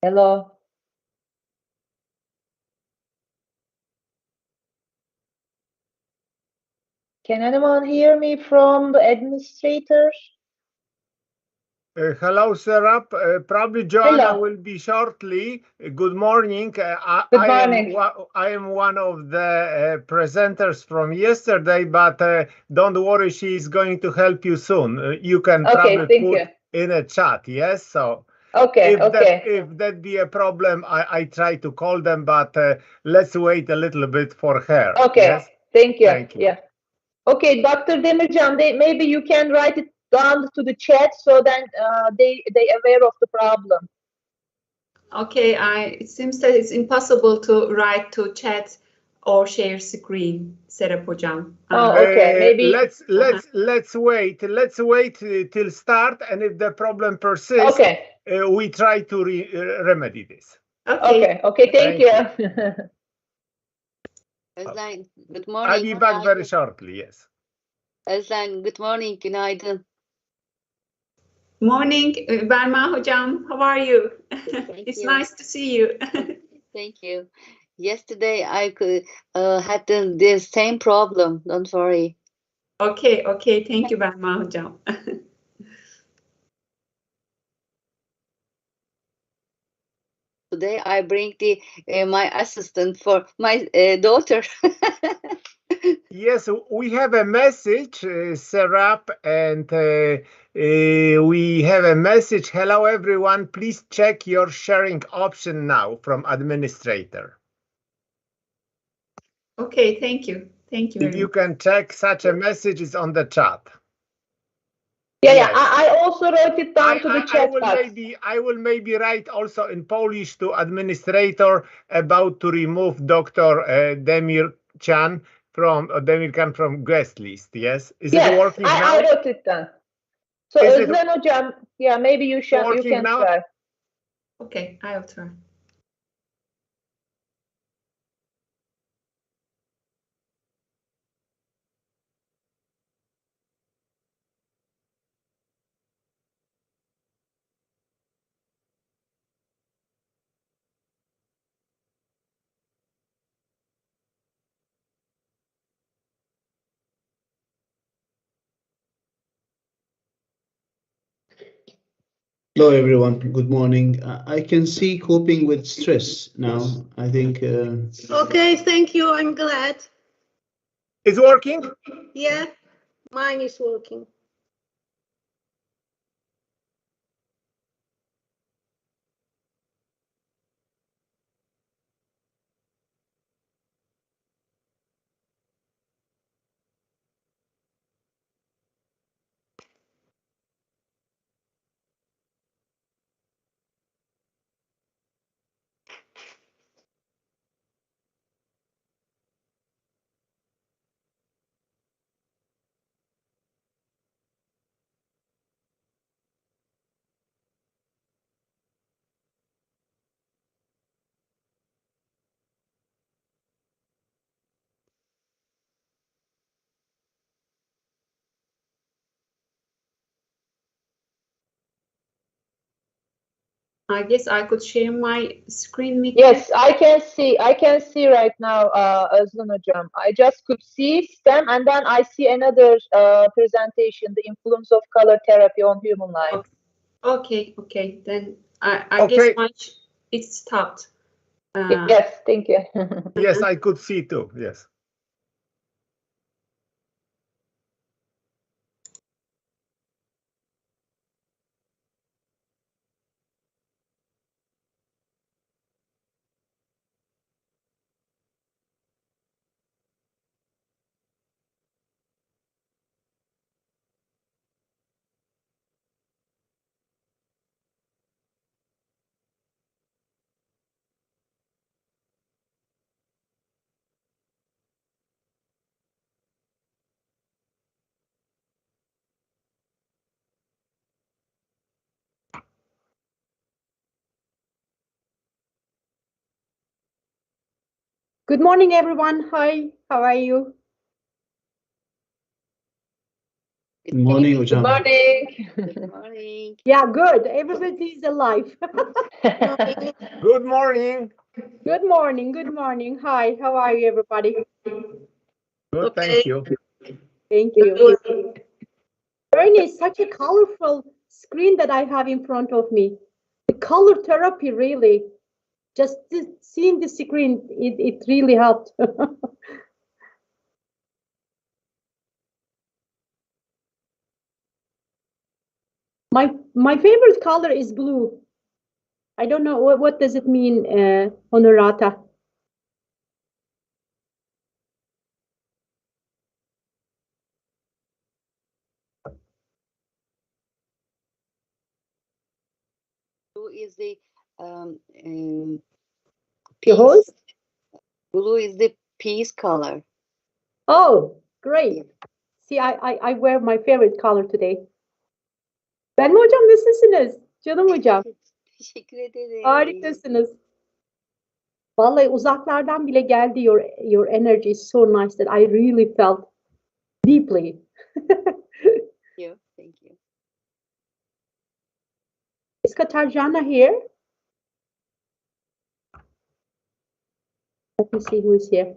Hello. Can anyone hear me from the administrators? Hello, Serap. Probably Joanna Hello. will be shortly. Good morning. Good morning. I am one of the presenters from yesterday, but don't worry, she is going to help you soon. You can Okay, probably thank you. put in a chat, yes? So Okay, okay. if that be a problem, I try to call them, but let's wait a little bit for her. Okay, Yes? thank you. Thank you. Yeah. Okay, Dr. Demircan, maybe you can write it down to the chat so then they aware of the problem. Okay, it seems that it's impossible to write to chat or share screen, Serap Hocam. Oh, okay. Maybe Let's wait. Let's wait till start, and if the problem persists, okay. we try to remedy this. Okay. Okay, thank you. Özden, good I'll morning. be back very shortly. Yes. Özden, good morning, günaydın. Morning, Belma Hocam. How are you? It's you. nice to see you. Thank you. Yesterday I had the same problem. Don't worry. Okay. Thank you, Belma Hocam. Today I bring my assistant for my daughter. Yes, we have a message, Serap, and we have a message. Hello, everyone. Please check your sharing option now from administrator. Okay, thank you. Thank you. If you can check, such a message is on the chat. Yeah, Yes. I also wrote it down to the chat box. I will maybe write also in Polish to administrator about to remove Dr. Demir Chan from guest list. Yes, is it working now? I wrote it down. So Özlem Hocam, yeah, maybe you can now? try. Okay, I'll try. Hello, everyone. Good morning. I can see coping with stress now. I think. Okay, thank you. I'm glad. It's working? Yeah, mine is working. I guess I could share my screen with Yes, I can see right now, Özlem Hocam. I just could see STEM, and then I see another presentation, the influence of color therapy on human life. Okay. Then I guess it stopped. Yes, thank you. Yes, I could see too. Yes. Good morning, everyone. Hi, how are you? Good morning, Good Hocam. morning. Good morning. Yeah, good. Everybody's alive. Good morning. Good morning. Good morning. Hi, how are you, everybody? Good, thank you. Thank you. Ernie, such a colorful screen that I have in front of me. The color therapy, really. Just seeing the screen, it really helped. My favorite color is blue. I don't know what does it mean, Honorata. Blue is the Your peace. host? Blue is the peace color. Oh, great. See, I wear my favorite color today. Ben hocam nasılsınız? Canım hocam. Teşekkür ederim. Harikasınız. Vallahi uzaklardan bile geldi. Your energy is so nice that I really felt deeply. Thank you. Is Katarjana here? Let me see who is here.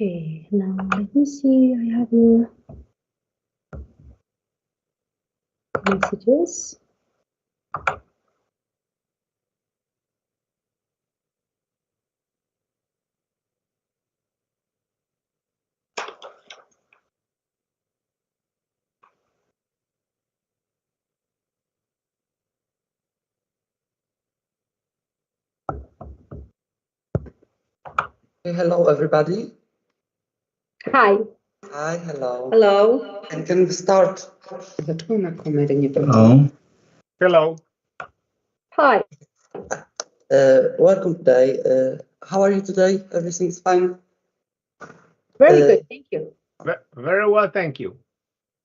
Okay, now let me see. I have your messages. Hello, everybody. Hi. Hi, hello. Hello. And can we start? Hello. Hello. Hi. Welcome today. How are you today? Everything's fine? Very good. Thank you. Very well, thank you.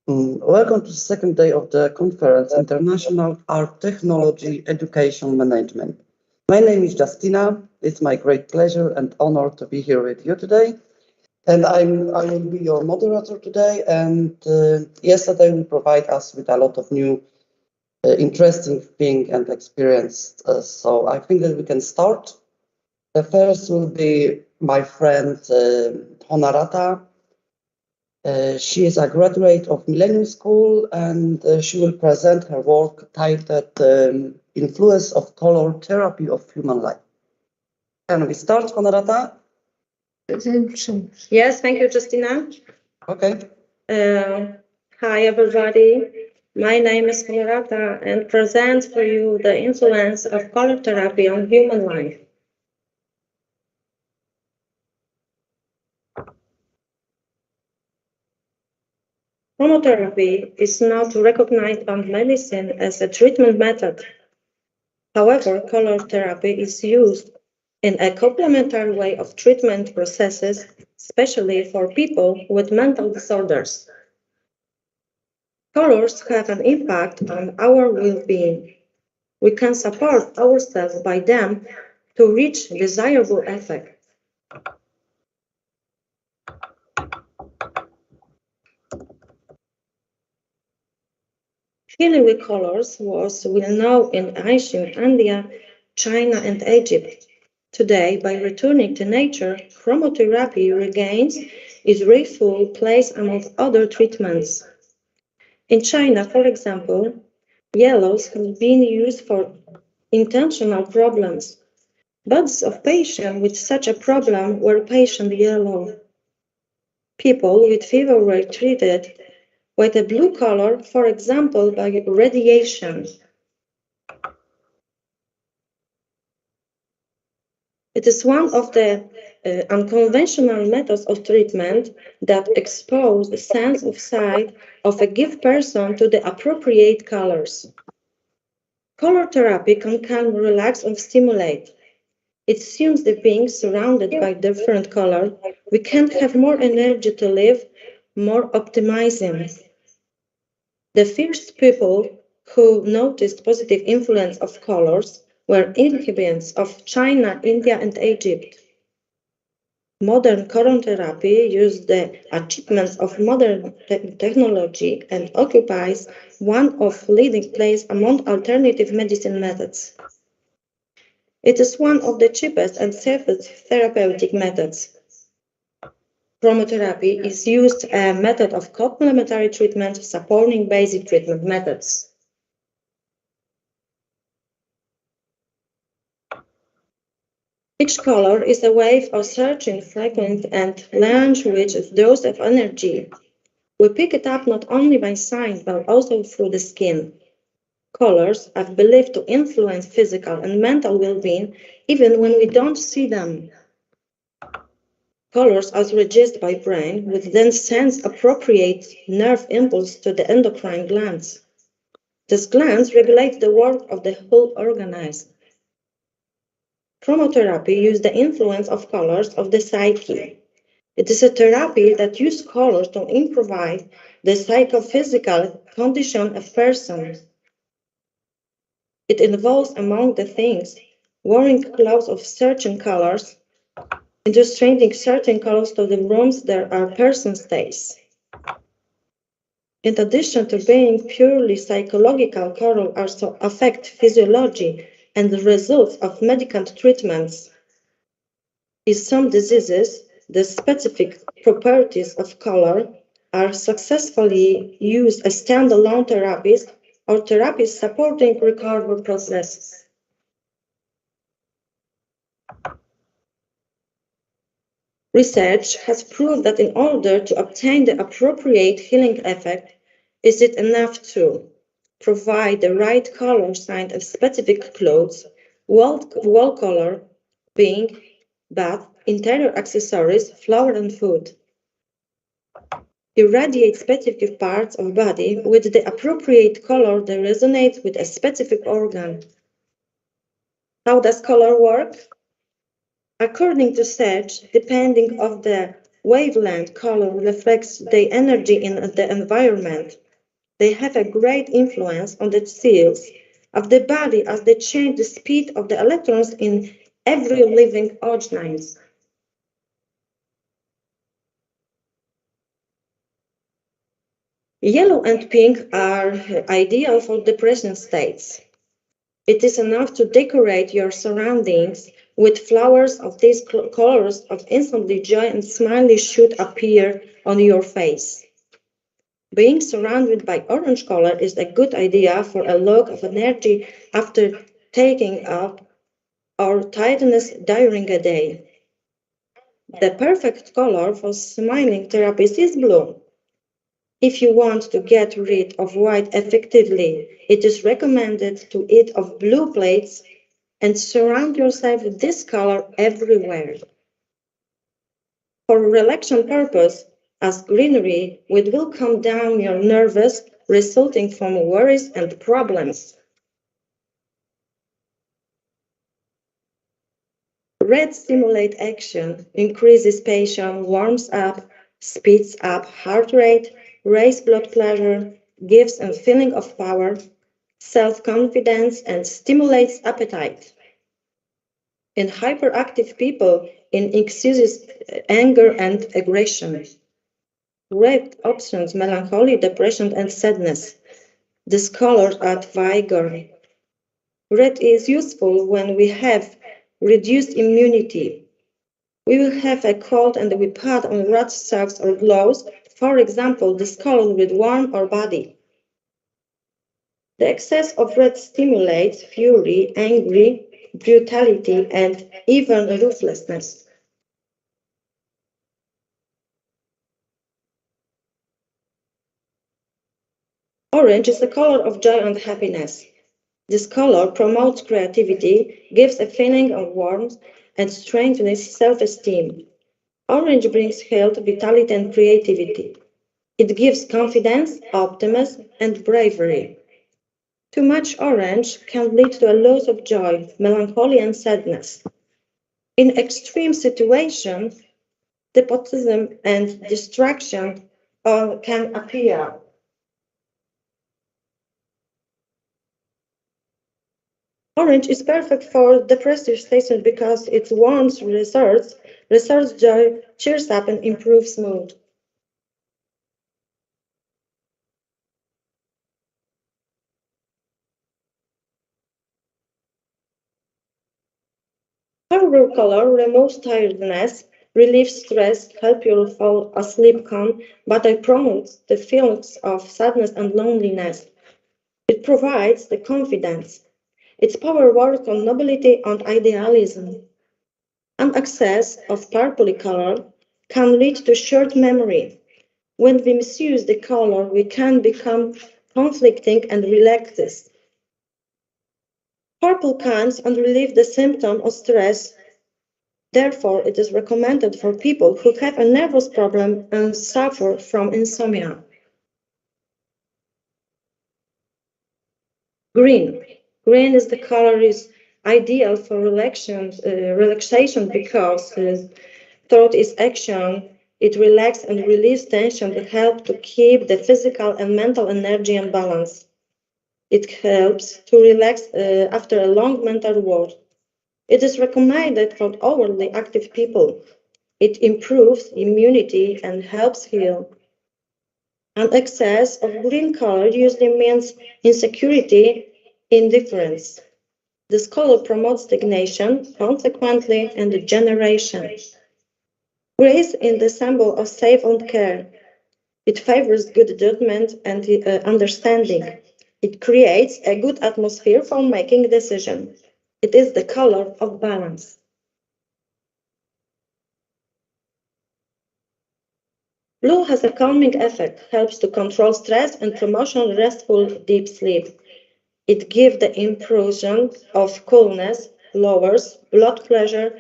Welcome to the second day of the conference, International Art Technology Education Management. My name is Justina. It's my great pleasure and honor to be here with you today. And I will be your moderator today. And yesterday we provide us with a lot of new interesting thing and experience. So I think that we can start. The first will be my friend Honorata. She is a graduate of Millennium School and she will present her work titled Influence of Color Therapy of Human Life. Can we start, Honorata? Yes, thank you, Justina. Okay. Hi, everybody. My name is Honorata and present for you the influence of color therapy on human life. Chromotherapy is not recognized by medicine as a treatment method. However, color therapy is used in a complementary way of treatment processes, especially for people with mental disorders. Colors have an impact on our well-being. We can support ourselves by them to reach desirable effects. Healing with colors was well known in ancient India, China, and Egypt. Today, by returning to nature, chromotherapy regains its rightful place among other treatments. In China, for example, yellows have been used for intentional problems. Bodies of patients with such a problem were patient yellow. People with fever were treated with a blue color, for example, by radiation. It is one of the unconventional methods of treatment that expose the sense of sight of a given person to the appropriate colors. Color therapy can relax and stimulate. It seems that being surrounded by different colors, we can have more energy to live, more optimism. The first people who noticed positive influence of colors were inhabitants of China, India, and Egypt. Modern color therapy uses the achievements of modern technology and occupies one of leading place among alternative medicine methods. It is one of the cheapest and safest therapeutic methods. Chromotherapy is used a method of complementary treatment supporting basic treatment methods. Each color is a wave of certain frequency and length which is dose of energy. We pick it up not only by sight but also through the skin. Colors are believed to influence physical and mental well-being even when we don't see them. Colors are registered by brain, which then sends appropriate nerve impulse to the endocrine glands. These glands regulate the work of the whole organism. Chromotherapy uses the influence of colors of the psyche. It is a therapy that uses colors to improve the psychophysical condition of persons. It involves, among the things, wearing clothes of certain colors, illustrating certain colors to the rooms there are person stays. In addition to being purely psychological, colors also affect physiology and the results of medical treatments. In some diseases, the specific properties of color are successfully used as standalone therapies or therapies supporting recovery processes. Research has proved that in order to obtain the appropriate healing effect, is it enough to provide the right color sign of specific clothes, wall color, being, bath, interior accessories, flower and food. Irradiate specific parts of body with the appropriate color that resonates with a specific organ. How does color work? According to research, depending on the wavelength, color reflects the energy in the environment. They have a great influence on the cells of the body as they change the speed of the electrons in every living organism. Yellow and pink are ideal for depression states. It is enough to decorate your surroundings with flowers of these colors of instantly joy and smiley should appear on your face. Being surrounded by orange color is a good idea for a look of energy after taking up or tiredness during a day. The perfect color for smiling therapist is blue. If you want to get rid of white effectively, it is recommended to eat of blue plates and surround yourself with this color everywhere. For relaxation purpose, as greenery, which will calm down your nerves resulting from worries and problems. Red stimulates action, increases passion, warms up, speeds up heart rate, raises blood pressure, gives a feeling of power, self-confidence, and stimulates appetite. In hyperactive people, it increases anger and aggression. Red options melancholy, depression, and sadness. These colors add vigor. Red is useful when we have reduced immunity. We will have a cold and we put on red socks or gloves, for example, this color will warm our body. The excess of red stimulates fury, anger, brutality, and even ruthlessness. Orange is the color of joy and happiness. This color promotes creativity, gives a feeling of warmth, and strengthens self-esteem. Orange brings health, vitality, and creativity. It gives confidence, optimism, and bravery. Too much orange can lead to a loss of joy, melancholy, and sadness. In extreme situations, despotism and distraction can appear. Orange is perfect for depressive states because it warms research joy, cheers up, and improves mood. Purple color removes tiredness, relieves stress, helps you fall asleep calm, but it promotes the feelings of sadness and loneliness. It provides the confidence. Its power works on nobility and idealism. An excess of purple color can lead to short memory. When we misuse the color, we can become conflicting and relaxed. Purple calms and relieves the symptom of stress. Therefore, it is recommended for people who have a nervous problem and suffer from insomnia. Green. Green is the color is ideal for relaxation because thought is action. It relaxes and relieves tension to help to keep the physical and mental energy in balance. It helps to relax after a long mental work. It is recommended for overly active people. It improves immunity and helps heal. An excess of green color usually means insecurity, indifference. This color promotes stagnation, consequently, and degeneration. Grace is the symbol of safe and care. It favors good judgment and understanding. It creates a good atmosphere for making decisions. It is the color of balance. Blue has a calming effect, helps to control stress and promotion restful deep sleep. It gives the impression of coolness, lowers blood pressure,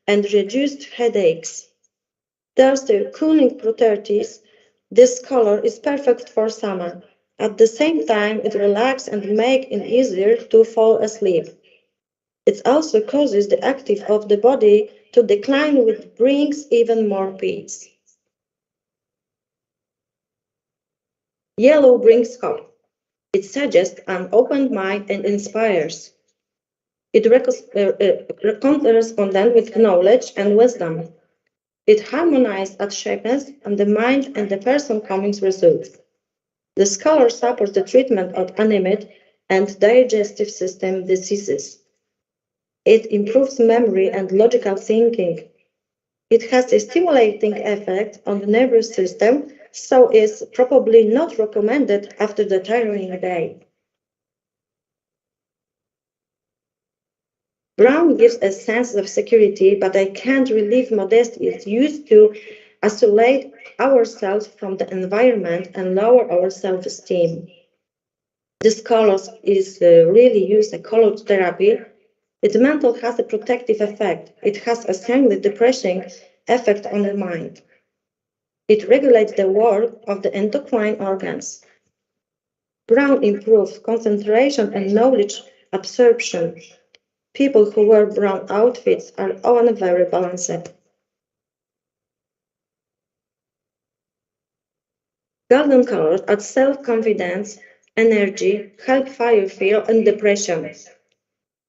and reduced headaches. There's the cooling properties. This color is perfect for summer. At the same time, it relaxes and makes it easier to fall asleep. It also causes the active of the body to decline, which brings even more peace. Yellow brings hope. It suggests an open mind and inspires. It corresponds with knowledge and wisdom. It harmonizes at sharpness and the mind and the person coming results. The scholar supports the treatment of anemic and digestive system diseases. It improves memory and logical thinking. It has a stimulating effect on the nervous system, so is probably not recommended after the tiring day. Brown gives a sense of security, but I can't relieve modesty. It's used to isolate ourselves from the environment and lower our self-esteem. This color is really used as color therapy. It mental has a protective effect. It has a strongly depressing effect on the mind. It regulates the work of the endocrine organs. Brown improves concentration and knowledge absorption. People who wear brown outfits are often very balanced. Golden colors add self-confidence, energy, help fire fear, and depression.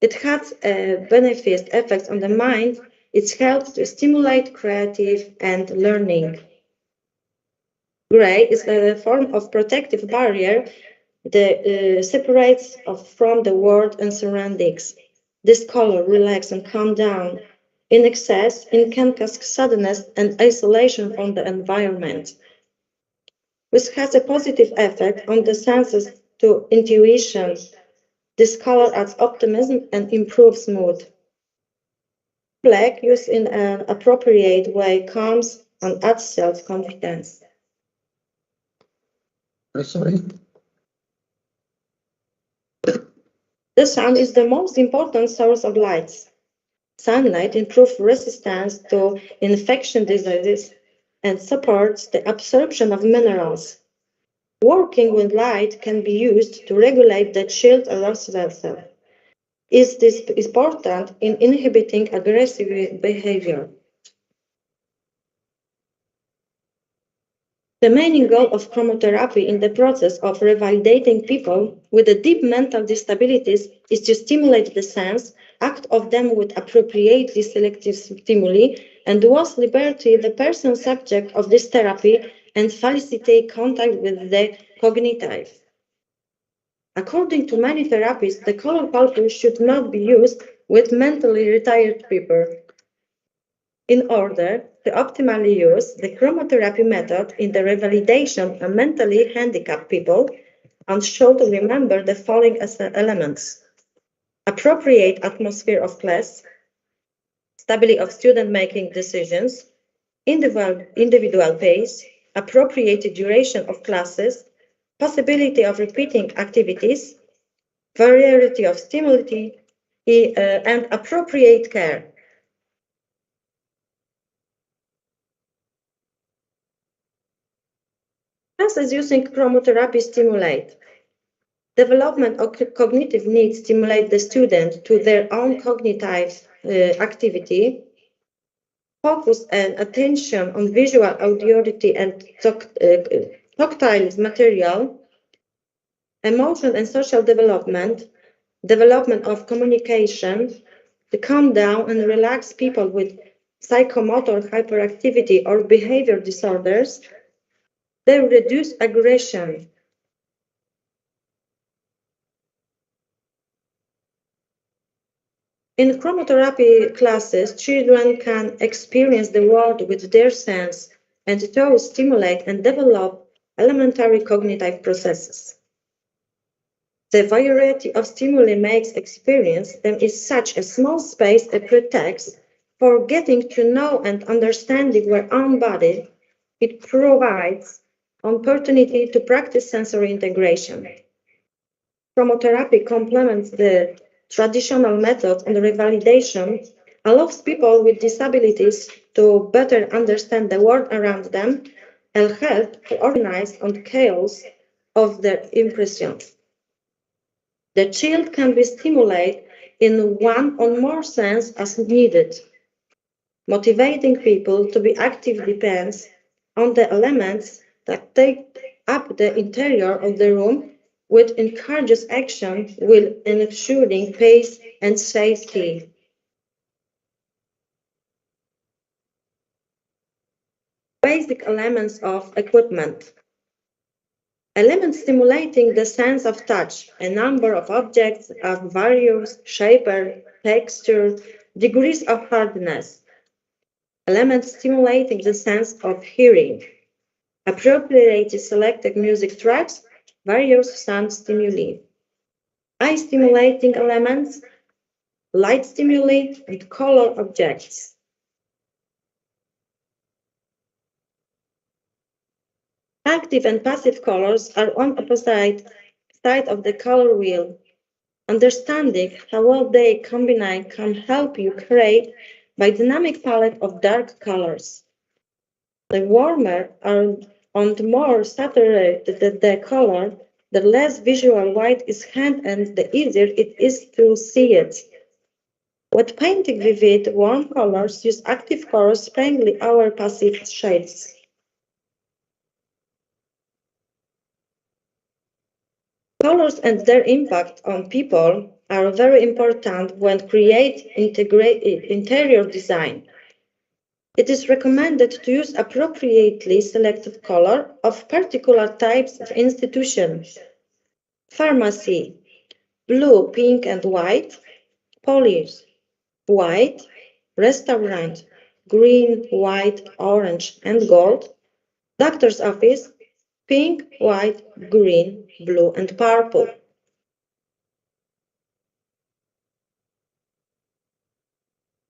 It has benefit effects on the mind. It helps to stimulate creative and learning. Gray is a form of protective barrier that separates from the world and surroundings. This color relax and calm down. In excess, it can cause sadness and isolation from the environment, which has a positive effect on the senses to intuition. This color adds optimism and improves mood. Black, used in an appropriate way, calms and adds self-confidence. Sorry. The sun is the most important source of light. Sunlight improves resistance to infection diseases and supports the absorption of minerals. Working with light can be used to regulate the child arousal cell. Is this important in inhibiting aggressive behavior? The main goal of chromotherapy in the process of revalidating people with the deep mental disabilities is to stimulate the sense, act of them with appropriately selective stimuli, and was liberty the person subject of this therapy and facilitate contact with the cognitive. According to many therapists, the color culture should not be used with mentally retired people. In order to optimally use the chromotherapy method in the revalidation of mentally handicapped people, one should remember the following elements: appropriate atmosphere of class, stability of student making decisions, individual pace, appropriate duration of classes, possibility of repeating activities, variety of stimuli, and appropriate care. Classes using chromotherapy stimulate development of cognitive needs, stimulate the student to their own cognitive activity, focus and attention on visual, auditory, and tactile material, emotion and social development, development of communication, to calm down and relax people with psychomotor hyperactivity or behavior disorders. They reduce aggression. In chromotherapy classes, children can experience the world with their sense and thus stimulate and develop elementary cognitive processes. The variety of stimuli makes experience them in such a small space a pretext for getting to know and understanding their own body. It provides opportunity to practice sensory integration. Chromotherapy complements the traditional methods and revalidation, allows people with disabilities to better understand the world around them and help to organize on chaos of their impressions. The child can be stimulated in one or more senses as needed. Motivating people to be active depends on the elements that take up the interior of the room, which encourages action while ensuring pace and safety. Basic elements of equipment. Elements stimulating the sense of touch, a number of objects of various shape, texture, degrees of hardness. Elements stimulating the sense of hearing. Appropriately selected music tracks, various sound stimuli. Eye stimulating elements, light stimuli, and color objects. Active and passive colors are on opposite side of the color wheel. Understanding how well they combine can help you create a dynamic palette of dark colors. The warmer and more saturated the color, the less visual white is hand and the easier it is to see it. When painting vivid, warm colors, use active colors, sprayingly our passive shades. Colors and their impact on people are very important when creating interior design. It is recommended to use appropriately selected color of particular types of institutions. Pharmacy, blue, pink, and white. Police, white. Restaurant, green, white, orange, and gold. Doctor's office, pink, white, green, blue, and purple.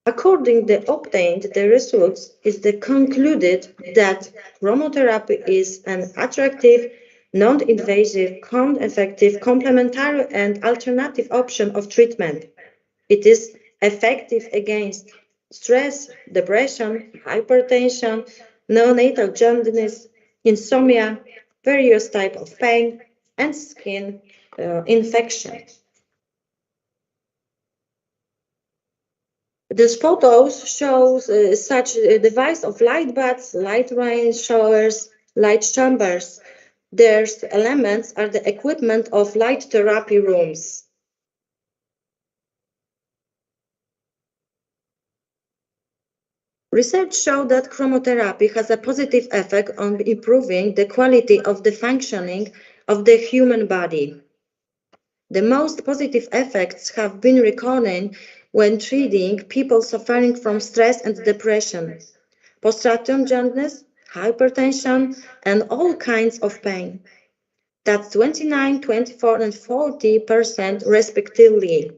According to obtained the results is the concluded that chromotherapy is an attractive, non-invasive, effective, complementary and alternative option of treatment. It is effective against stress, depression, hypertension, neonatal jaundice, insomnia, various types of pain, and skin infections. This photos shows such a device of light baths, light rain showers, light chambers. Their elements are the equipment of light therapy rooms. Research showed that chromotherapy has a positive effect on improving the quality of the functioning of the human body. The most positive effects have been recorded when treating people suffering from stress and depression, postpartum jaundice, hypertension, and all kinds of pain. That's 29, 24, and 40% respectively.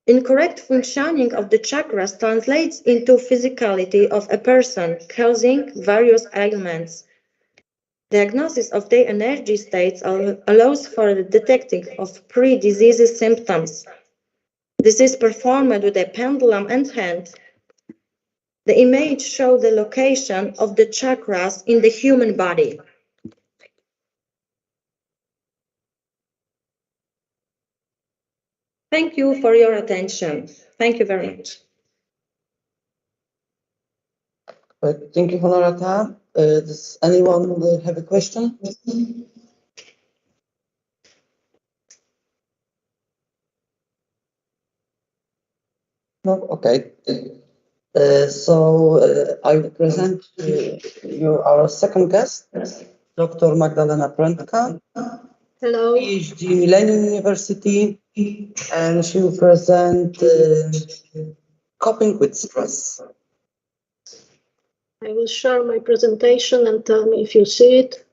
Incorrect functioning of the chakras translates into physicality of a person, causing various ailments. Diagnosis of their energy states allows for the detecting of pre-disease symptoms. This is performed with a pendulum and hand. The image shows the location of the chakras in the human body. Thank you for your attention. Thank you very much. Thank you, Honorata. Does anyone have a question? No? Okay. I will present you our second guest, Dr. Magdalena Prędka. Hello. PhD, Millennium University, and she will present coping with stress. I will share my presentation and tell me if you see it.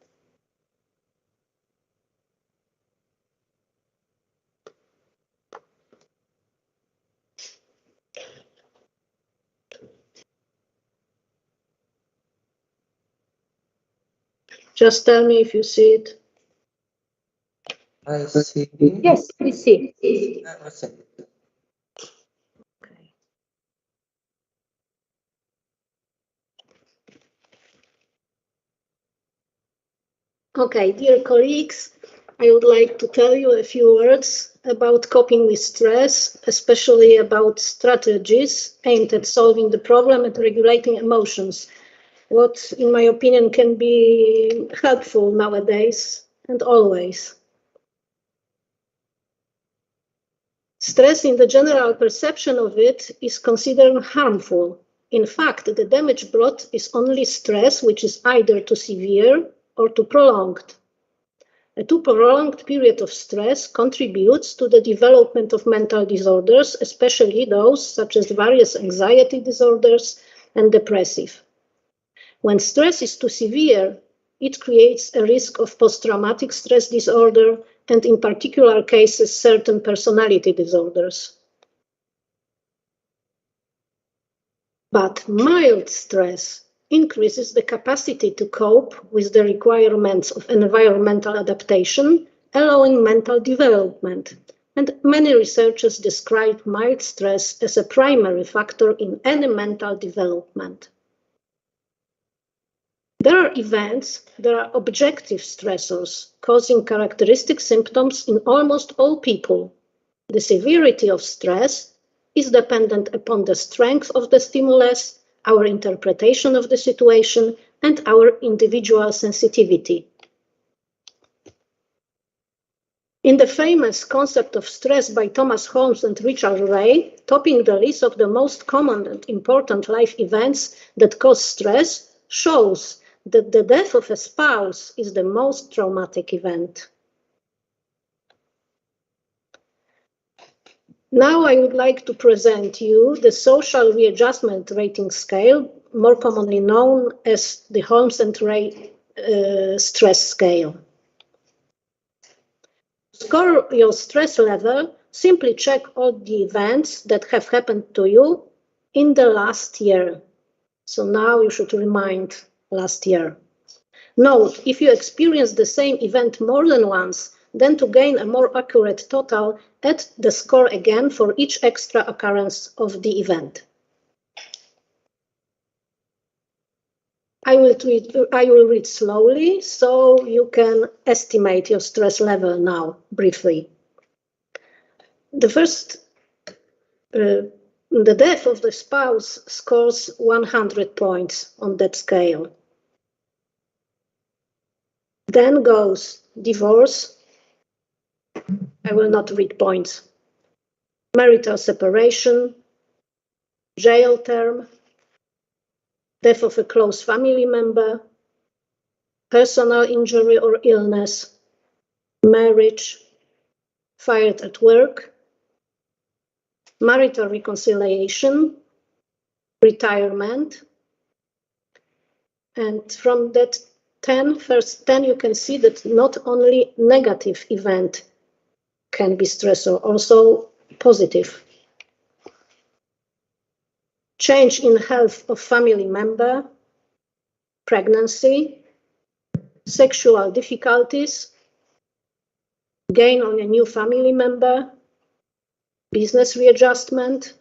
Just tell me if you see it. I see. Yes, we see. Okay, dear colleagues, I would like to tell you a few words about coping with stress, especially about strategies aimed at solving the problem and regulating emotions. What, in my opinion, can be helpful nowadays and always. Stress, in the general perception of it, is considered harmful. In fact, the damage brought is only stress, which is either too severe or too prolonged. A too prolonged period of stress contributes to the development of mental disorders, especially those such as various anxiety disorders and depressive. When stress is too severe, it creates a risk of post-traumatic stress disorder and, in particular cases, certain personality disorders. But mild stress increases the capacity to cope with the requirements of environmental adaptation, allowing mental development. And many researchers describe mild stress as a primary factor in any mental development. There are events, there are objective stressors causing characteristic symptoms in almost all people. The severity of stress is dependent upon the strength of the stimulus, our interpretation of the situation, and our individual sensitivity. In the famous concept of stress by Thomas Holmes and Richard Ray, topping the list of the most common and important life events that cause stress shows that the death of a spouse is the most traumatic event. Now I would like to present you the social readjustment rating scale, more commonly known as the Holmes and Ray stress scale. To score your stress level, simply check all the events that have happened to you in the last year. So now you should remind last year. Note, if you experience the same event more than once, then to gain a more accurate total, add the score again for each extra occurrence of the event. I will read slowly so you can estimate your stress level now, briefly. The first The death of the spouse scores 100 points on that scale. Then goes divorce. I will not read points. Marital separation, jail term, death of a close family member, personal injury or illness, marriage, fired at work, marital reconciliation, retirement. And from that first 10, you can see that not only negative event can be stressor, also positive. Change in health of family member, pregnancy, sexual difficulties, gain on a new family member, business readjustment,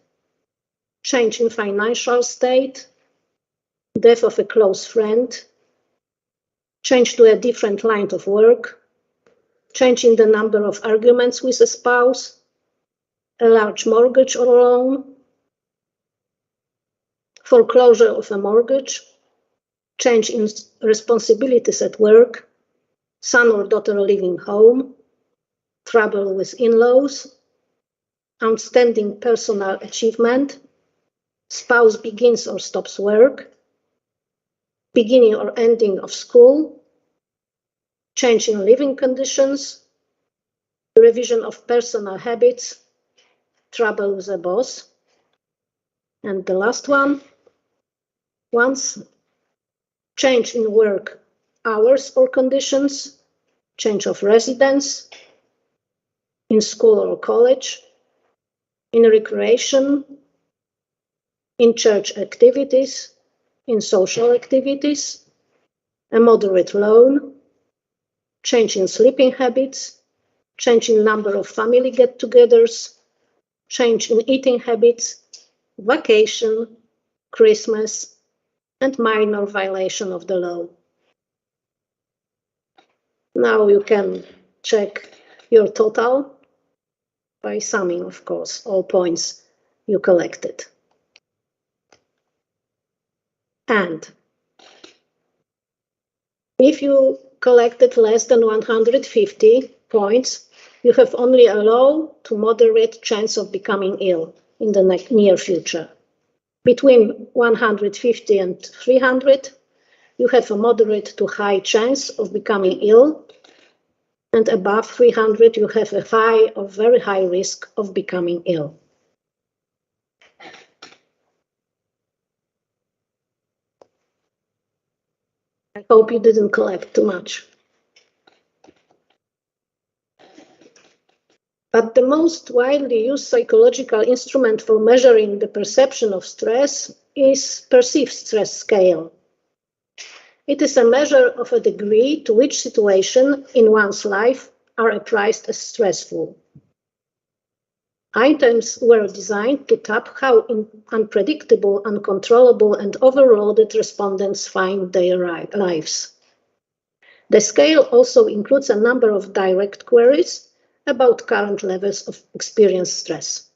change in financial state, death of a close friend, change to a different line of work, change in the number of arguments with a spouse, a large mortgage or loan, foreclosure of a mortgage, change in responsibilities at work, son or daughter leaving home, trouble with in-laws, outstanding personal achievement, spouse begins or stops work, beginning or ending of school, change in living conditions, revision of personal habits, trouble with a boss. And the last one, once change in work hours or conditions, change of residence, in school or college, in recreation, in church activities, in social activities, a moderate loan, change in sleeping habits, change in number of family get-togethers, change in eating habits, vacation, Christmas, and minor violation of the law. Now you can check your total by summing, of course, all points you collected. And if you collected less than 150 points, you have only a low to moderate chance of becoming ill in the near future. Between 150 and 300, you have a moderate to high chance of becoming ill, and above 300, you have a high or very high risk of becoming ill. I hope you didn't collect too much. But the most widely used psychological instrument for measuring the perception of stress is perceived stress scale. It is a measure of a degree to which situations in one's life are appraised as stressful. Items were designed to tap how unpredictable, uncontrollable, and overloaded respondents find their lives. The scale also includes a number of direct queries about current levels of experienced stress.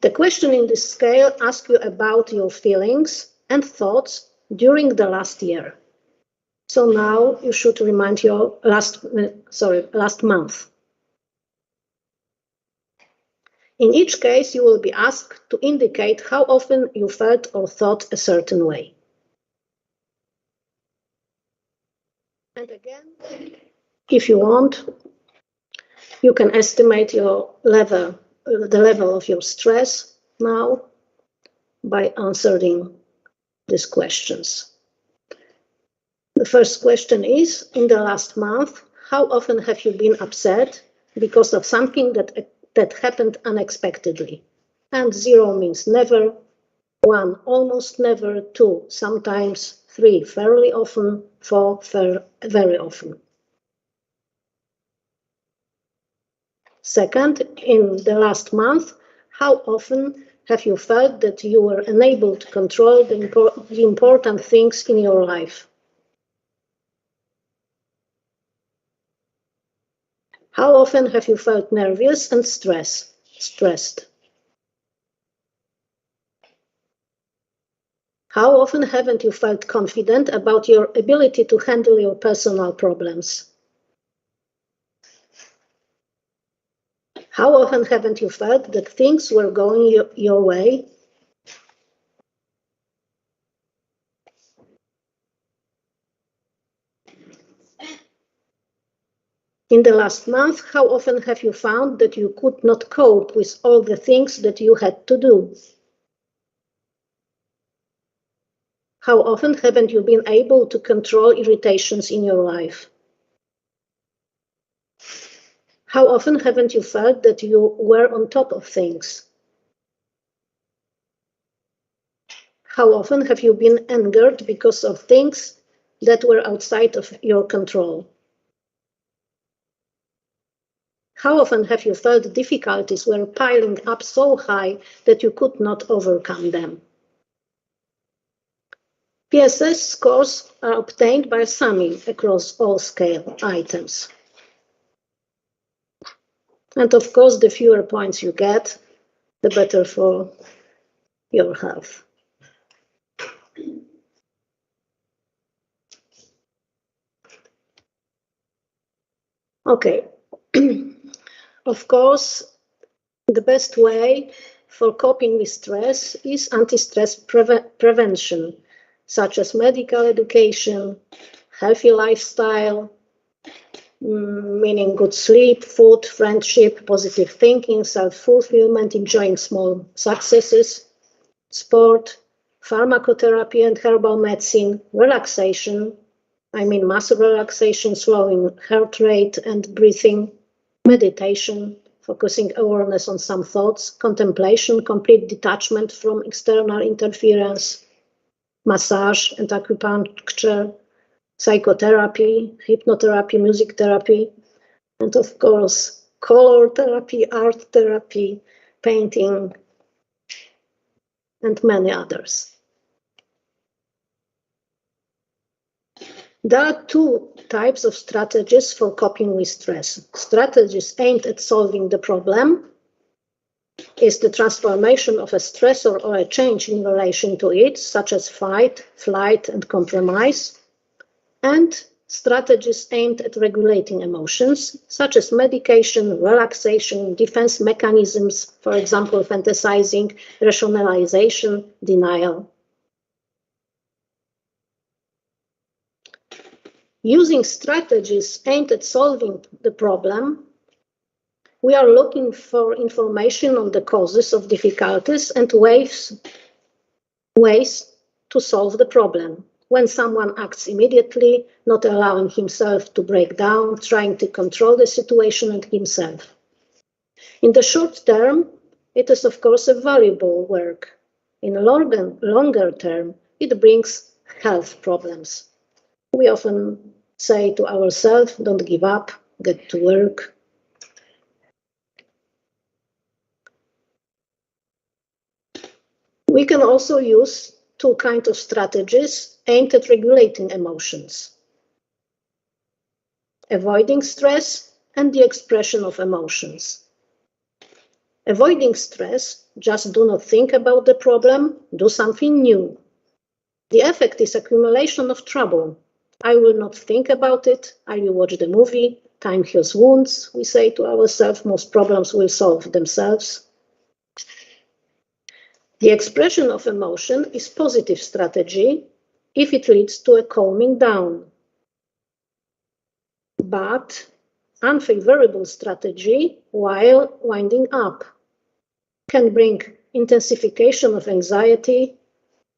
The question in this scale asks you about your feelings and thoughts during the last year. So now you should remind your last month. In each case, you will be asked to indicate how often you felt or thought a certain way. And again, if you want, you can estimate your level, the level of your stress now by answering these questions. The first question is, in the last month, how often have you been upset because of something that happened unexpectedly? And 0 means never, 1 almost never, 2 sometimes, 3 fairly often, 4 very often. Second, in the last month, how often have you felt that you were unable to control the important things in your life? How often have you felt nervous and stressed? How often haven't you felt confident about your ability to handle your personal problems? How often haven't you felt that things were going your way? In the last month, how often have you found that you could not cope with all the things that you had to do? How often haven't you been able to control irritations in your life? How often haven't you felt that you were on top of things? How often have you been angered because of things that were outside of your control? How often have you felt difficulties were piling up so high that you could not overcome them? PSS scores are obtained by summing across all scale items. And of course, the fewer points you get, the better for your health. Okay. Of course, the best way for coping with stress is anti-stress prevention, such as medical education, healthy lifestyle, meaning good sleep, food, friendship, positive thinking, self-fulfillment, enjoying small successes, sport, pharmacotherapy and herbal medicine, relaxation, muscle relaxation, slowing heart rate and breathing, meditation, focusing awareness on some thoughts, contemplation, complete detachment from external interference, massage and acupuncture, psychotherapy, hypnotherapy, music therapy, and of course, color therapy, art therapy, painting, and many others. There are two types of strategies for coping with stress. Strategies aimed at solving the problem is the transformation of a stressor or a change in relation to it, such as fight, flight, and compromise, and strategies aimed at regulating emotions, such as medication, relaxation, defense mechanisms, for example, fantasizing, rationalization, denial. Using strategies aimed at solving the problem, we are looking for information on the causes of difficulties and ways to solve the problem. When someone acts immediately, not allowing himself to break down, trying to control the situation and himself. In the short term, it is of course a valuable work. In the longer term, it brings health problems. We often say to ourselves, don't give up, get to work. We can also use two kinds of strategies aimed at regulating emotions: avoiding stress and the expression of emotions. Avoiding stress, just do not think about the problem, do something new. The effect is accumulation of trouble. I will not think about it, I will watch the movie, time heals wounds, we say to ourselves, most problems will solve themselves. The expression of emotion is positive strategy if it leads to a calming down. But unfavorable strategy while winding up can bring intensification of anxiety,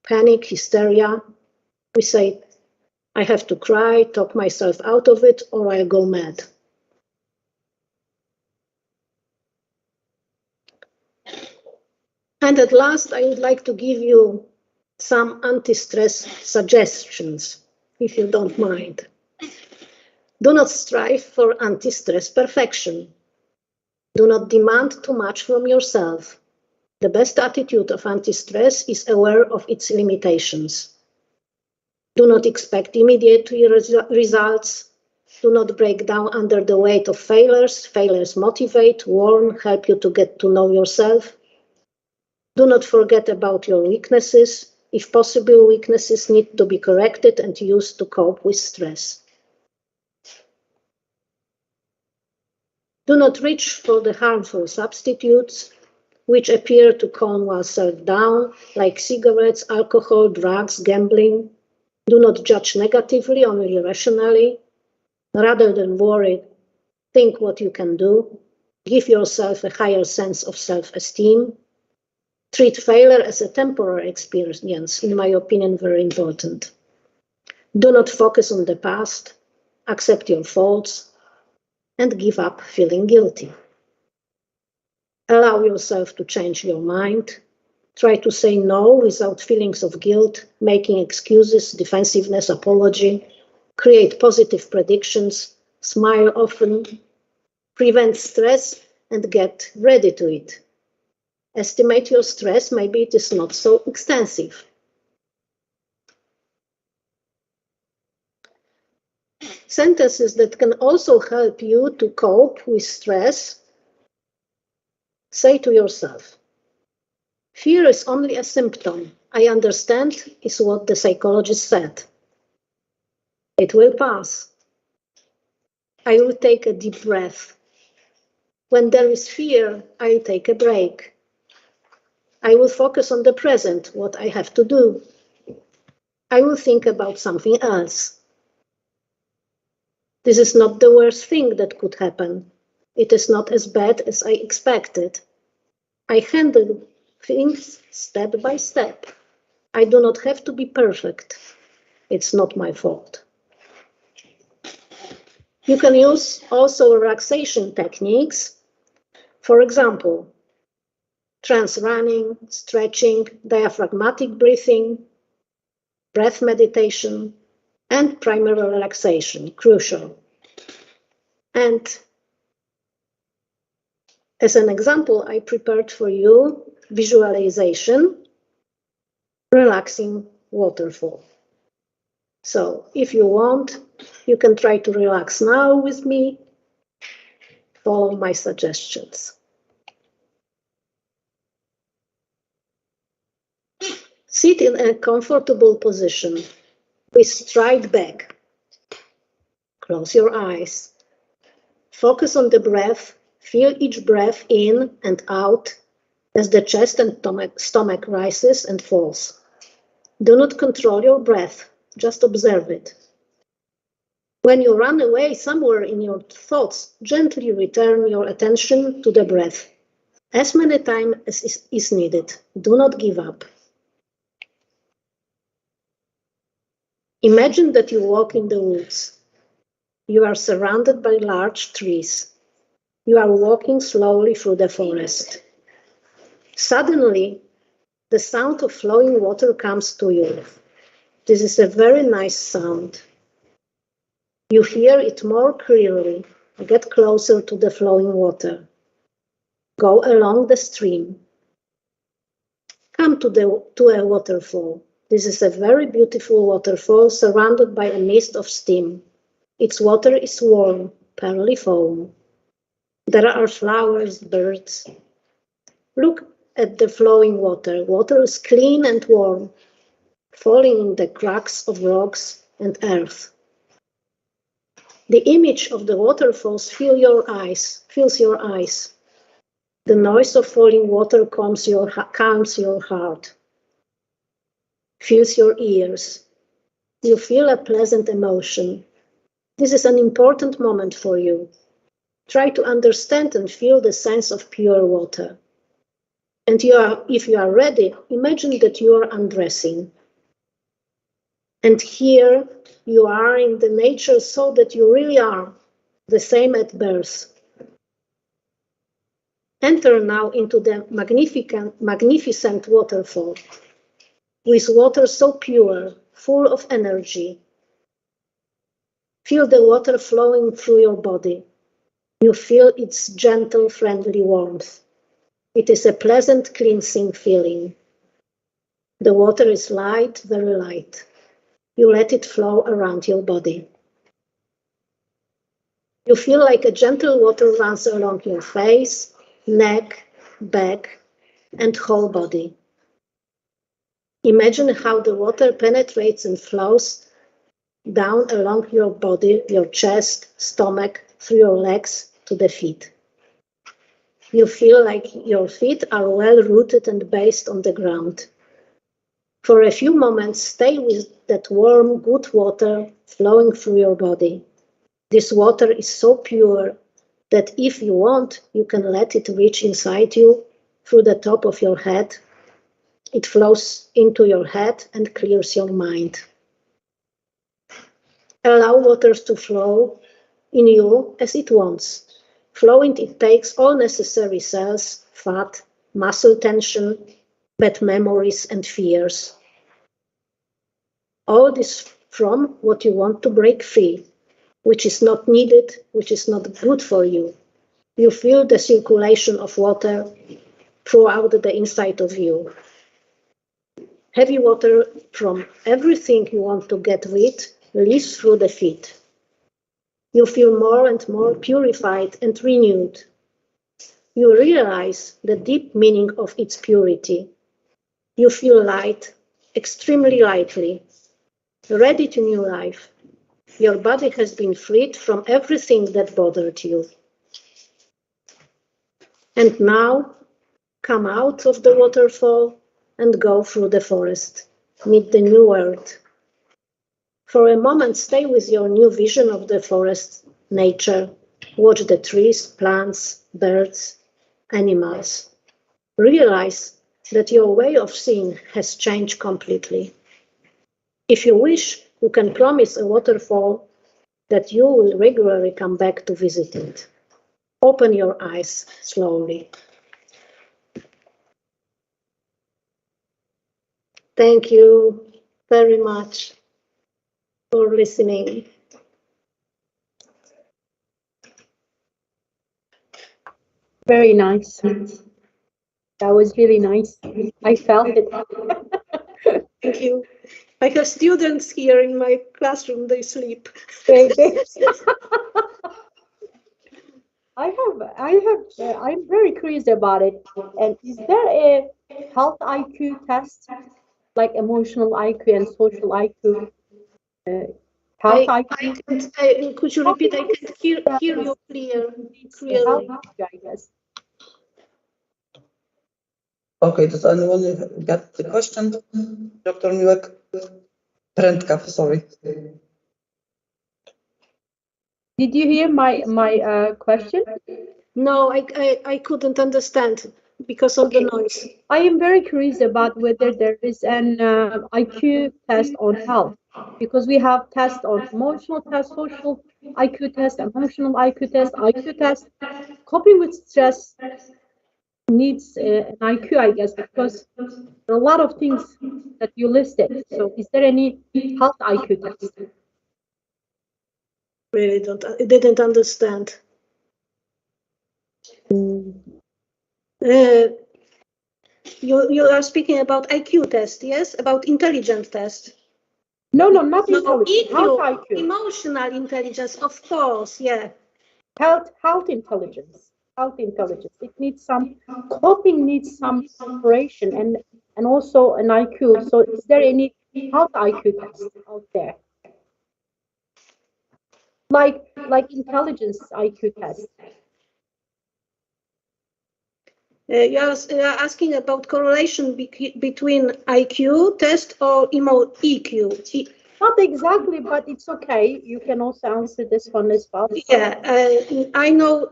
panic, hysteria. We say, I have to cry, talk myself out of it, or I'll go mad. And at last, I would like to give you some anti-stress suggestions, if you don't mind. Do not strive for anti-stress perfection. Do not demand too much from yourself. The best attitude of anti-stress is aware of its limitations. Do not expect immediate results. Do not break down under the weight of failures. Failures motivate, warn, help you to get to know yourself. Do not forget about your weaknesses. If possible, weaknesses need to be corrected and used to cope with stress. Do not reach for the harmful substitutes which appear to calm oneself down, like cigarettes, alcohol, drugs, gambling. Do not judge negatively, only rationally. Rather than worry, think what you can do. Give yourself a higher sense of self-esteem. Treat failure as a temporary experience, in my opinion, very important. Do not focus on the past. Accept your faults and give up feeling guilty. Allow yourself to change your mind. Try to say no without feelings of guilt, making excuses, defensiveness, apology. Create positive predictions. Smile often. Prevent stress and get ready to it. Estimate your stress, maybe it is not so extensive. Sentences that can also help you to cope with stress. Say to yourself, fear is only a symptom. I understand, is what the psychologist said. It will pass. I will take a deep breath. When there is fear, I'll take a break. I will focus on the present, what I have to do. I will think about something else. This is not the worst thing that could happen. It is not as bad as I expected. I handle things step by step. I do not have to be perfect. It's not my fault. You can use also relaxation techniques. For example, trance running, stretching, diaphragmatic breathing, breath meditation, and primary relaxation, crucial. And as an example, I prepared for you visualization, relaxing waterfall. So if you want, you can try to relax now with me. Follow my suggestions. Sit in a comfortable position with straight back. Close your eyes. Focus on the breath. Feel each breath in and out as the chest and stomach rises and falls. Do not control your breath, just observe it. When you run away somewhere in your thoughts, gently return your attention to the breath. As many times as is needed. Do not give up. Imagine that you walk in the woods. You are surrounded by large trees. You are walking slowly through the forest. Suddenly, the sound of flowing water comes to you. This is a very nice sound. You hear it more clearly. Get closer to the flowing water. Go along the stream. Come to a waterfall. This is a very beautiful waterfall surrounded by a mist of steam. Its water is warm, pearly foam. There are flowers, birds. Look at the flowing water. Water is clean and warm, falling in the cracks of rocks and earth. The image of the waterfalls fills your eyes. The noise of falling water calms your heart, fills your ears. You feel a pleasant emotion. This is an important moment for you. Try to understand and feel the sense of pure water. And if you are ready, imagine that you are undressing. And here you are in the nature so that you really are the same at birth. Enter now into the magnificent waterfall, with water so pure, full of energy. Feel the water flowing through your body. You feel its gentle, friendly warmth. It is a pleasant, cleansing feeling. The water is light, very light. You let it flow around your body. You feel like a gentle water runs along your face, neck, back, and whole body. Imagine how the water penetrates and flows down along your body, your chest, stomach, through your legs to the feet. You feel like your feet are well rooted and based on the ground. For a few moments, stay with that warm, good water flowing through your body. This water is so pure that if you want, you can let it reach inside you through the top of your head. It flows into your head and clears your mind. Allow water to flow in you as it wants. Flowing, it takes all necessary cells, fat, muscle tension, bad memories and fears. All this from what you want to break free, which is not needed, which is not good for you. You feel the circulation of water throughout the inside of you. Heavy water from everything you want to get rid leaves through the feet. You feel more and more purified and renewed. You realize the deep meaning of its purity. You feel light, extremely lightly, ready to new life. Your body has been freed from everything that bothered you. And now, come out of the waterfall and go through the forest. Meet the new world. For a moment, stay with your new vision of the forest, nature. Watch the trees, plants, birds, animals. Realize that your way of seeing has changed completely. If you wish, you can promise a waterfall that you will regularly come back to visit it. Open your eyes slowly. Thank you very much for listening. Very nice. That was really nice. I felt it. Thank you. I have students here in my classroom, they sleep. I'm very curious about it. And is there a health IQ test, like emotional IQ and social IQ? Health IQ? Could you repeat? I can't hear you clearly. Health IQ, I guess. Okay, does anyone get the question? Dr. Miłek? Prędka, sorry. Did you hear my question? No, I couldn't understand because of the noise. I am very curious about whether there is an IQ test on health, because we have tests on emotional test, social IQ test, emotional IQ test. Coping with stress needs an IQ, I guess, because there are a lot of things that you listed. So is there any health IQ test? Really didn't understand. You are speaking about IQ test, yes? About intelligence test. No, not intelligence. Health IQ. Emotional intelligence, of course, yeah. Health intelligence. Health intelligence. It needs some coping, needs some preparation, and also an IQ. So is there any health IQ test out there? Like intelligence IQ test. You are asking about correlation between IQ test or EQ. Not exactly, but it's okay. You can also answer this one as well. Yeah, I know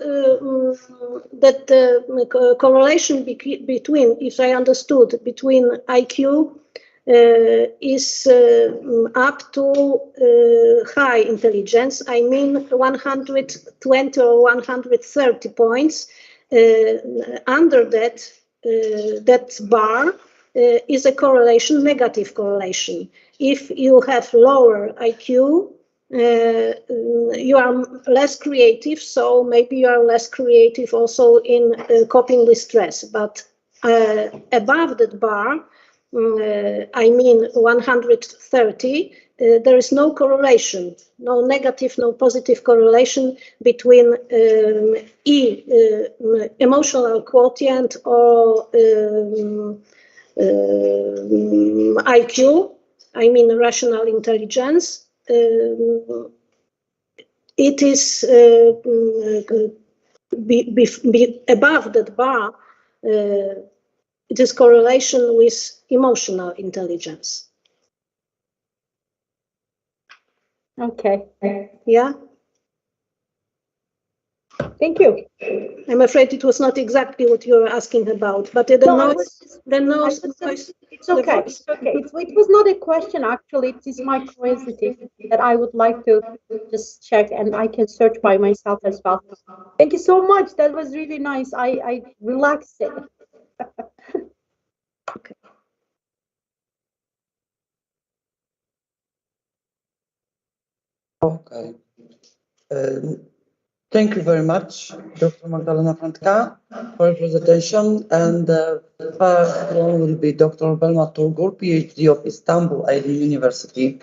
that the correlation between, if I understood, between IQ is up to high intelligence. I mean 120 or 130 points. Under that bar is a correlation, negative correlation. If you have lower IQ, you are less creative, so maybe you are less creative also in coping with stress. But above that bar, I mean 130, there is no correlation, no negative, no positive correlation between emotional quotient or IQ, I mean rational intelligence. It is above that bar. It is correlation with emotional intelligence. Okay. Yeah. Thank you. I'm afraid it was not exactly what you were asking about, but the noise, it's okay. It's okay. It was not a question, actually. It is my curiosity that I would like to just check, and I can search by myself as well. Thank you so much. That was really nice. I relaxed it. Okay. Okay. Thank you very much, Dr. Magdalena Prandtka, for your presentation. And the first one will be Dr. Belma Turgur, PhD of Istanbul ATEM University.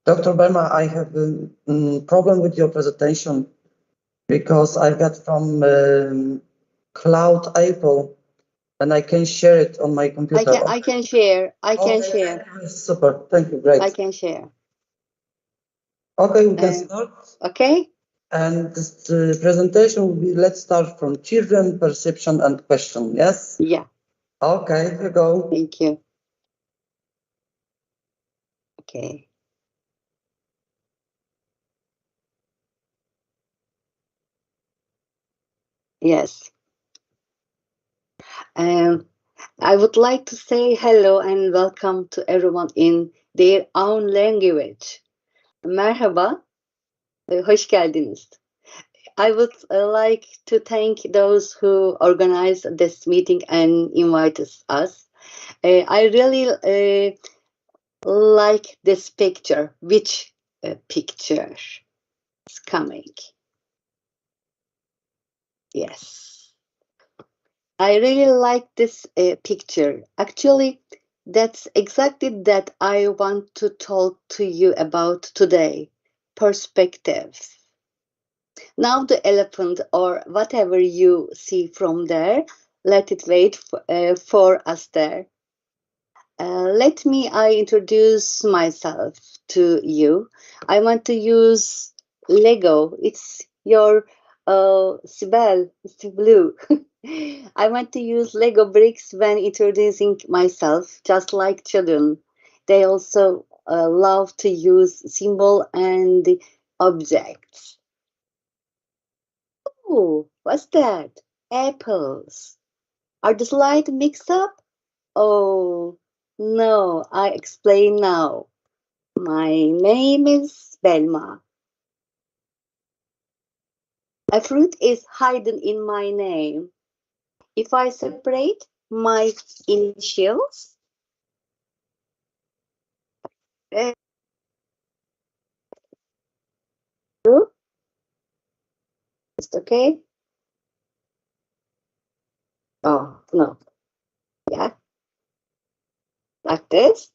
Dr. Belma, I have a problem with your presentation because I got from Cloud Apple, and I can share it on my computer. I can share. I can share. Super. Thank you. Great. I can share. Okay, we can start. Okay. And the presentation will be, let's start from children, perception, and question. Yes? Yeah. Okay, here we go. Thank you. Okay. Yes. I would like to say hello and welcome to everyone in their own language. Merhaba, hoş geldiniz. I would like to thank those who organized this meeting and invited us. I really like this picture. Which picture is coming? Yes. I really like this picture. Actually, that's exactly that I want to talk to you about today. Perspective. Now the elephant or whatever you see from there, let it wait for us there. Let me introduce myself to you. I want to use Lego. It's your Sibel, it's blue. I want to use Lego bricks when introducing myself, just like children. They also love to use symbol and objects. Oh, what's that? Apples. Are the slides mixed up? Oh, no, I explain now. My name is Belma. A fruit is hidden in my name. If I separate my initials, is it okay? Oh, no. Yeah, like this.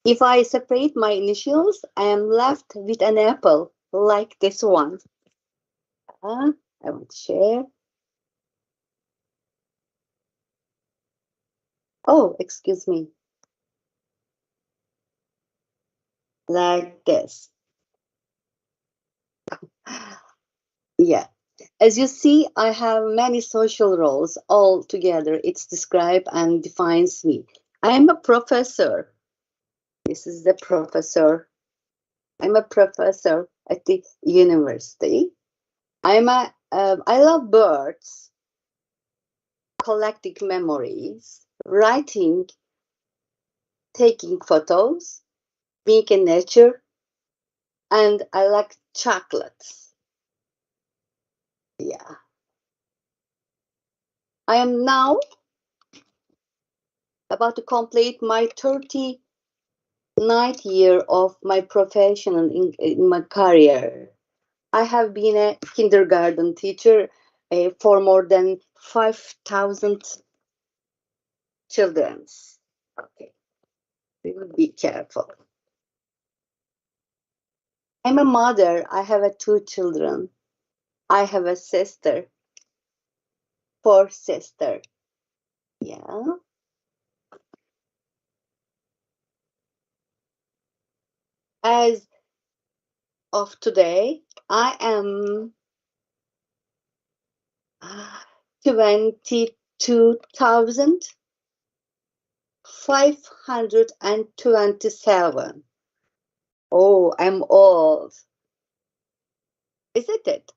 If I separate my initials, I am left with an apple like this one. I want to share. Oh, excuse me. Like this. Yeah. As you see, I have many social roles all together. It's described and defines me. I am a professor. This is the professor. I'm a professor at the university. I love birds, collecting memories, writing, taking photos, being in nature, and I like chocolates. Yeah. I am now about to complete my 39th year of my profession in my career. I have been a kindergarten teacher for more than 5,000 children. Okay. We will be careful. I'm a mother. I have two children. I have a sister. 4 sister. Yeah. As of today, I am 22,527. Oh, I'm old. Isn't it?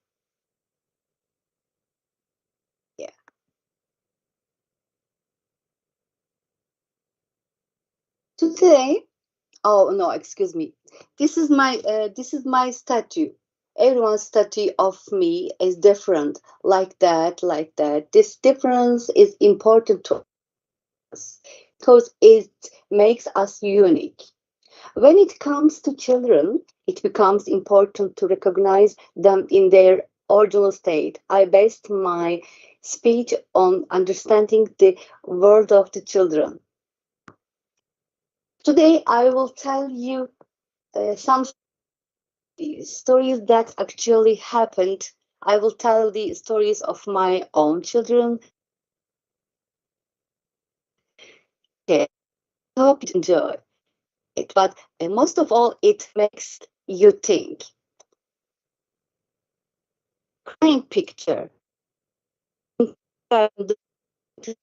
Yeah. Today, oh no, excuse me. This is my statue. Everyone's statue of me is different, like that, like that. This difference is important to us because it makes us unique. When it comes to children, it becomes important to recognize them in their original state. I based my speech on understanding the world of the children. Today, I will tell you some stories that actually happened. I will tell the stories of my own children. Okay, I hope you enjoy it, but most of all, it makes you think. Crying picture with his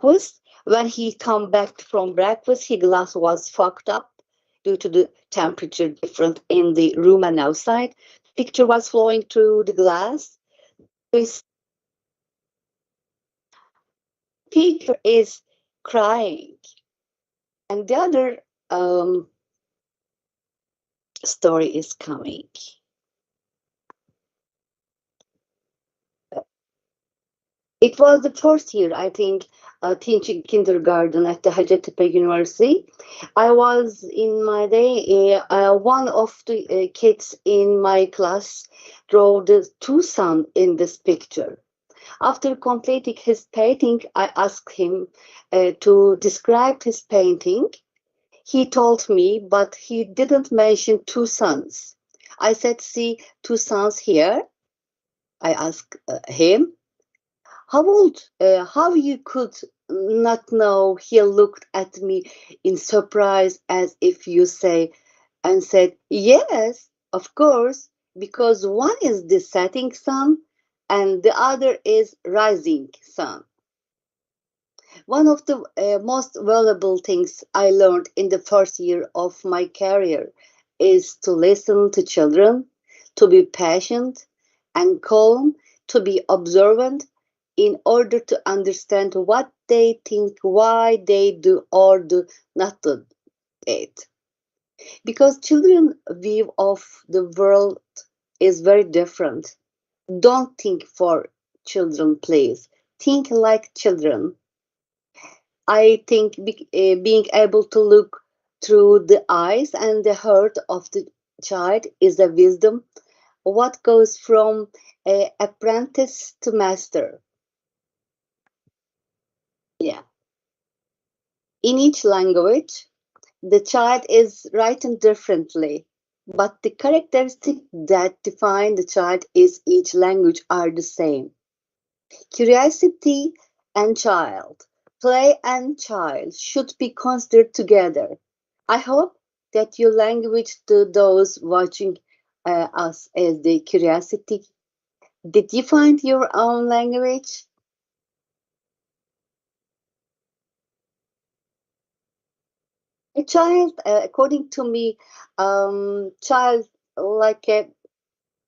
breakfast. When he come back from breakfast, his glass was fucked up due to the temperature different in the room and outside. Picture was flowing through the glass. This picture is crying, and the other story is coming. It was the first year, I think, teaching kindergarten at the Hacettepe University. I was in my day, one of the kids in my class drew the two sun in this picture. After completing his painting, I asked him to describe his painting. He told me, but he didn't mention two suns. I said, see two suns here? I asked him. How you could not know? He looked at me in surprise as if you say, and said, yes, of course, because one is the setting sun and the other is rising sun. One of the most valuable things I learned in the first year of my career is to listen to children, to be patient and calm, to be observant in order to understand what they think, why they do or do not do it. Because children's view of the world is very different. Don't think for children, please. Think like children. I think being able to look through the eyes and the heart of the child is a wisdom. What goes from apprentice to master? Yeah. In each language, the child is written differently, but the characteristics that define the child is each language are the same. Curiosity and child, play and child should be considered together. I hope that your language to those watching us is the curiosity. Did you find your own language? A child, according to me, child like a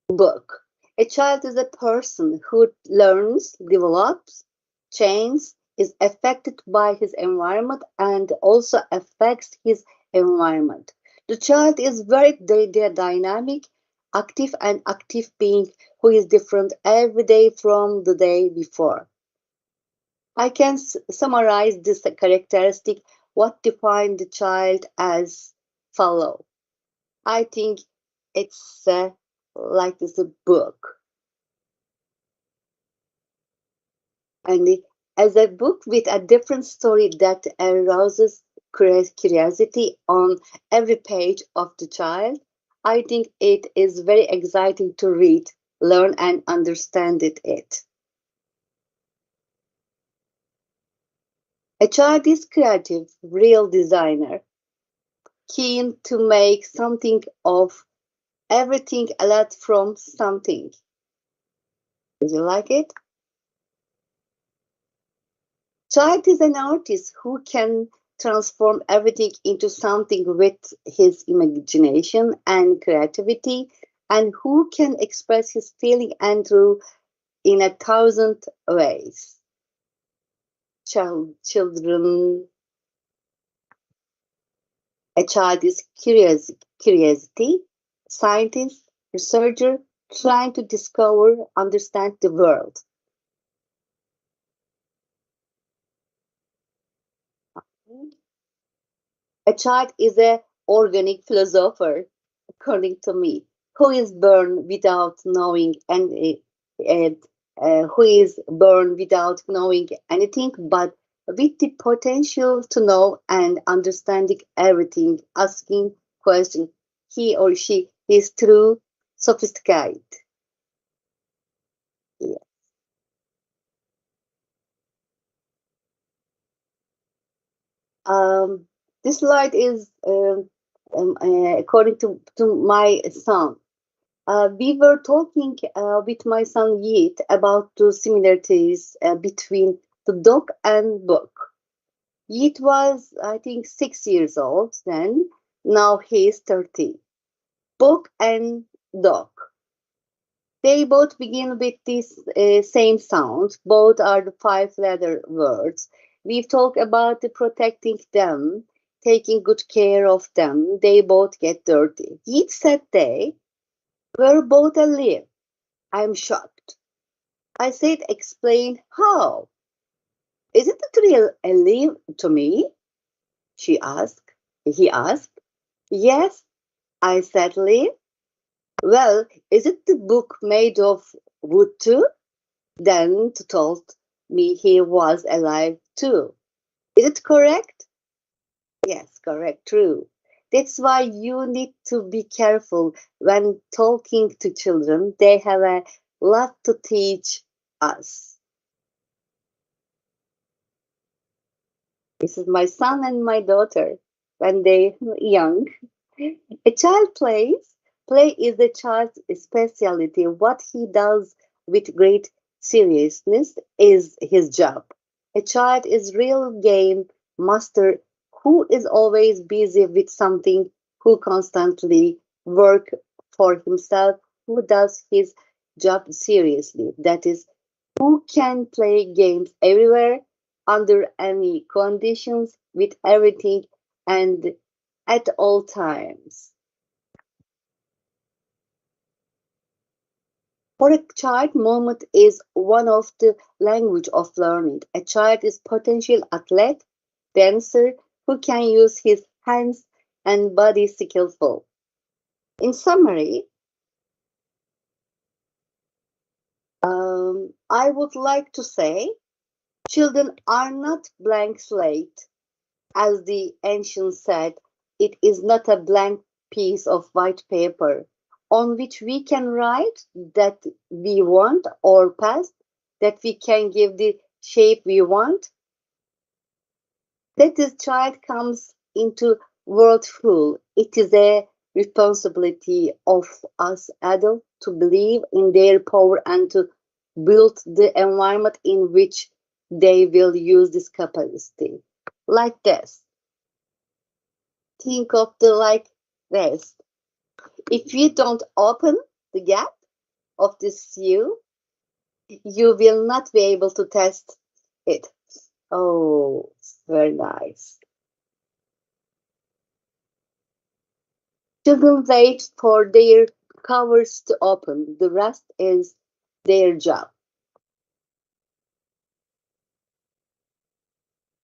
book. A child is a person who learns, develops, changes, is affected by his environment, and also affects his environment. The child is very dynamic, active being who is different every day from the day before. I can summarize this characteristic, what define the child as follow. I think it's like this a book. And as a book with a different story that arouses curiosity on every page of the child, I think it is very exciting to read, learn, and understand it. A child is creative, real designer, keen to make something of everything, a lot from something. Do you like it? Child is an artist who can transform everything into something with his imagination and creativity, and who can express his feeling and through in 1,000 ways. Children, a child is curiosity, scientist, researcher, trying to discover, understand the world. A child is a organic philosopher, according to me, who is born without knowing and who is born without knowing anything, but with the potential to know and understanding everything, asking questions. He or she is true, sophisticated. Yeah. Um, this slide is according to my son. We were talking with my son Yeet about the similarities between the dog and book. Yeet was, I think, 6 years old then. Now he is 30. Book and dog. They both begin with this same sound. Both are the five-letter words. We've talked about the protecting them, taking good care of them. They both get dirty. Yeet said they were both alive. I'm shocked. I said, explain how. Isn't it real alive to me? She asked. He asked. Yes, I said, live. Well, is it the book made of wood too? Then told me he was alive too. Is it correct? Yes, correct, true. That's why you need to be careful when talking to children. They have a lot to teach us. This is my son and my daughter when they young. A child plays. Play is a child's specialty. What he does with great seriousness is his job. A child is real game master who is always busy with something, who constantly work for himself, who does his job seriously. That is, who can play games everywhere, under any conditions, with everything, and at all times. For a child, movement is one of the language of learning. A child is potential athlete, dancer who can use his hands and body skillful. In summary, I would like to say children are not blank slate. As the ancients said, it is not a blank piece of white paper on which we can write that we want or past that we can give the shape we want. That this child comes into world full. It is a responsibility of us adults to believe in their power and to build the environment in which they will use this capacity. Like this. Think of the like this. If you don't open the gap of this you will not be able to test it. Oh, very nice. Children wait for their covers to open. The rest is their job.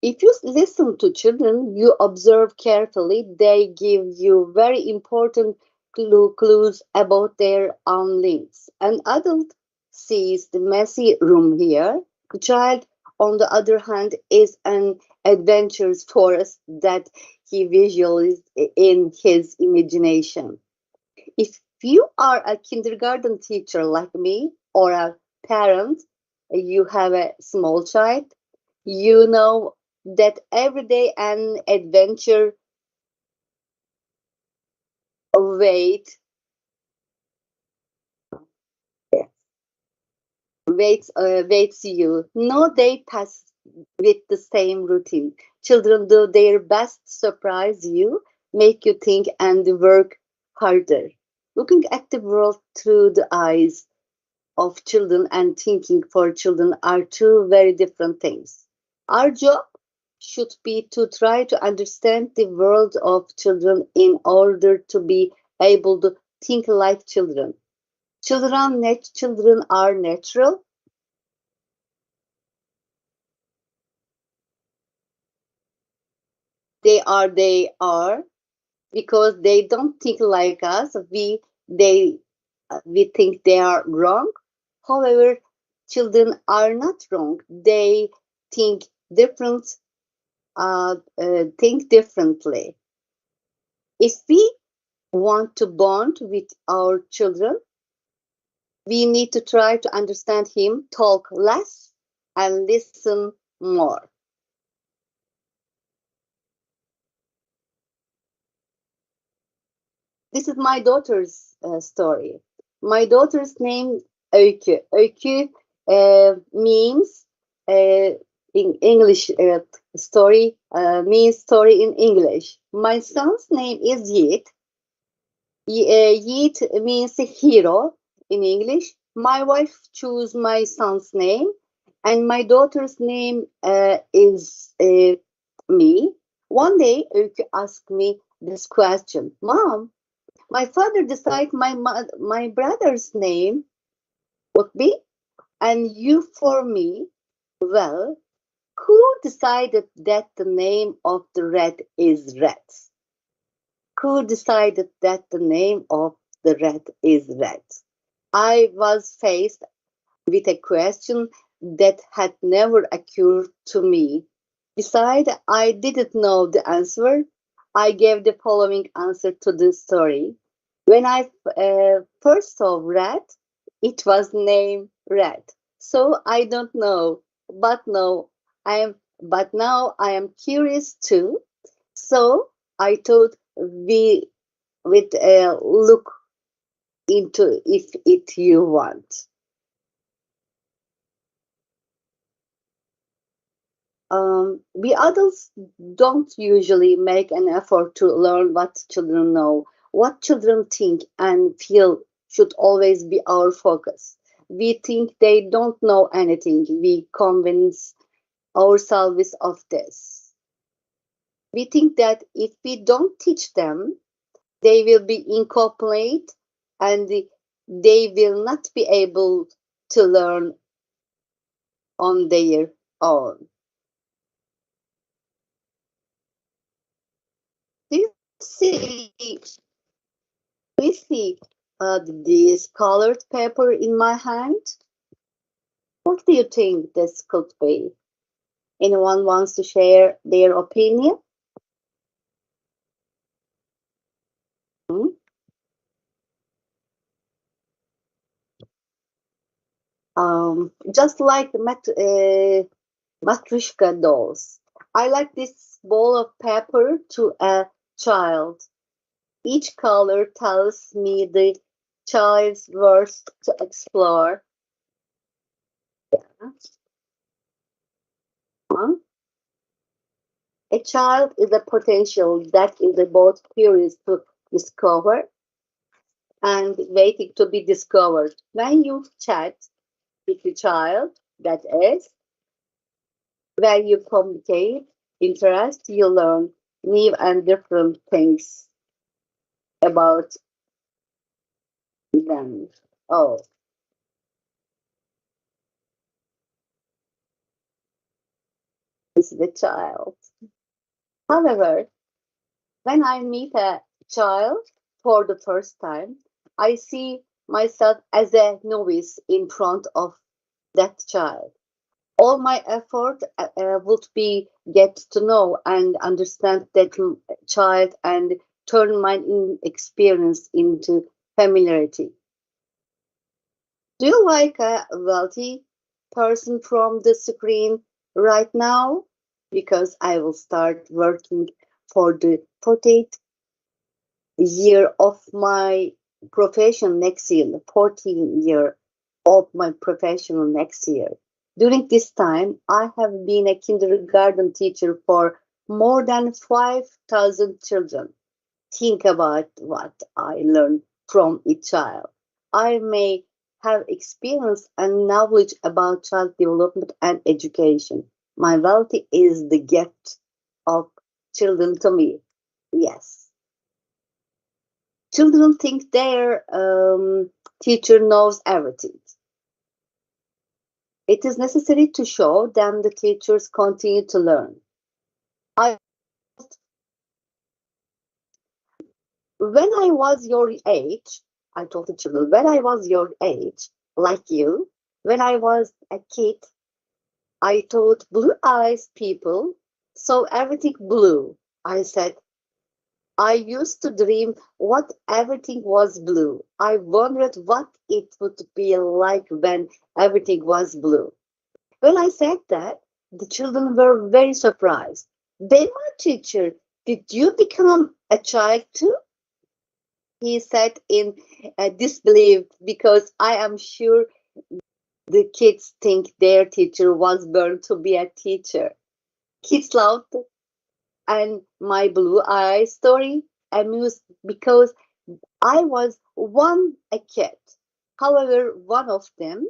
If you listen to children, you observe carefully, they give you very important clues about their own needs. An adult sees the messy room here, The child, on the other hand, is an adventurous forest that he visualizes in his imagination. If you are a kindergarten teacher like me or a parent, you have a small child, you know that every day an adventure wait waits you. No day passes with the same routine. Children do their best to surprise you, make you think, and work harder. Looking at the world through the eyes of children and thinking for children are two very different things. Our job should be to try to understand the world of children in order to be able to think like children. Children are natural. They are because they don't think like us. We think they are wrong. However, children are not wrong. They think different think differently. If we want to bond with our children, we need to try to understand him, talk less, and listen more. This is my daughter's story. My daughter's name Öykü. Öykü means in English story means story in English. My son's name is Yiğit. Yiğit means hero in English. My wife chose my son's name, and my daughter's name is me. One day, Öykü asked me this question, Mom, my father decided my brother's name would be, and you for me. Well, who decided that the name of the red is red? Who decided that the name of the red is red? I was faced with a question that had never occurred to me. Besides, I didn't know the answer. I gave the following answer to the story. When I first saw red, it was named Red. So I don't know, but no, but now I am curious too. So I thought we would look into if it you want. We adults don't usually make an effort to learn what children know. What children think and feel should always be our focus. We think they don't know anything. We convince ourselves of this. We think that if we don't teach them, they will be incomplete and they will not be able to learn on their own. Do you see? Do you see this colored paper in my hand? What do you think this could be? Anyone wants to share their opinion? Hmm? Just like Matryoshka dolls. I like this ball of paper to a child. Each color tells me the child's world to explore. Huh? A child is a potential that is both curious to discover and waiting to be discovered. When you chat with the child, that is, when you communicate interest, you learn new and different things about them. Oh, it's the child. However, when I meet a child for the first time, I see myself as a novice in front of that child. all my effort would be get to know and understand that child and turn my experience into familiarity. Do you like a wealthy person from the screen right now? Because I will start working for the 40th year of my profession next year, the 14th year of my professional next year. During this time, I have been a kindergarten teacher for more than 5,000 children. Think about what I learned from each child. I may have experience and knowledge about child development and education. My wealth is the gift of children to me. Yes. Children think their teacher knows everything. It is necessary to show them the teachers continue to learn. I, when I was your age, I told the children, when I was your age, like you, when I was a kid, I thought blue eyes people saw everything blue. I said, I used to dream what everything was blue. I wondered what it would be like when everything was blue. When I said that, the children were very surprised. Then my teacher, did you become a child too? He said in disbelief because I am sure the kids think their teacher was born to be a teacher. Kids laughed and my blue eye story amused because I was one a kid. However, one of them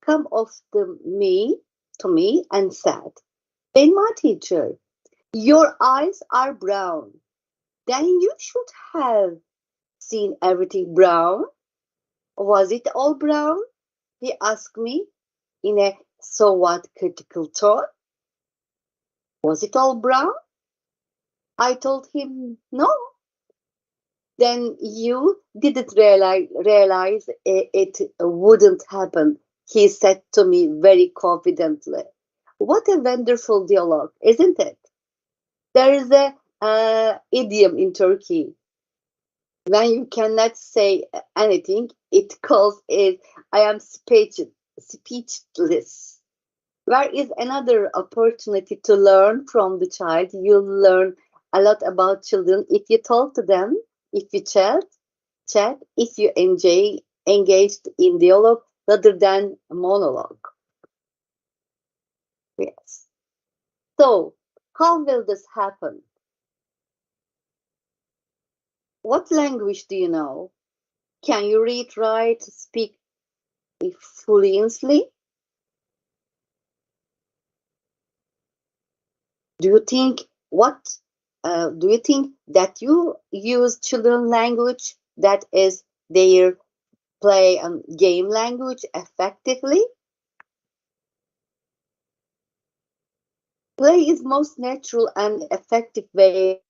come up to me and said, "Ben, my teacher, your eyes are brown. Then you should have seen everything brown. Was it all brown?" He asked me in a somewhat critical tone. Was it all brown? I told him no. Then you didn't realize it wouldn't happen, he said to me very confidently. What a wonderful dialogue, isn't it? There is a idiom in Turkey. When you cannot say anything, it calls it, I am speechless. Where is another opportunity to learn from the child? You learn a lot about children if you talk to them, if you chat, if you engaged in dialogue rather than monologue. Yes. So, how will this happen? What language do you know? Can you read, write, speak fluently? Do you think what? Do you think that you use children language that is their play and game language effectively? Play is most natural and effective way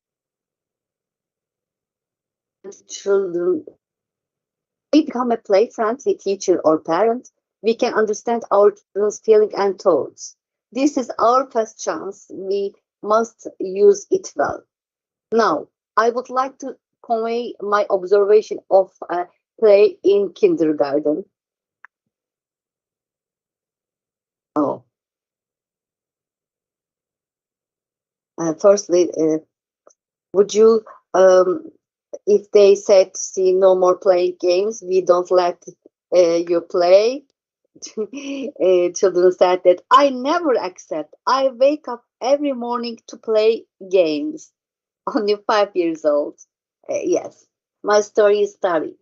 children. We become a play-friendly teacher or parent, we can understand our children's feelings and thoughts. This is our first chance. We must use it well. Now, I would like to convey my observation of play in kindergarten. Oh, firstly, would you, if they said, see, no more playing games, we don't let you play. Children said that I never accept. I wake up every morning to play games. Only 5 years old. Yes, my story is starting.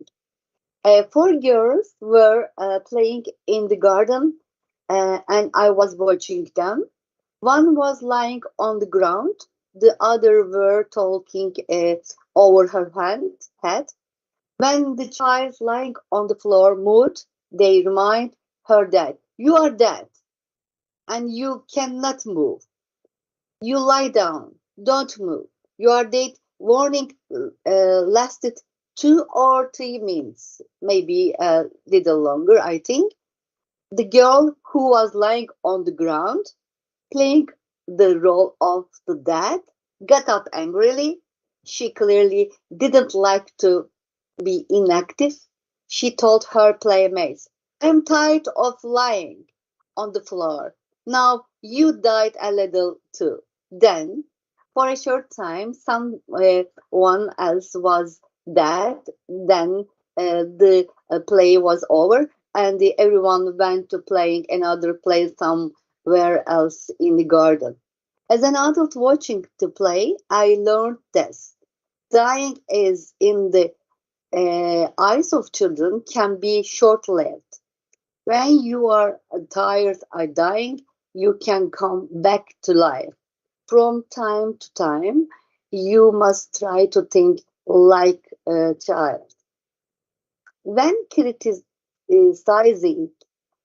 Four girls were playing in the garden, and I was watching them. One was lying on the ground, the other were talking over her head. When the child lying on the floor moved, they remind her that you are dead and you cannot move. You lie down, don't move. You are dead. Warning lasted 2 or 3 minutes, maybe a little longer, I think. The girl who was lying on the ground, playing the role of the dad, got up angrily. She clearly didn't like to be inactive. She told her playmates, I'm tired of lying on the floor. Now you died a little too. Then, for a short time, someone else was dead. Then the play was over, and everyone went to playing another play somewhere else in the garden. As an adult watching the play, I learned this. Dying is in the eyes of children can be short-lived. When you are tired or dying, you can come back to life. From time to time, you must try to think like a child. When criticizing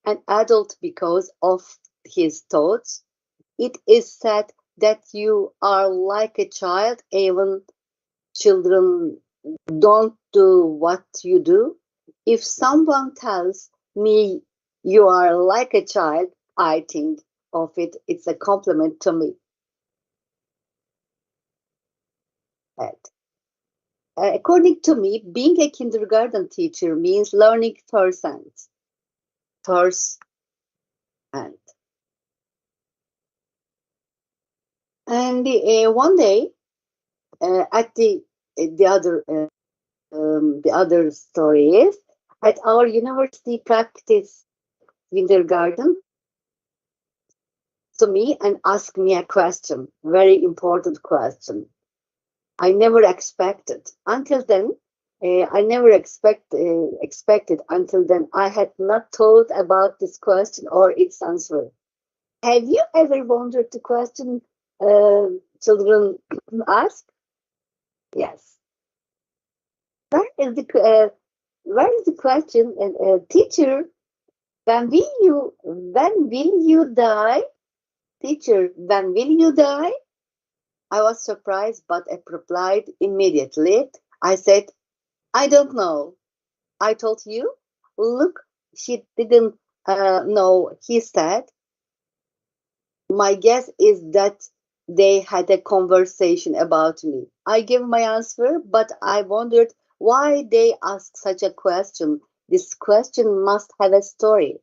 an adult because of his thoughts, it is said that you are like a child, even children don't do what you do. If someone tells me you are like a child, I think of it, it's a compliment to me. Ed. According to me, being a kindergarten teacher means learning firsthand. First hand. And one day, at the other story is at our university practice kindergarten to me and asked me a question, very important question. I never expected until then. I never expected until then. I had not thought about this question or its answer. Have you ever wondered the question children ask? Yes. Where is the question? Teacher, when will you die? Teacher, when will you die? I was surprised, but I replied immediately. I said, I don't know. I told you. Look, she didn't know. He said, my guess is that they had a conversation about me. I gave my answer, but I wondered why they asked such a question. This question must have a story.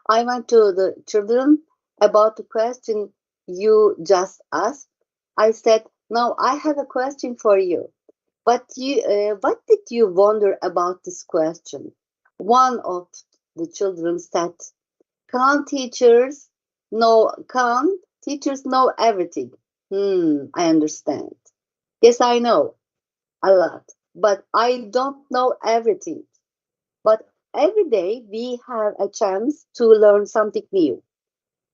I went to the children about the question you just asked. I said, now I have a question for you. What did you wonder about this question? One of the children said, can't teachers can't teachers know everything? I understand. Yes, I know a lot, but I don't know everything. But every day we have a chance to learn something new.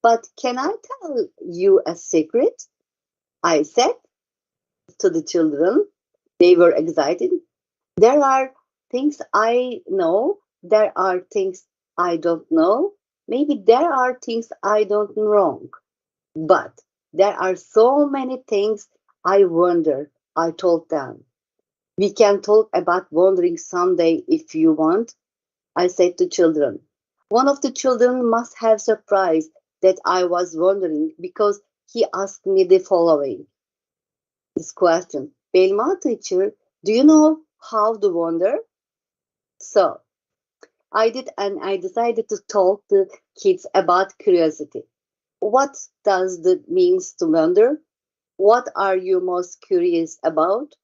But can I tell you a secret? I said to the children. They were excited. There are things I know, there are things I don't know. Maybe there are things I don't know wrong. But there are so many things I wonder, I told them. We can talk about wondering someday if you want, I said to children. One of the children must have surprised that I was wondering because he asked me the following this question. Belma teacher, do you know how to wonder? So I did, and I decided to talk to kids about curiosity. What does it means to wonder? What are you most curious about?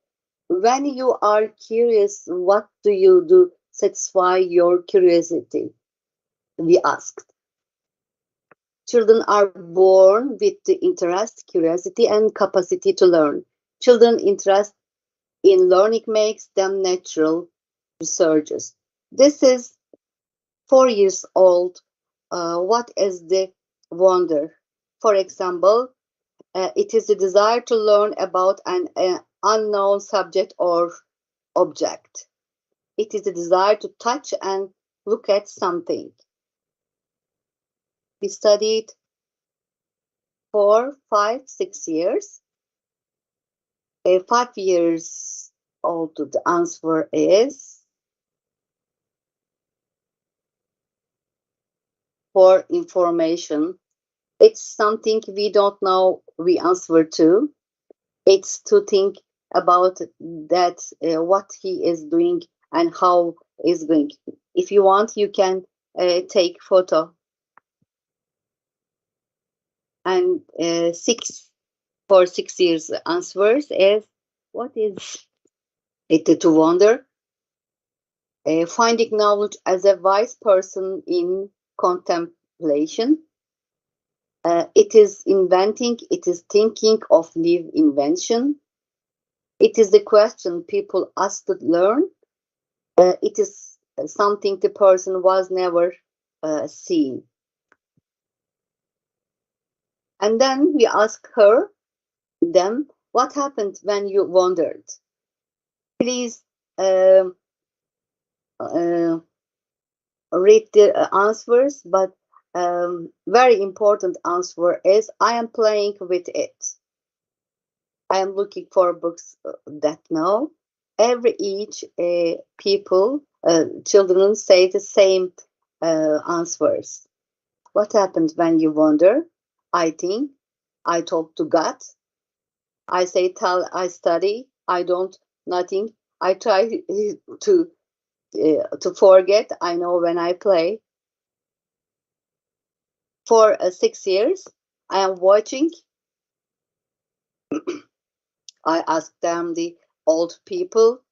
When you are curious, what do you do satisfy your curiosity? We asked. Children are born with the interest, curiosity, and capacity to learn. Children interest in learning makes them natural researchers. This is 4 years old. What is the wonder? For example, it is the desire to learn about an unknown subject or object. It is the desire to touch and look at something. We studied 4, 5, 6 years. 5 years old, the answer is for information. It's something we don't know we answer to. It's to think about that what he is doing and how is going. If you want, you can take photo. And 6 years answers is what is it to wonder? Finding knowledge as a wise person in contemplation. It is inventing, it is thinking of new invention. It is the question people ask to learn. It is something the person was never seen. And then we ask her, them, what happened when you wondered? Please read the answers, but very important answer is I am playing with it. I am looking for books that know. Every each people, children say the same answers. What happened when you wonder? I think. I talk to God. I say, tell. I study. I don't. Nothing. I try to forget. I know when I play. For 6 years, I am watching. I ask them, the old people.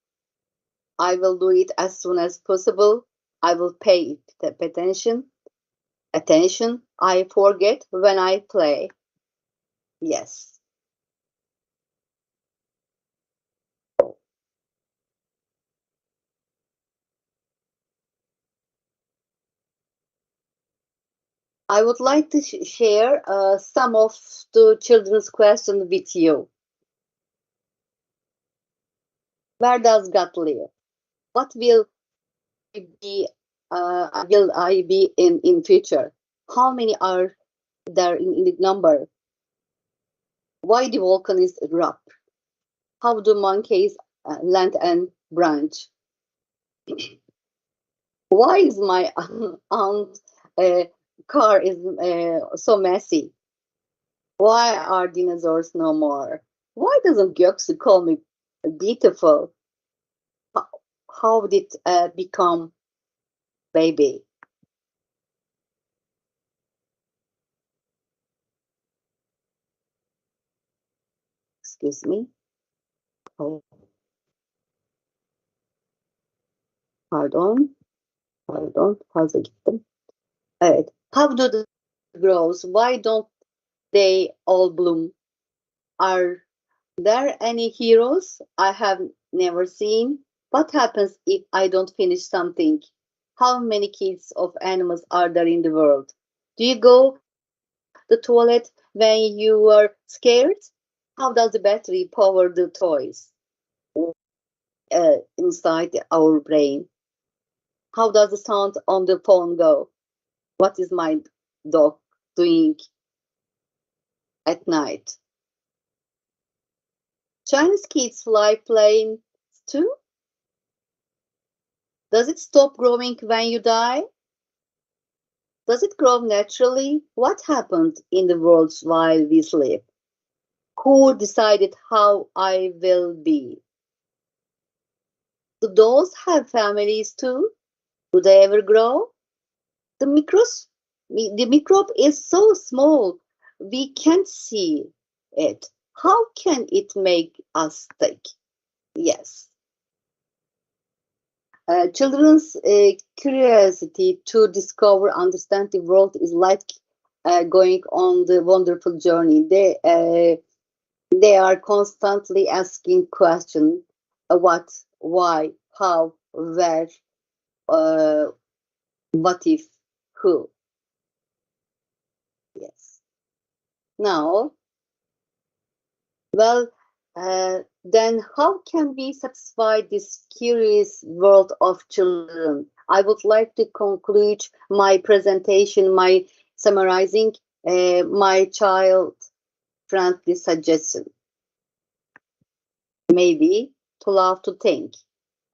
I will do it as soon as possible. I will pay attention. Attention. I forget when I play. Yes. I would like to share some of the children's questions with you. Where does God live? What will I be in future? How many are there in the number? Why the volcanoes erupt? How do monkeys land and branch? Why is my aunt car is so messy? Why are dinosaurs no more? Why doesn't Göksu call me beautiful? How did become baby? Excuse me. Oh, pardon. Fazla gittim. Evet. How do the grows? Why don't they all bloom? Are there any heroes I have never seen? What happens if I don't finish something? How many kids of animals are there in the world? Do you go the toilet when you are scared? How does the battery power the toys inside our brain? How does the sound on the phone go? What is my dog doing at night? Chinese kids fly planes too? Does it stop growing when you die? Does it grow naturally? What happened in the world while we sleep? Who decided how I will be? Do dolls have families too? Do they ever grow? The microbe is so small we can't see it. How can it make us sick? Yes. Children's curiosity to discover, understand the world is like going on the wonderful journey. They are constantly asking questions: what, why, how, where, uh, what if, who. Yes. Now, well, then how can we satisfy this curious world of children? I would like to conclude my presentation, my summarizing my child-friendly suggestion. Maybe to love to think,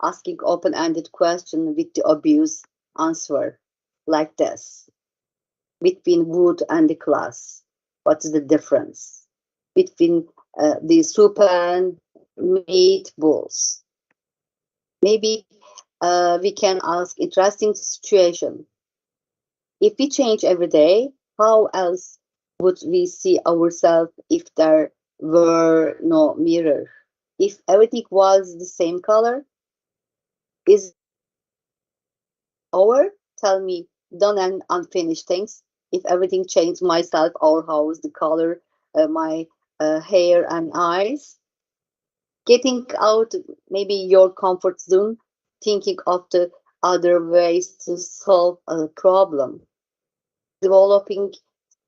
asking open-ended question with the obvious answer like this. between wood and the glass? What is the difference between the soup and meatballs? Maybe we can ask interesting situation. If we change every day, how else would we see ourselves if there were no mirror? If everything was the same color, is over? Tell me, done and unfinished things. If everything changed myself, our house, the color, my hair and eyes, getting out maybe your comfort zone, thinking of the other ways to solve a problem, developing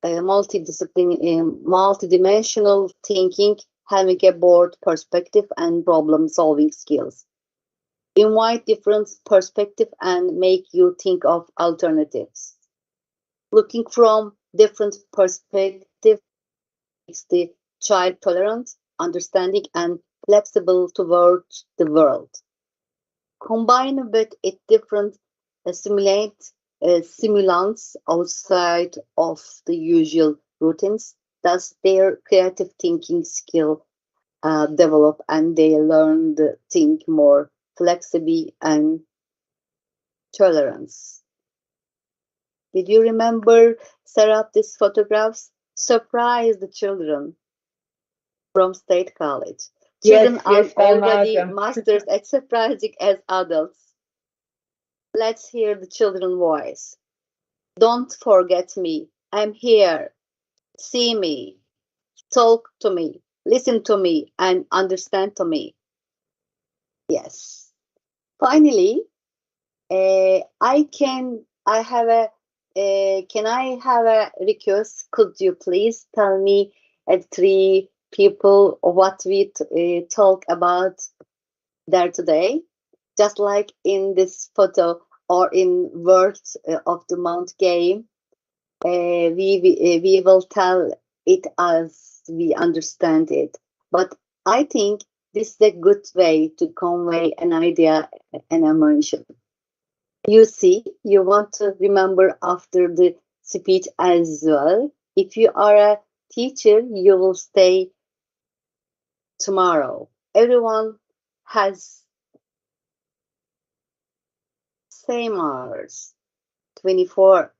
multidimensional thinking, having a broad perspective and problem solving skills. Invite different perspective and make you think of alternatives. Looking from different perspective makes the child tolerant, understanding, and flexible towards the world. Combine with it different stimulants outside of the usual routines, thus their creative thinking skill develop and they learn to think more flexibly and tolerance. Did you remember set up these photographs? Surprise the children from State College. Children are already masters at surprising as adults. Let's hear the children's voice. Don't forget me. I'm here. See me. Talk to me. Listen to me and understand to me. Yes. Finally, can I have a request? Could you please tell me three people what we talk about there today? Just like in this photo or in words of the month game, we will tell it as we understand it. But I think this is a good way to convey an idea and emotion. You see, you want to remember after the speech as well. If you are a teacher, you will stay tomorrow. Everyone has same hours, 24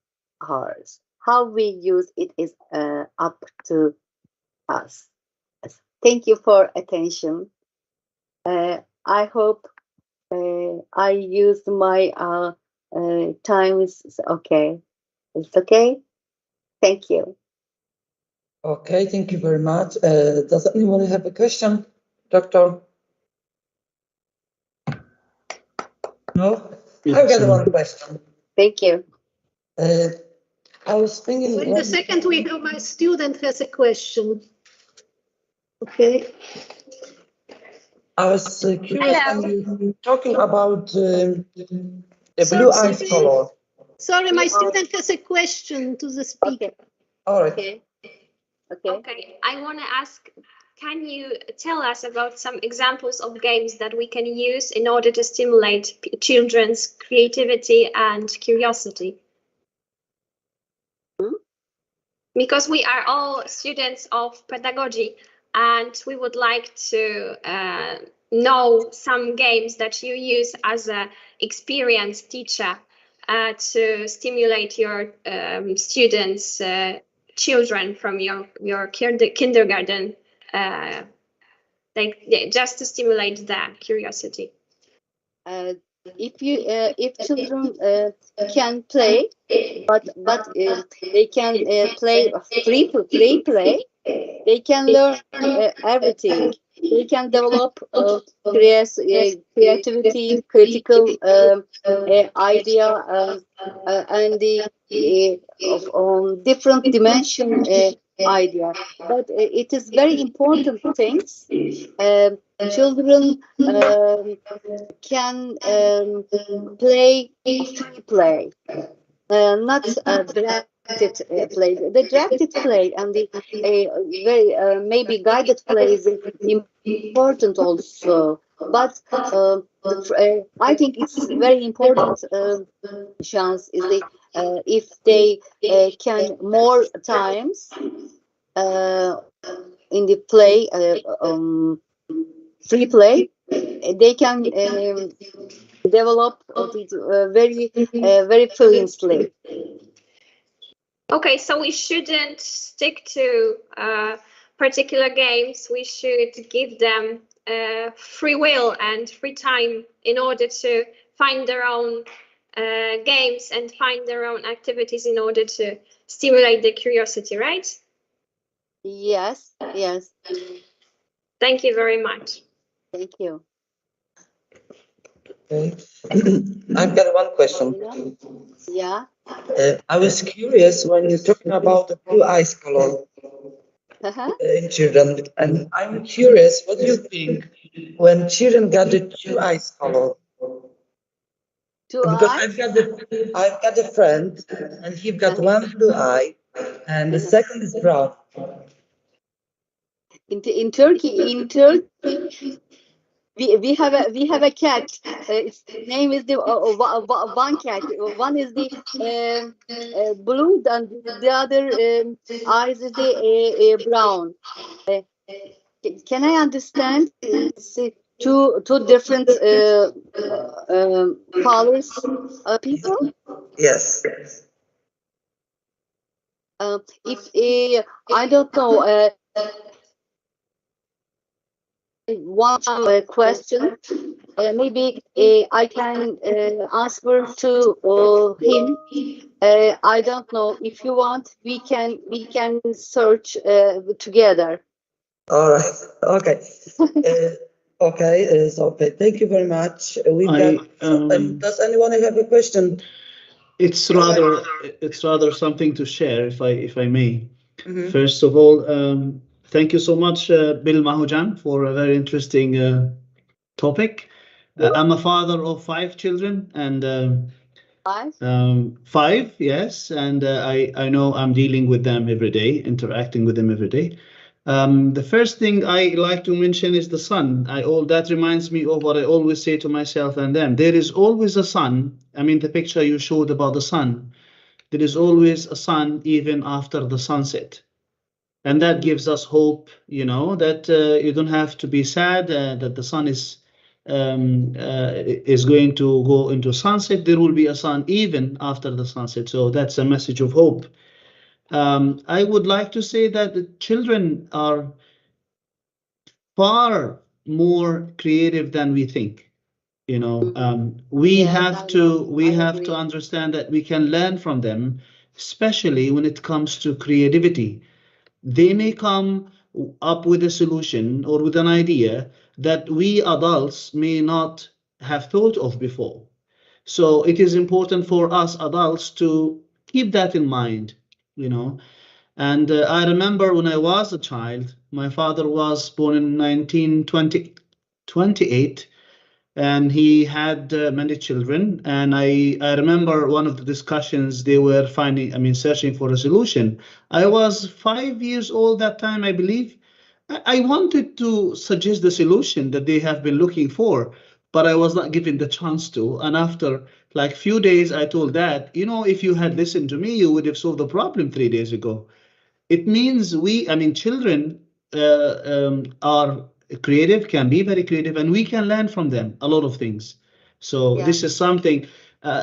hours. How we use it is up to us. Thank you for attention. I hope I used my time is okay. It's okay. Thank you. Okay, thank you very much. Does anyone have a question, Doctor? No? I've got one question. Thank you. I was thinking. Wait a second, my student has a question. Okay. I was curious when you talking about the blue eyes color. Sorry, my student has a question to the speaker. Okay. All right. Okay. I want to ask, can you tell us about some examples of games that we can use in order to stimulate children's creativity and curiosity? Because we are all students of pedagogy and we would like to know some games that you use as an experienced teacher to stimulate your students, children from your kindergarten, just to stimulate their curiosity. If children can play, but they can play free play, they can learn everything. They can develop creativity, critical idea, and the different dimension idea. But it is very important things. Children can play free play, not drafted play. The drafted play and the very maybe guided play is important also. But I think it's very important chance is the if they can more times in the play, free play, they can develop very fluently. Okay, so we shouldn't stick to particular games. We should give them free will and free time in order to find their own games and find their own activities in order to stimulate their curiosity, right? Yes, yes. Thank you very much. Thank you. Okay. I've got one question. Yeah. I was curious when you're talking about the blue eyes color in children, and I'm curious, what do you think when children got the two eyes color? Because I've got a friend, and he's got one blue eye, and the second is brown. In Turkey, we have a cat. Its name is the one cat. One is the blue, and the other eyes is the brown. Can I understand? It's two different colors, people. Yes. If I don't know. One question. Maybe I can answer to him. I don't know. If you want, we can search together. All right. Okay. Okay. So okay. Thank you very much. Does anyone have a question? It's rather something to share, if I may. First of all, thank you so much, Bill Mahujan, for a very interesting topic. I'm a father of 5 children, and 5, yes, and I know I'm dealing with them every day, interacting with them every day. The first thing I like to mention is the sun. That reminds me of what I always say to myself and them. There is always a sun. I mean, the picture you showed about the sun. There is always a sun even after the sunset. And that gives us hope, that you don't have to be sad that the sun is going to go into sunset. There will be a sun even after the sunset. So that's a message of hope. I would like to say that the children are far more creative than we think. We have to understand that we can learn from them, especially when it comes to creativity. They may come up with a solution or with an idea that we adults may not have thought of before. So it is important for us adults to keep that in mind, And I remember when I was a child, my father was born in 1928, and he had many children. And I remember one of the discussions they were searching for a solution. I was 5 years old that time, I believe. I wanted to suggest the solution that they have been looking for, but I was not given the chance to. And after like few days, I told Dad, if you had listened to me, you would have solved the problem 3 days ago. It means children are creative, can be very creative, and we can learn from them a lot of things. So this is something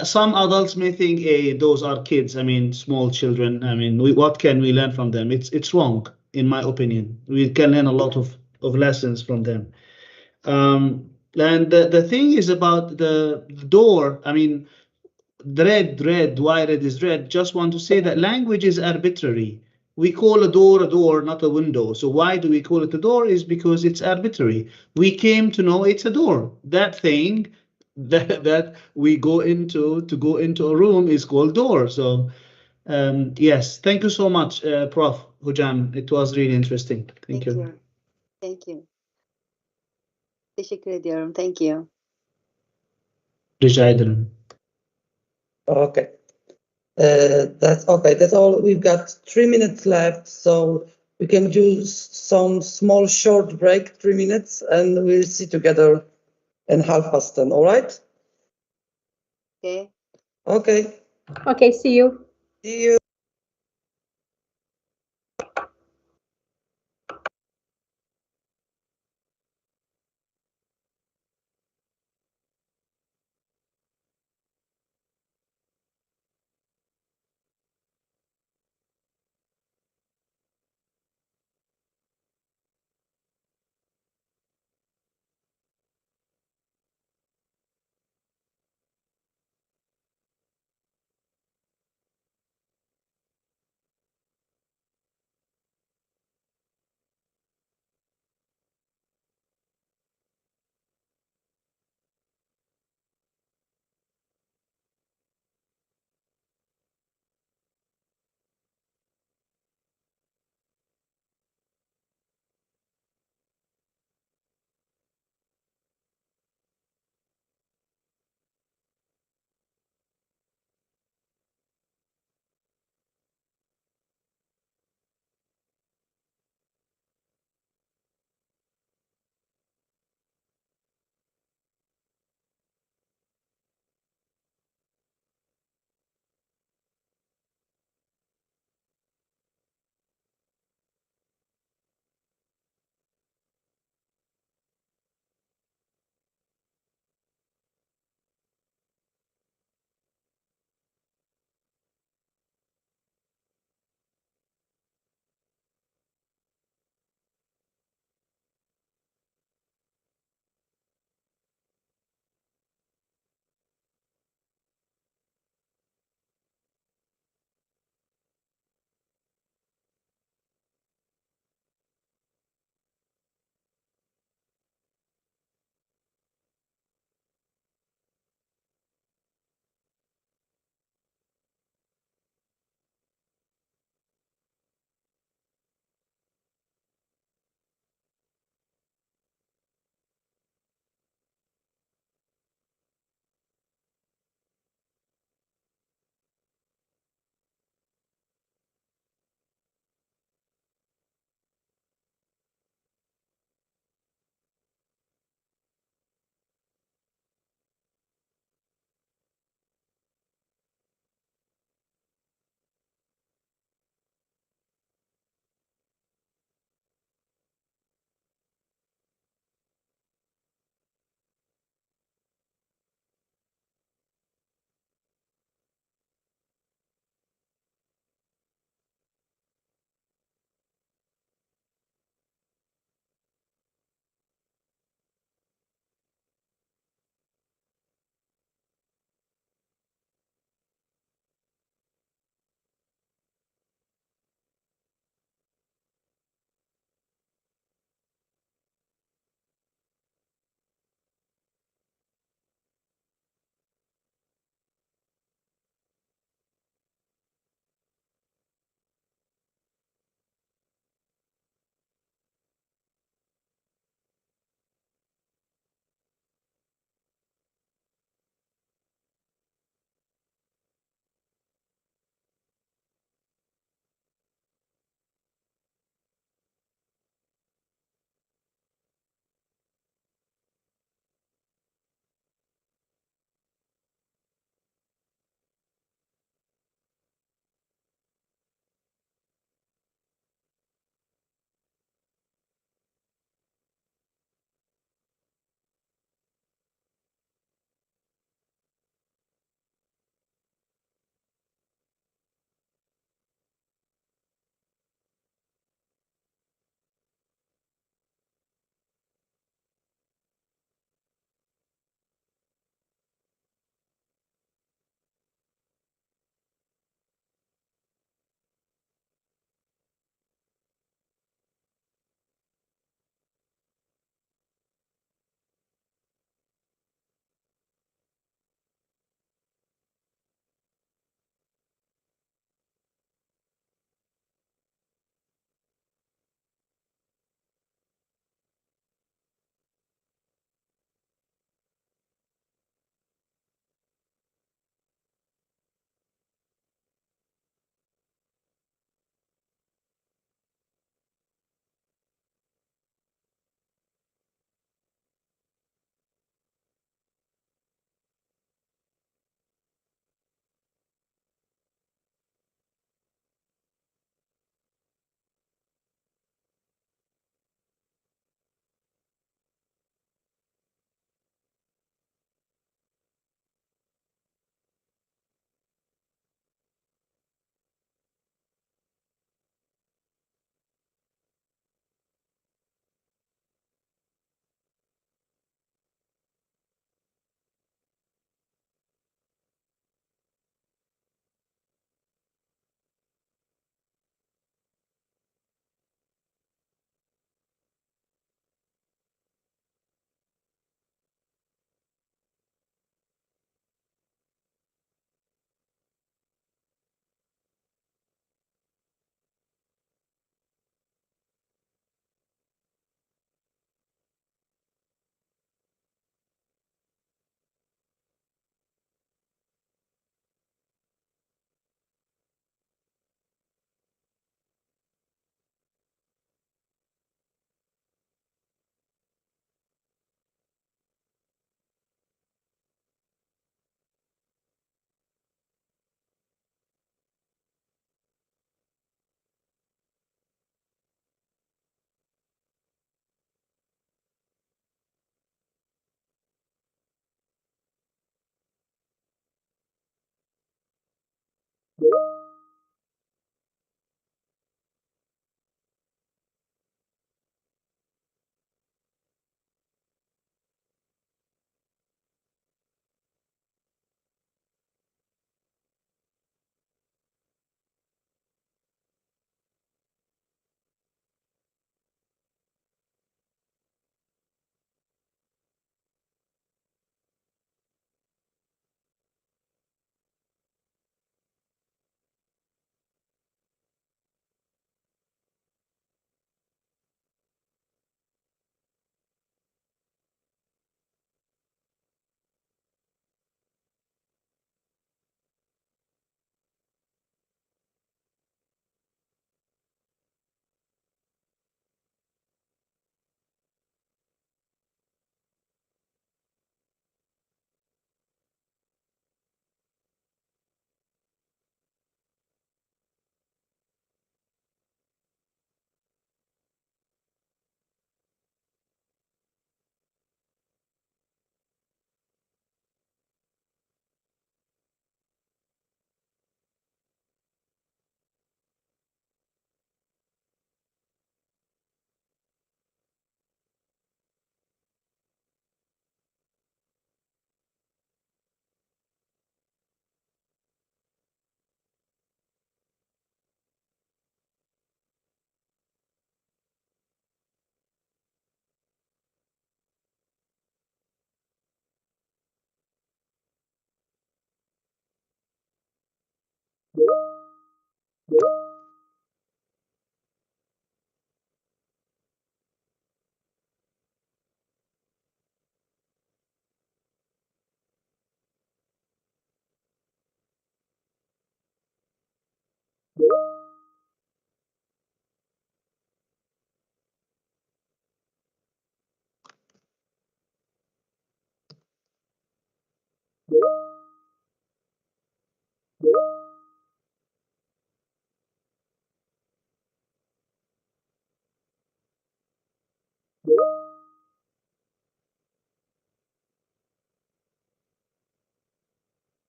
some adults may think, hey, those are kids. Small children. What can we learn from them? It's wrong, in my opinion. We can learn a lot of lessons from them. And the thing is about the door. Red, why red is red? Just want to say that language is arbitrary. We call a door, not a window. So why do we call it a door? Is because it's arbitrary. We came to know it's a door. That thing that we go into a room is called door. So yes, thank you so much, Prof. Hujam. It was really interesting. Thank you. Thank you. Teşekkür ediyorum. Thank you. Rica ederim. Okay. That's okay. That's all. We've got 3 minutes left, so we can do some small short break, 3 minutes, and we'll see together in 10:30. All right? Okay. Okay. Okay, see you. See you.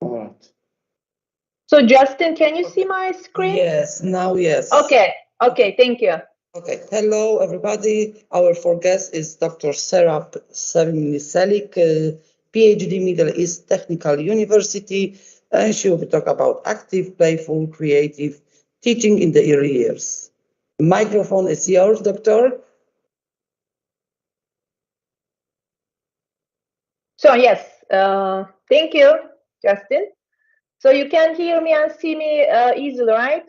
All right. So Justin, can you see my screen? Yes, now yes. Okay, thank you. Okay, hello everybody. Our fourth guest is Dr. Serap Sevimniselik, PhD Middle East Technical University, and she will talk about active, playful, creative teaching in the early years. The microphone is yours, Doctor. So yes, thank you, Justin. So you can hear me and see me easily, right?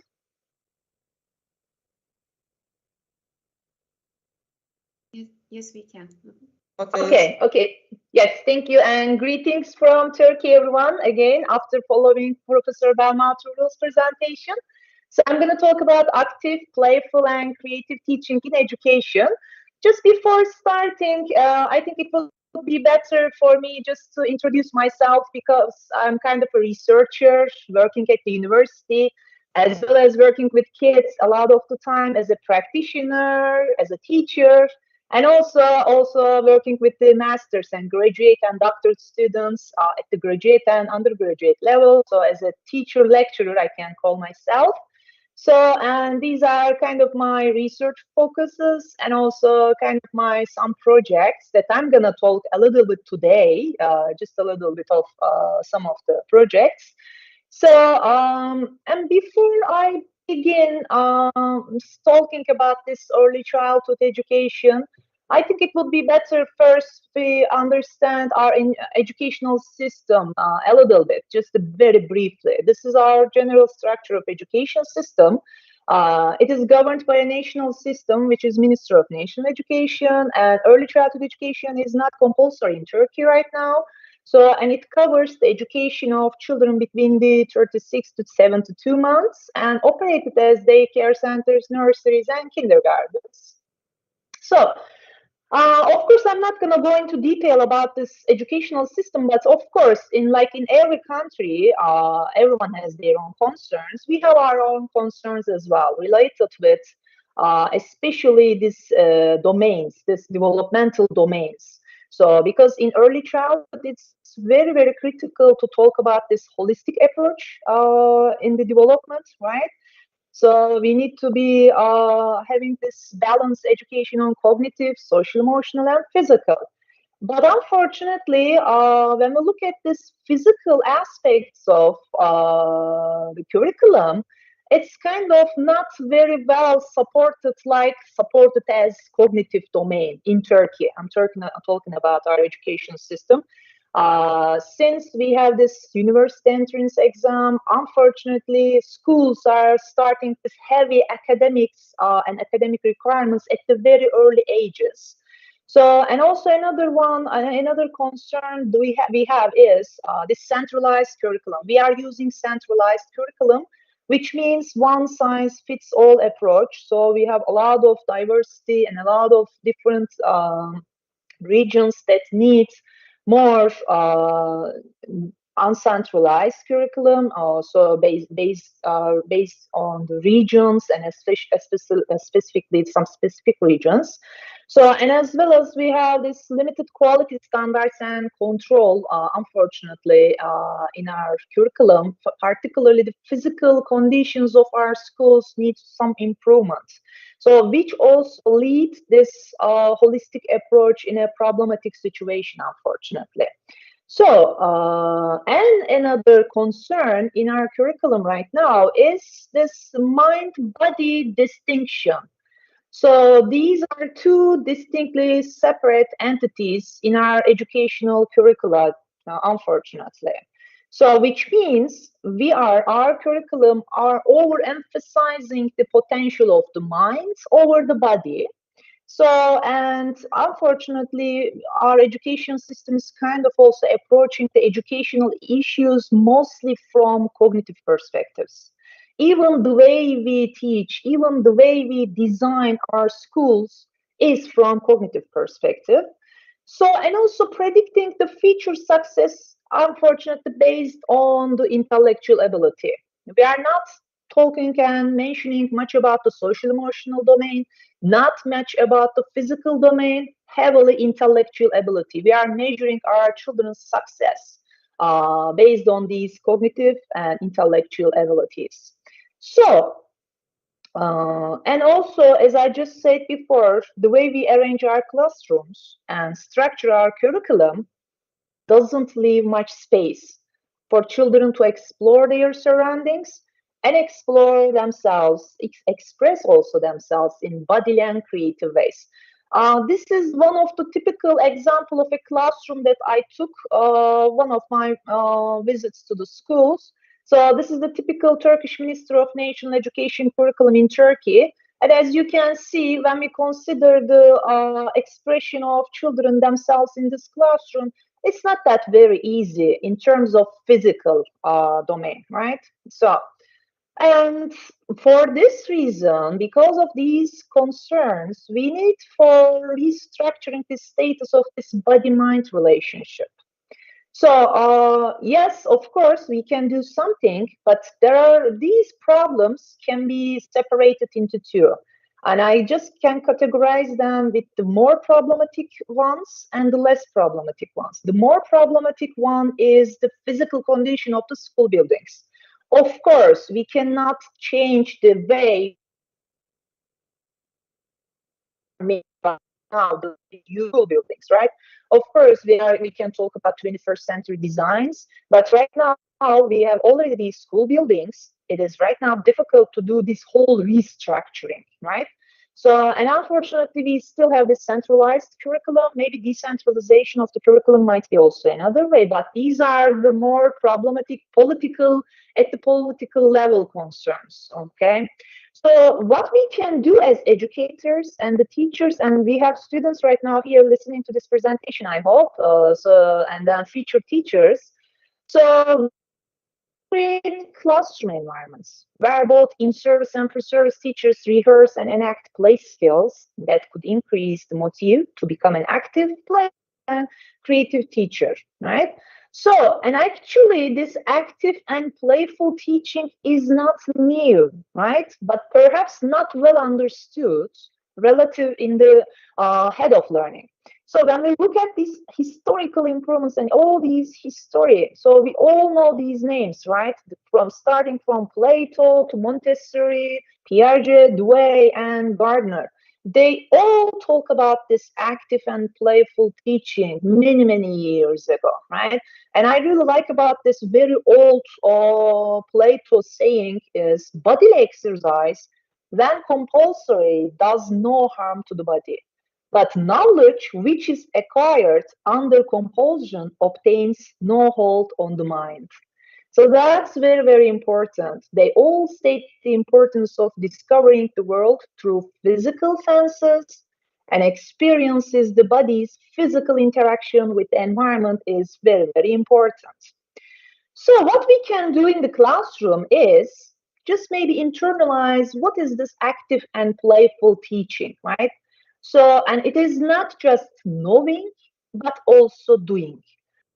Yes, we can. Okay. Yes, thank you. And greetings from Turkey, everyone, again, after following Professor Belma Turul's presentation. So I'm going to talk about active, playful, and creative teaching in education. Just before starting, I think it will be better for me just to introduce myself because I'm kind of a researcher working at the university, as well as working with kids a lot of the time as a practitioner, as a teacher, and also working with the masters and graduate and doctorate students at the graduate and undergraduate level. So as a teacher lecturer, I can call myself. So, and these are kind of my research focuses and also kind of my some projects that I'm gonna talk a little bit today, just a little bit of some of the projects. So, and before I begin talking about this early childhood education, I think it would be better first we understand our educational system a little bit, just very briefly. This is our general structure of education system. It is governed by a national system, which is Ministry of National Education, and early childhood education is not compulsory in Turkey right now. So, and it covers the education of children between the 36 to 72 months and operated as daycare centers, nurseries, and kindergartens. So, of course, I'm not going to go into detail about this educational system, but of course, in every country, everyone has their own concerns. We have our own concerns as well related with, especially these domains, these developmental domains. So, because in early childhood, it's very, very critical to talk about this holistic approach in the development, right? So we need to be having this balanced education on cognitive, social, emotional, and physical. But unfortunately, when we look at this physical aspects of the curriculum, it's kind of not very well supported, like supported as cognitive domain in Turkey. I'm talking about our education system. Since we have this university entrance exam, unfortunately, schools are starting this heavy academics and academic requirements at the very early ages. So, and also another concern we have is this centralized curriculum. We are using centralized curriculum, which means one size fits all approach. So we have a lot of diversity and a lot of different regions that need more uncentralized curriculum, also based on the regions and specifically some specific regions. So, and as well as we have this limited quality standards and control, unfortunately, in our curriculum, particularly the physical conditions of our schools need some improvement. So, which also leads this holistic approach in a problematic situation, unfortunately. So, and another concern in our curriculum right now is this mind-body distinction. So these are two distinctly separate entities in our educational curricula, unfortunately. So, which means our curriculum are overemphasizing the potential of the mind over the body. So, and unfortunately, our education system is kind of also approaching the educational issues mostly from cognitive perspectives. Even the way we teach, even the way we design our schools is from cognitive perspective. So, and also predicting the future success, unfortunately, based on the intellectual ability. We are not talking and mentioning much about the social emotional domain, not much about the physical domain, heavily intellectual ability. We are measuring our children's success based on these cognitive and intellectual abilities. So, and also, as I just said before, the way we arrange our classrooms and structure our curriculum doesn't leave much space for children to explore their surroundings and explore themselves, express also themselves in bodily and creative ways. This is one of the typical example of a classroom that I took one of my visits to the schools. So this is the typical Turkish Ministry of National Education curriculum in Turkey. And as you can see, when we consider the expression of children themselves in this classroom, it's not that very easy in terms of physical domain, right? So, and for this reason, because of these concerns, we need for restructuring the status of this body-mind relationship. So, yes, of course, we can do something, but these problems can be separated into two. And I just can categorize them with the more problematic ones and the less problematic ones. The more problematic one is the physical condition of the school buildings. Of course, we cannot change the way now the usual buildings, right? Of course, we can talk about 21st century designs, but right now we have already these school buildings. It is right now difficult to do this whole restructuring, right? So, and unfortunately, we still have this centralized curriculum. Maybe decentralization of the curriculum might be also another way, but these are the more problematic at the political level concerns, okay? So what we can do as educators and the teachers, and we have students right now here listening to this presentation, I hope, and then future teachers. So create classroom environments where both in-service and for-service teachers rehearse and enact play skills that could increase the motive to become an active play and creative teacher, right? So, and actually this active and playful teaching is not new, right? But perhaps not well understood relative in the head of learning. So when we look at these historical improvements and all these history, so we all know these names, right? From starting from Plato to Montessori, Piaget, Dewey, and Gardner. They all talk about this active and playful teaching many, many years ago, right? And I really like about this very old Plato saying is bodily exercise, when compulsory, does no harm to the body. But knowledge which is acquired under compulsion obtains no hold on the mind. So that's very, very important. They all state the importance of discovering the world through physical senses and experiences the body's physical interaction with the environment is very, very important. So what we can do in the classroom is just maybe internalize what is this active and playful teaching, right? So, and it is not just knowing, but also doing.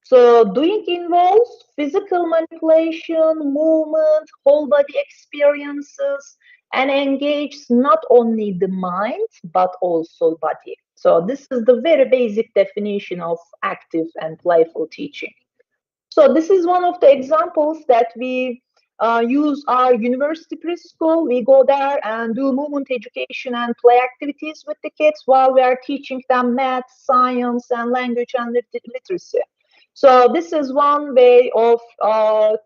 So doing involves physical manipulation, movement, whole body experiences, and engages not only the mind, but also body. So this is the very basic definition of active and playful teaching. So this is one of the examples that we use our university preschool. We go there and do movement education and play activities with the kids while we are teaching them math, science, and language and literacy. So this is one way of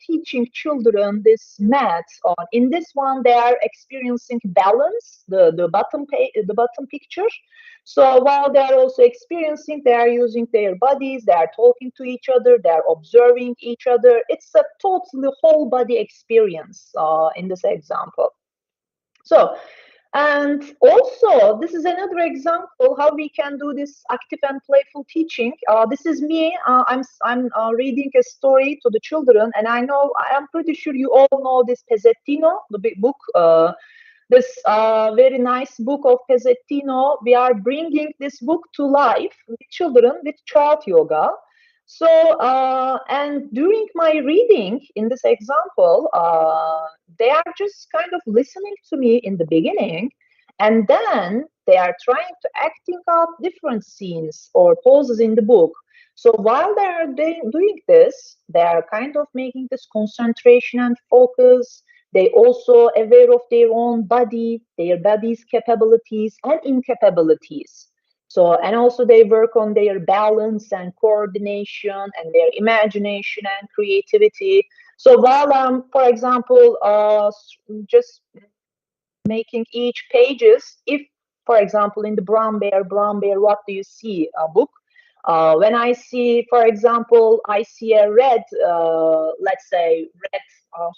teaching children this math. In this one, they are experiencing balance, the bottom picture. So while they are also experiencing, they are using their bodies, they are talking to each other, they are observing each other. It's a totally whole body experience in this example. So, and also, this is another example how we can do this active and playful teaching. This is me. I'm reading a story to the children, and I am pretty sure you all know this Pezzettino, the big book. This very nice book of Pezzettino. We are bringing this book to life with children with child yoga. So, and during my reading in this example, they are just kind of listening to me in the beginning, and then they are trying to acting out different scenes or poses in the book. So while they are doing this, they are kind of making this concentration and focus. They also aware of their own body, their body's capabilities and incapabilities. So, and also they work on their balance and coordination and their imagination and creativity. So while I'm, for example, just making each pages, if, for example, in the brown bear, what do you see book? When I see, for example, I see a red, let's say, red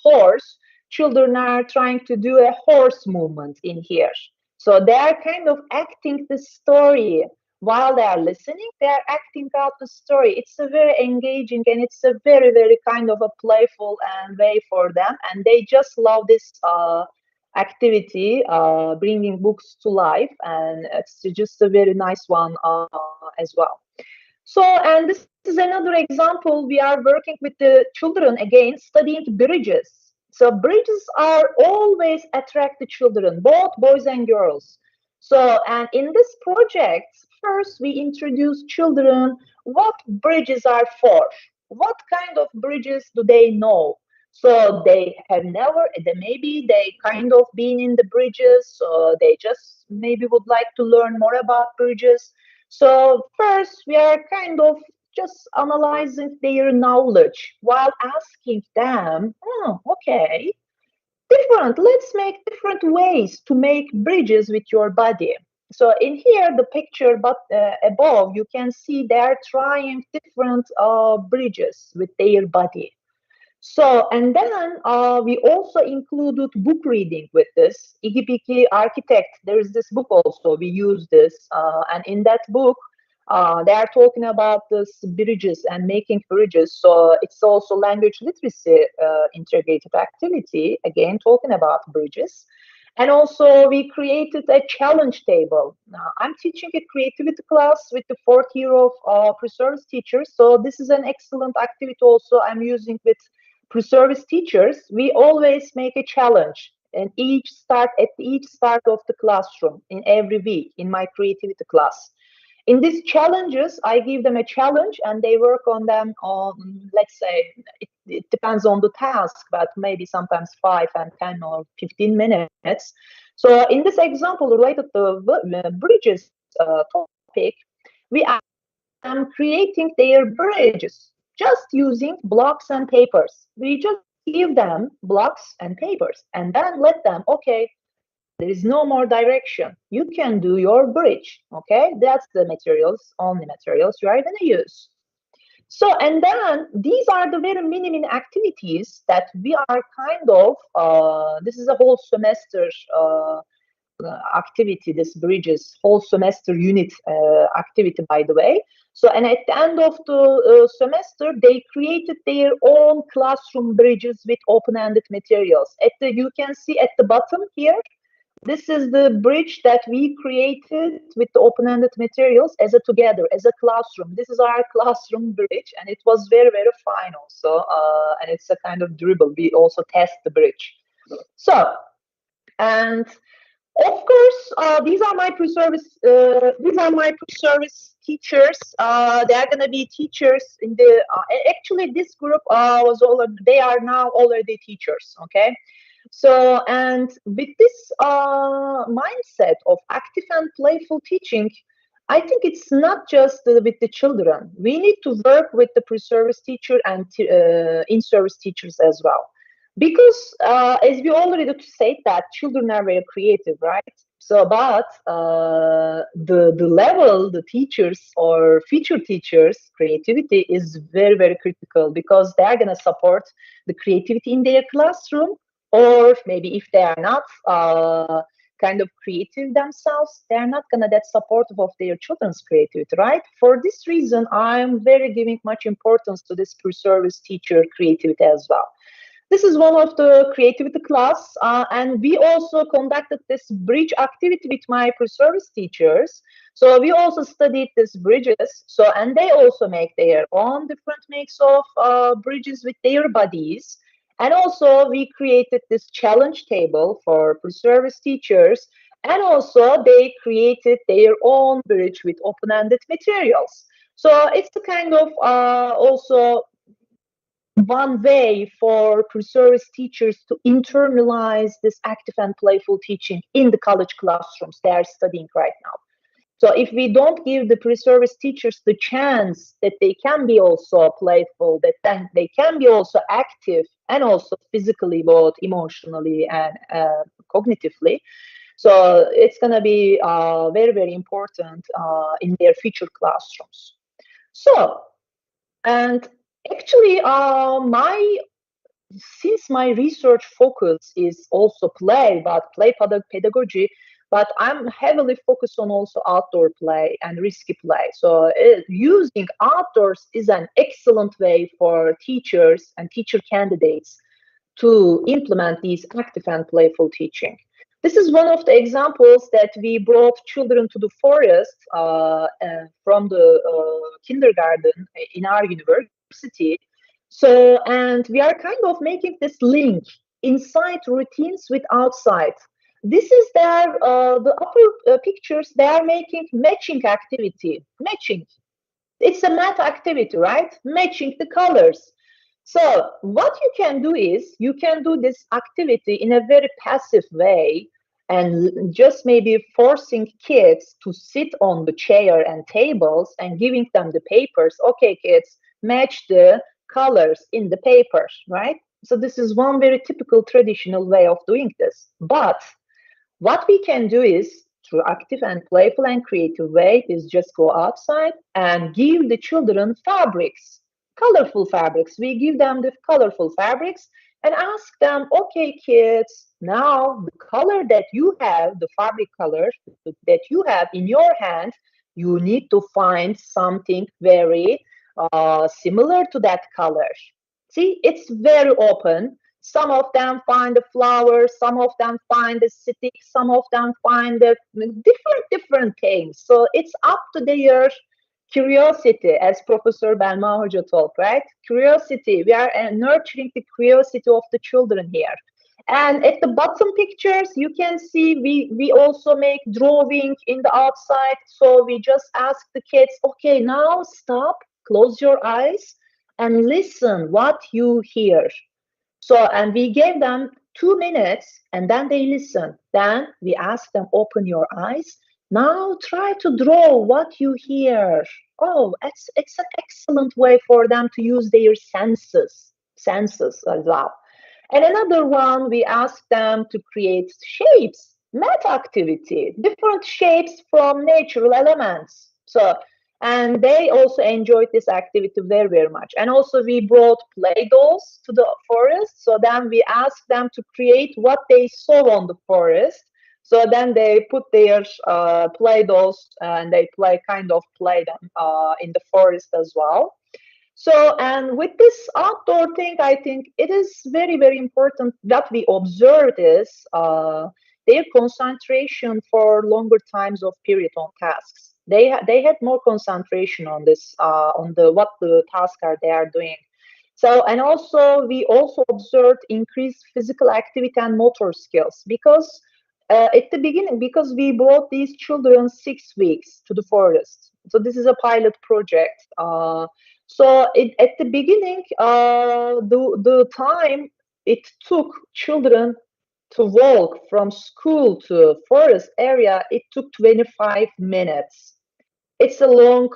horse, children are trying to do a horse movement in here. So they are kind of acting the story while they are listening. They are acting out the story. It's a very engaging and it's a very, very kind of a playful and way for them. And they just love this activity, bringing books to life. And it's just a very nice one as well. So, and this is another example. We are working with the children again, studying bridges. So bridges are always attract the children, both boys and girls. So, and in this project, first we introduce children what bridges are for. What kind of bridges do they know? So they have never, maybe they kind of been in the bridges, so they just maybe would like to learn more about bridges. So first, we are kind of just analyzing their knowledge while asking them, oh, okay, let's make different ways to make bridges with your body. So in here, the picture but above, you can see they're trying different bridges with their body. So, and then we also included book reading with this. Iggy Piggy Architect, there is this book also, we use this. And in that book, they are talking about this bridges and making bridges. So it's also language literacy integrated activity, again, talking about bridges. And also we created a challenge table. I'm teaching a creativity class with the 4th year of pre-service teachers. So this is an excellent activity also I'm using with pre-service teachers. We always make a challenge and at each start of the classroom in every week in my creativity class. In these challenges, I give them a challenge and they work on them on, let's say, it depends on the task, but maybe sometimes 5 and 10 or 15 minutes. So in this example related to bridges topic, we am creating their bridges just using blocks and papers. We just give them blocks and papers and then let them, okay, there is no more direction. You can do your bridge, okay? That's the materials, only materials you are going to use. So, and then these are the very minimum activities that we are kind of, this is a whole semester activity, this bridges whole semester unit activity, by the way. So, and at the end of the semester, they created their own classroom bridges with open-ended materials. You can see at the bottom here, this is the bridge that we created with the open-ended materials as a together, as a classroom. This is our classroom bridge, and it was very, very fine also. And it's a kind of dribble. We also test the bridge. So, and of course, these are my pre-service. These are my pre-service teachers. They are going to be teachers in the. Actually, this group was all. They are now already teachers. Okay. So, and with this mindset of active and playful teaching, I think it's not just with the children. We need to work with the pre-service teacher and in-service teachers as well. Because as we already said that children are very creative, right? So, but the level, the teachers or future teachers' creativity is very, very critical because they are going to support the creativity in their classroom, or maybe if they are not kind of creative themselves, they're not going to that supportive of their children's creativity, right? For this reason, I'm very giving much importance to this pre-service teacher creativity as well. This is one of the creativity class, and we also conducted this bridge activity with my pre-service teachers. So we also studied these bridges. So, and they also make their own different makes of bridges with their bodies. And also we created this challenge table for pre-service teachers. And also they created their own bridge with open-ended materials. So it's a kind of also one way for pre-service teachers to internalize this active and playful teaching in the college classrooms they are studying right now. So if we don't give the pre-service teachers the chance that they can be also playful, that then they can be also active and also physically, both emotionally and cognitively, so it's going to be very, very important in their future classrooms. So, and actually, since my research focus is also play, but play pedagogy, but I'm heavily focused on also outdoor play and risky play. So using outdoors is an excellent way for teachers and teacher candidates to implement these active and playful teaching. This is one of the examples that we brought children to the forest from the kindergarten in our university. So, and we are kind of making this link inside routines with outside. This is their, the upper pictures, they are making matching activity. Matching. It's a math activity, right? Matching the colors. So what you can do is you can do this activity in a very passive way and just maybe forcing kids to sit on the chair and tables and giving them the papers. Okay, kids, match the colors in the papers, right? So this is one very typical traditional way of doing this. But what we can do is through active and playful and creative way is just go outside and give the children fabrics, colorful fabrics. We give them the colorful fabrics and ask them, okay, kids, now the color that you have, the fabric color that you have in your hand, you need to find something very similar to that color. See, it's very open. Some of them find the flowers, some of them find the stick, some of them find the different things. So it's up to their curiosity, as Professor Belma Hoca told, right? Curiosity. We are nurturing the curiosity of the children here. And at the bottom pictures, you can see we also make drawing in the outside. So we just ask the kids, okay, now stop, close your eyes, and listen what you hear. So, and we gave them 2 minutes and then they listen. Then we ask them, open your eyes. Now try to draw what you hear. Oh, it's an excellent way for them to use their senses as well. And another one, we ask them to create shapes, math activity, different shapes from natural elements. So, and they also enjoyed this activity very, very much. And also we brought play dolls to the forest. So then we asked them to create what they saw on the forest. So then they put their play dolls and they play them in the forest as well. So, and with this outdoor thing, I think it is very, very important that we observe is their concentration for longer times of period on tasks. They had more concentration on this, on the what the tasks are they are doing. So, and also we also observed increased physical activity and motor skills because at the beginning, because we brought these children 6 weeks to the forest. So this is a pilot project. So at the beginning, the time it took children to walk from school to forest area, it took 25 minutes. it's a long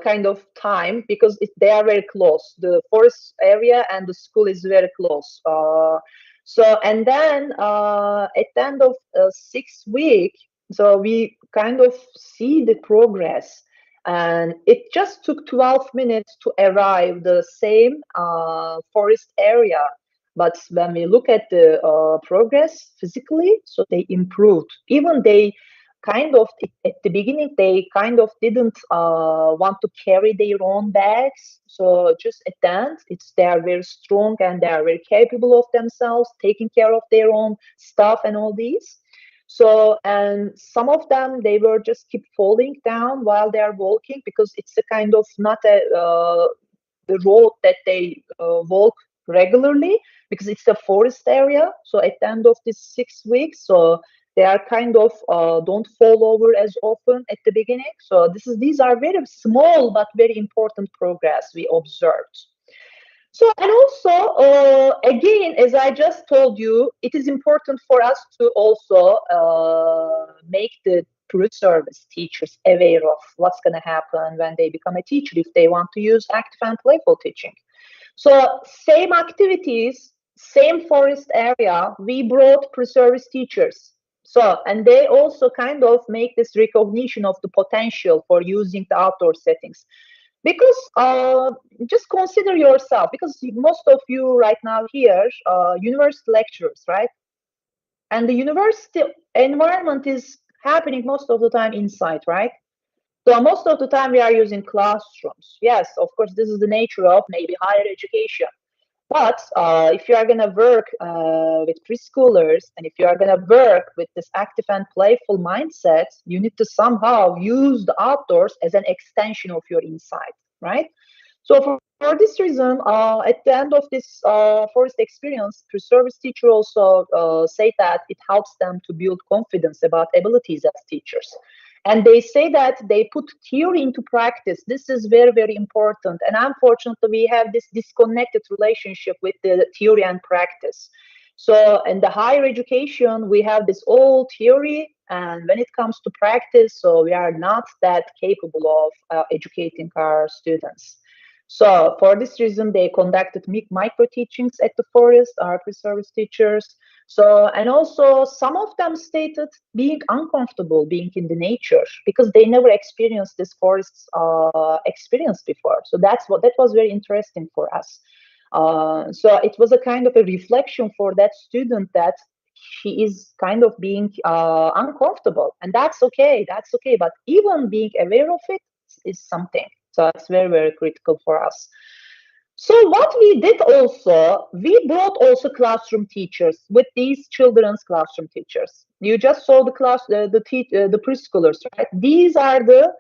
kind of time because they are very close. The forest area and the school is very close. So and then at the end of 6 weeks, so we kind of see the progress, and it just took 12 minutes to arrive the same forest area. But when we look at the progress physically, so they improved. Even they kind of at the beginning they kind of didn't want to carry their own bags. So just at the end, they are very strong and they are very capable of themselves, taking care of their own stuff and all these. So, and some of them, they were just keep falling down while they are walking because it's a kind of not a the road that they walk regularly because it's a forest area. So at the end of these 6 weeks, so they are kind of don't fall over as often at the beginning. So these are very small but very important progress we observed. So, and also, again, as I just told you, it is important for us to also make the pre-service teachers aware of what's going to happen when they become a teacher if they want to use active and playful teaching. So, same activities, same forest area, we brought pre-service teachers. So, and they also kind of make this recognition of the potential for using the outdoor settings. Because just consider yourself, because most of you right now here, university lecturers, right? And the university environment is happening most of the time inside, right? So most of the time we are using classrooms. Yes, of course, this is the nature of maybe higher education. But if you are going to work with preschoolers and if you are going to work with this active and playful mindset, you need to somehow use the outdoors as an extension of your inside, right? So for this reason, at the end of this forest experience, pre-service teacher also say that it helps them to build confidence about abilities as teachers. And they say that they put theory into practice. This is very, very important. And unfortunately, we have this disconnected relationship with the theory and practice. So in the higher education, we have this old theory. And when it comes to practice, so we are not that capable of educating our students. So for this reason, they conducted micro teachings at the forest, our pre-service teachers. So, and also some of them stated being uncomfortable being in the nature because they never experienced this forest experience before. So that was very interesting for us. So it was a kind of a reflection for that student that she is kind of being uncomfortable, and that's okay. That's okay. But even being aware of it is something. So it's very, very critical for us. So what we did also, we brought also classroom teachers with these children's classroom teachers. You just saw the the preschoolers, right? These are the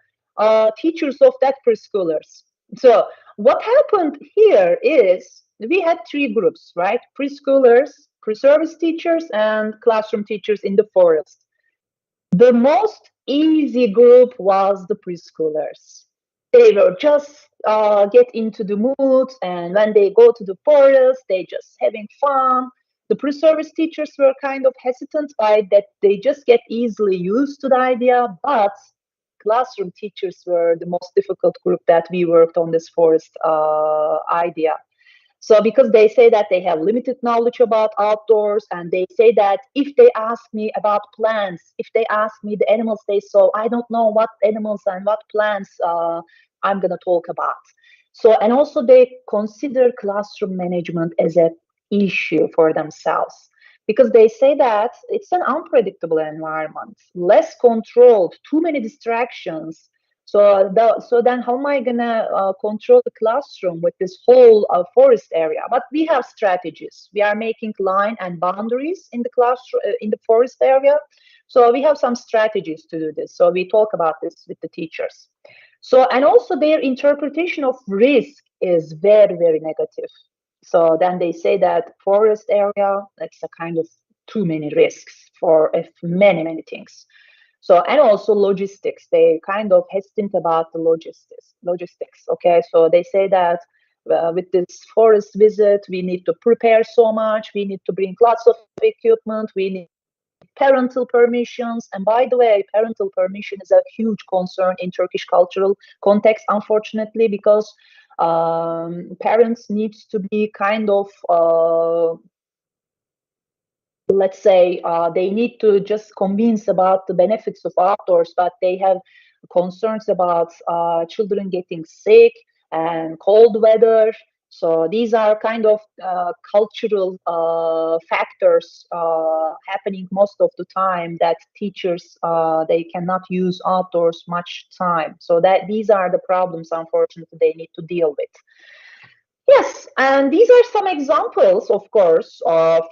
teachers of that preschoolers. So what happened here is we had three groups, right? Preschoolers, pre-service teachers, and classroom teachers in the forest. The most easy group was the preschoolers. They will just get into the mood, and when they go to the forest, they just having fun. The pre-service teachers were kind of hesitant by that. They just get easily used to the idea, but classroom teachers were the most difficult group that we worked on this forest idea. So because they say that they have limited knowledge about outdoors, and they say that if they ask me about plants, if they ask me the animals they saw, I don't know what animals and what plants I'm going to talk about. So, and also they consider classroom management as an issue for themselves because they say that it's an unpredictable environment, less controlled, too many distractions. So then how am I gonna control the classroom with this whole forest area? But we have strategies. We are making line and boundaries in the classroom, in the forest area. So we have some strategies to do this. So we talk about this with the teachers. So, and also their interpretation of risk is very, very negative. So then they say that forest area, that's a kind of too many risks for many, many things. So, and also logistics, they kind of hesitant about the logistics. Okay, so they say that with this forest visit, we need to prepare so much, we need to bring lots of equipment, we need parental permissions. And by the way, parental permission is a huge concern in Turkish cultural context, unfortunately, because parents need to be kind of let's say they need to just convince about the benefits of outdoors, but they have concerns about children getting sick and cold weather. So these are kind of cultural factors happening most of the time, that teachers they cannot use outdoors much time. So that these are the problems, unfortunately, they need to deal with. Yes, and these are some examples, of course,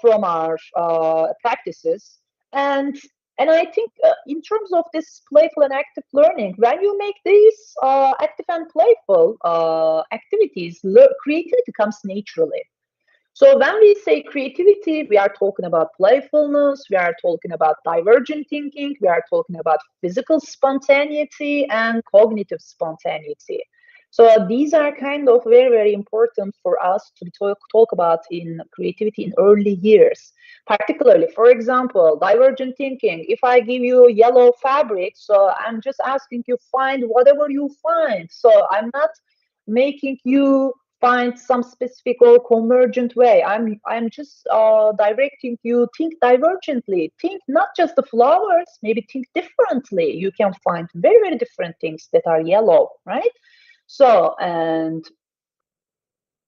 from our practices. And I think in terms of this playful and active learning, when you make these active and playful activities, creativity comes naturally. So when we say creativity, we are talking about playfulness, we are talking about divergent thinking, we are talking about physical spontaneity and cognitive spontaneity. So these are kind of very, very important for us to talk about in creativity in early years. Particularly, for example, divergent thinking. If I give you yellow fabric, so I'm just asking you find whatever you find. So I'm not making you find some specific or convergent way. I'm just directing you, think divergently. Think not just the flowers, maybe think differently. You can find very, very different things that are yellow, right? So, and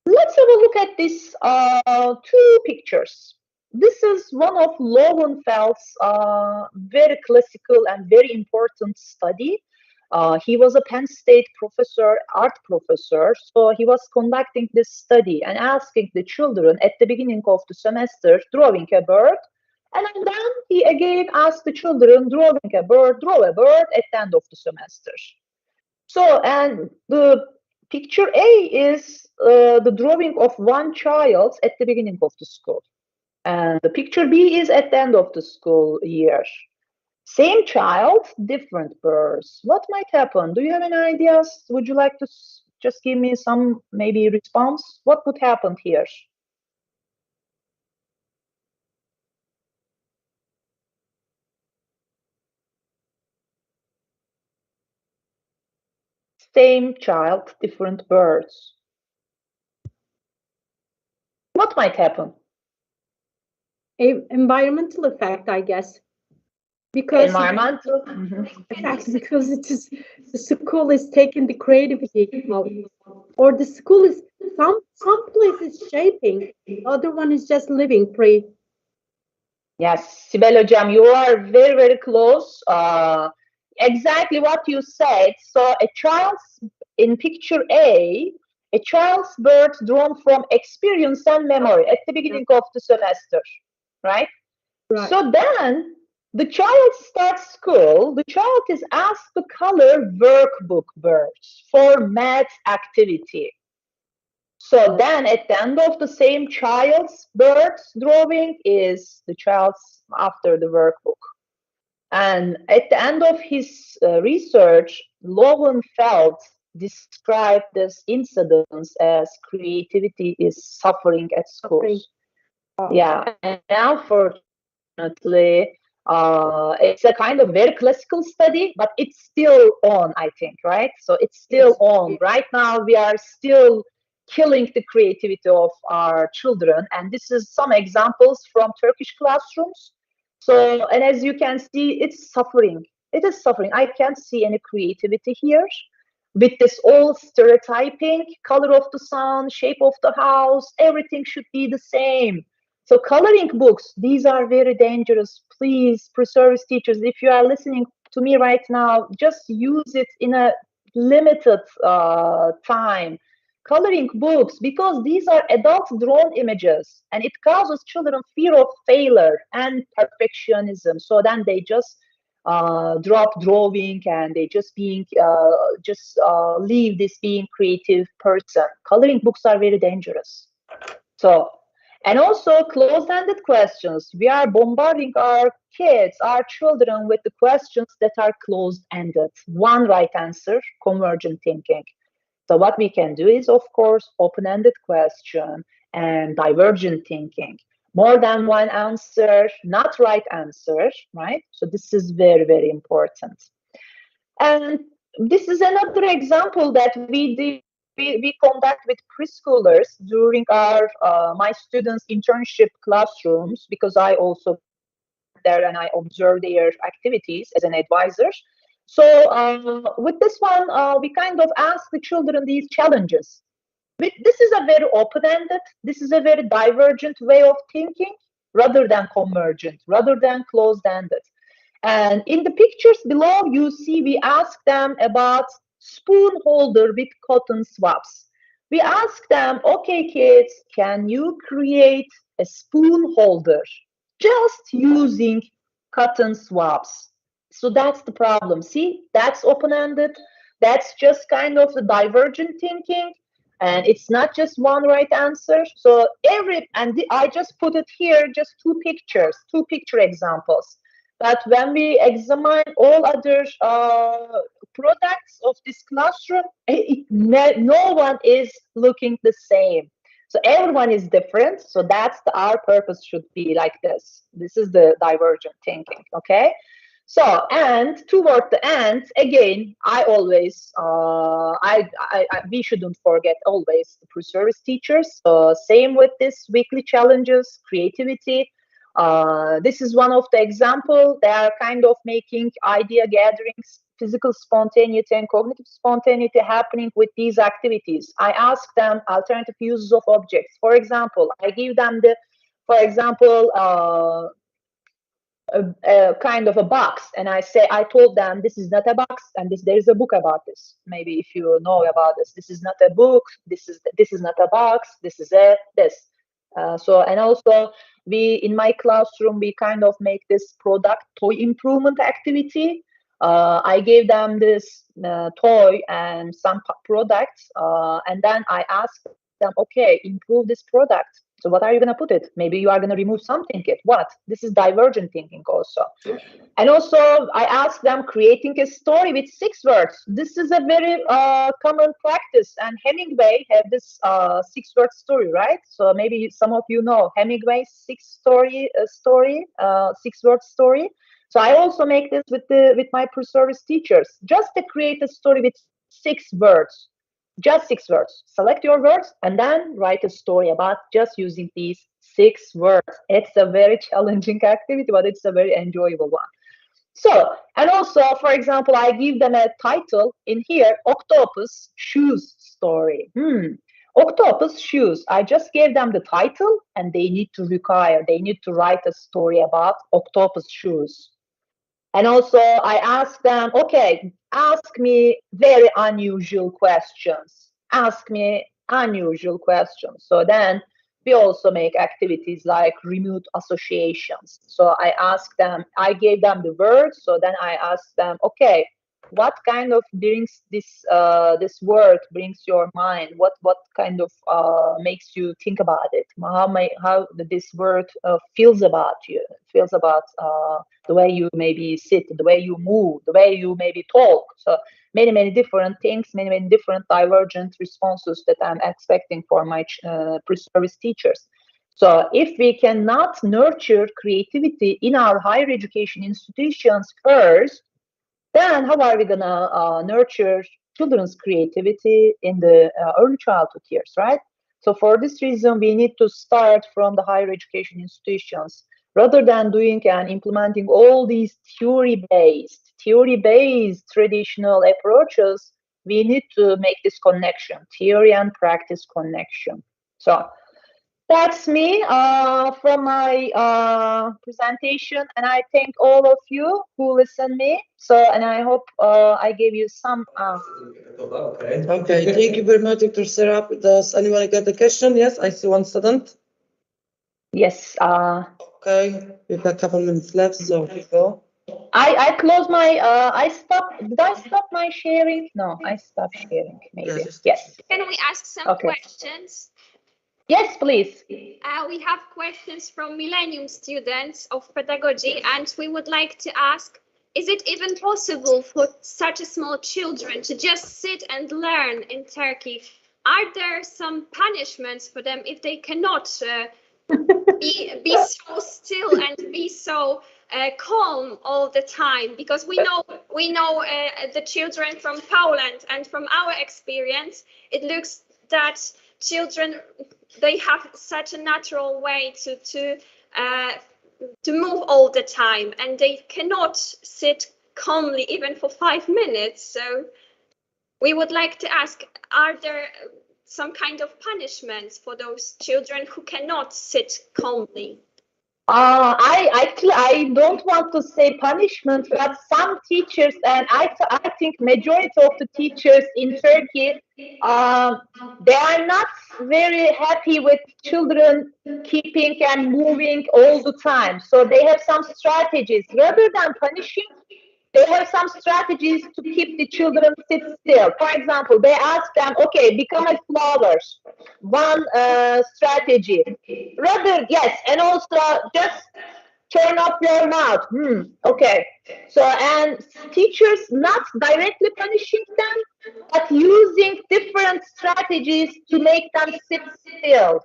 let's have a look at these two pictures. This is one of Lowenfeld's very classical and very important study. He was a Penn State professor, art professor, so he was conducting this study and asking the children at the beginning of the semester, drawing a bird, and then he again asked the children, drawing a bird, draw a bird at the end of the semester. So, and the picture A is the drawing of one child at the beginning of the school. And the picture B is at the end of the school year. Same child, different birds. What might happen? Do you have any ideas? Would you like to just give me some maybe response? What would happen here? Same child, different birds. What might happen? Environmental effect, I guess. Because environmental because it is the school is taking the creativity out, or the school is some place is shaping, the other one is just living free. Yes, Sibel Hocam, you are very, very close. Exactly what you said. So a child's, in picture A, a child's bird drawn from experience and memory at the beginning of the semester, right? Right. So then the child starts school, the child is asked to color workbook birds for math activity. So then at the end of the same child's bird's drawing is the child's after the workbook. And at the end of his research, Lowenfeld described this incidence as creativity is suffering at schools. Yeah, and unfortunately, it's a kind of very classical study, but it's still on, I think, right? So it's still on. Right now, we are still killing the creativity of our children. And this is some examples from Turkish classrooms. So, and as you can see, it's suffering. It is suffering. I can't see any creativity here. With this old stereotyping, color of the sun, shape of the house, everything should be the same. So coloring books, these are very dangerous. Please, pre-service teachers, if you are listening to me right now, just use it in a limited time. Coloring books, because these are adult drawn images and it causes children fear of failure and perfectionism. So then they just drop drawing and they just leave this being creative person. Coloring books are very dangerous. So, and also closed-ended questions. We are bombarding our kids, our children with the questions that are closed-ended. One right answer, convergent thinking. So what we can do is, of course, open-ended question and divergent thinking. more than one answer, not right answer, right? So this is very, very important. And this is another example that we did. We conduct with preschoolers during our my students' internship classrooms, because I also went there and I observed their activities as an advisor. So with this one, we kind of ask the children these challenges. This is a very open-ended, this is a very divergent way of thinking, rather than convergent, rather than closed-ended. And in the pictures below, you see we ask them about spoon holder with cotton swabs. We ask them, okay, kids, can you create a spoon holder just using cotton swabs? So that's the problem. See, that's open-ended. That's just kind of the divergent thinking. And it's not just one right answer. So I just put it here, just two picture examples. But when we examine all other products of this classroom, no one is looking the same. So everyone is different. So our purpose should be like this. This is the divergent thinking, okay? So, and toward the end, again, I always, we shouldn't forget always the pre-service teachers. Same with this weekly challenges, creativity. This is one of the example. They are kind of making idea gatherings, physical spontaneity and cognitive spontaneity happening with these activities. I ask them alternative uses of objects. For example, I give them for example, a kind of a box, and I told them this is not a box, and there is a book about this. Maybe if you know about this, this is not a book. This is not a box. This is this. And also in my classroom we kind of make this product toy improvement activity. I gave them this toy and some products, and then I asked them, okay, improve this product. So what are you going to put it? Maybe you are going to remove something. What? This is divergent thinking also. And also I asked them creating a story with 6 words. This is a very common practice. And Hemingway had this 6-word story, right? So maybe some of you know Hemingway's 6-word story. So I also make this with my pre-service teachers, just to create a story with 6 words. Just 6 words. Select your words and then write a story about just using these 6 words. It's a very challenging activity, but it's a very enjoyable one. So, and also, for example, I give them a title in here, Octopus Shoes Story. Octopus Shoes. I just gave them the title and they need to write a story about octopus shoes. And also I ask them, okay, ask me very unusual questions. Ask me unusual questions. So then we also make activities like remote associations. So I gave them the words. So then I asked them, okay, what kind of brings this word brings your mind? What kind of makes you think about it? How this word feels about you? Feels about the way you maybe sit, the way you move, the way you maybe talk. So many different things, many different divergent responses that I'm expecting for my pre-service teachers. So if we cannot nurture creativity in our higher education institutions first, then how are we going to nurture children's creativity in the early childhood years, right? So for this reason, we need to start from the higher education institutions rather than doing and implementing all these theory-based traditional approaches. We need to make this connection, theory and practice connection. So that's me from my presentation, and I thank all of you who listened me. So, and I hope I gave you some. Okay, thank you very much, Dr. Serap. Does anyone get the question? Yes, I see one student. Yes. Okay, we've got a couple minutes left, so we go. I close my. Did I stop my sharing? No, I stopped sharing. Maybe. Yes. Can we ask some questions? Yes, please. We have questions from Millennium students of pedagogy, and we would like to ask, is it even possible for such a small children to just sit and learn in Turkey? Are there some punishments for them if they cannot be so still and be so calm all the time, because we know the children from Poland, and from our experience, it looks that children, they have such a natural way to move all the time, and they cannot sit calmly even for 5 minutes. So we would like to ask, are there some kind of punishments for those children who cannot sit calmly? I don't want to say punishment, but some teachers, and I think majority of the teachers in Turkey, they are not very happy with children keeping and moving all the time. So they have some strategies rather than punishing. They have some strategies to keep the children sit still. For example, they ask them, okay, become a flower. One strategy. Rather, yes, and also just turn off your mouth. Okay. So, and teachers not directly punishing them, but using different strategies to make them sit still.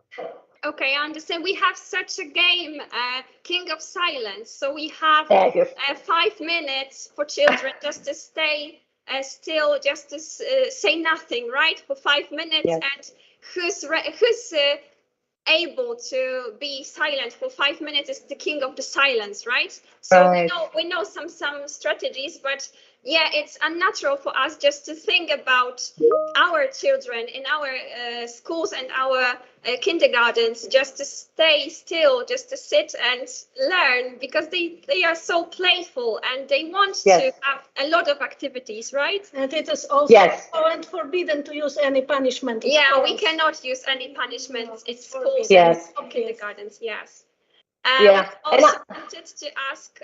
Okay, I understand. We have such a game, King of Silence. So we have 5 minutes for children just to stay still, just to say nothing, right? For 5 minutes. Yes. And who's able to be silent for 5 minutes is the king of the silence, right? So we know some strategies, but yeah, it's unnatural for us just to think about our children in our schools and our kindergartens, just to stay still, just to sit and learn, because they are so playful and they want to have a lot of activities, right? And it is also forbidden to use any punishment. Yeah, we cannot use any punishments in schools and kindergartens. Yes. We also wanted to ask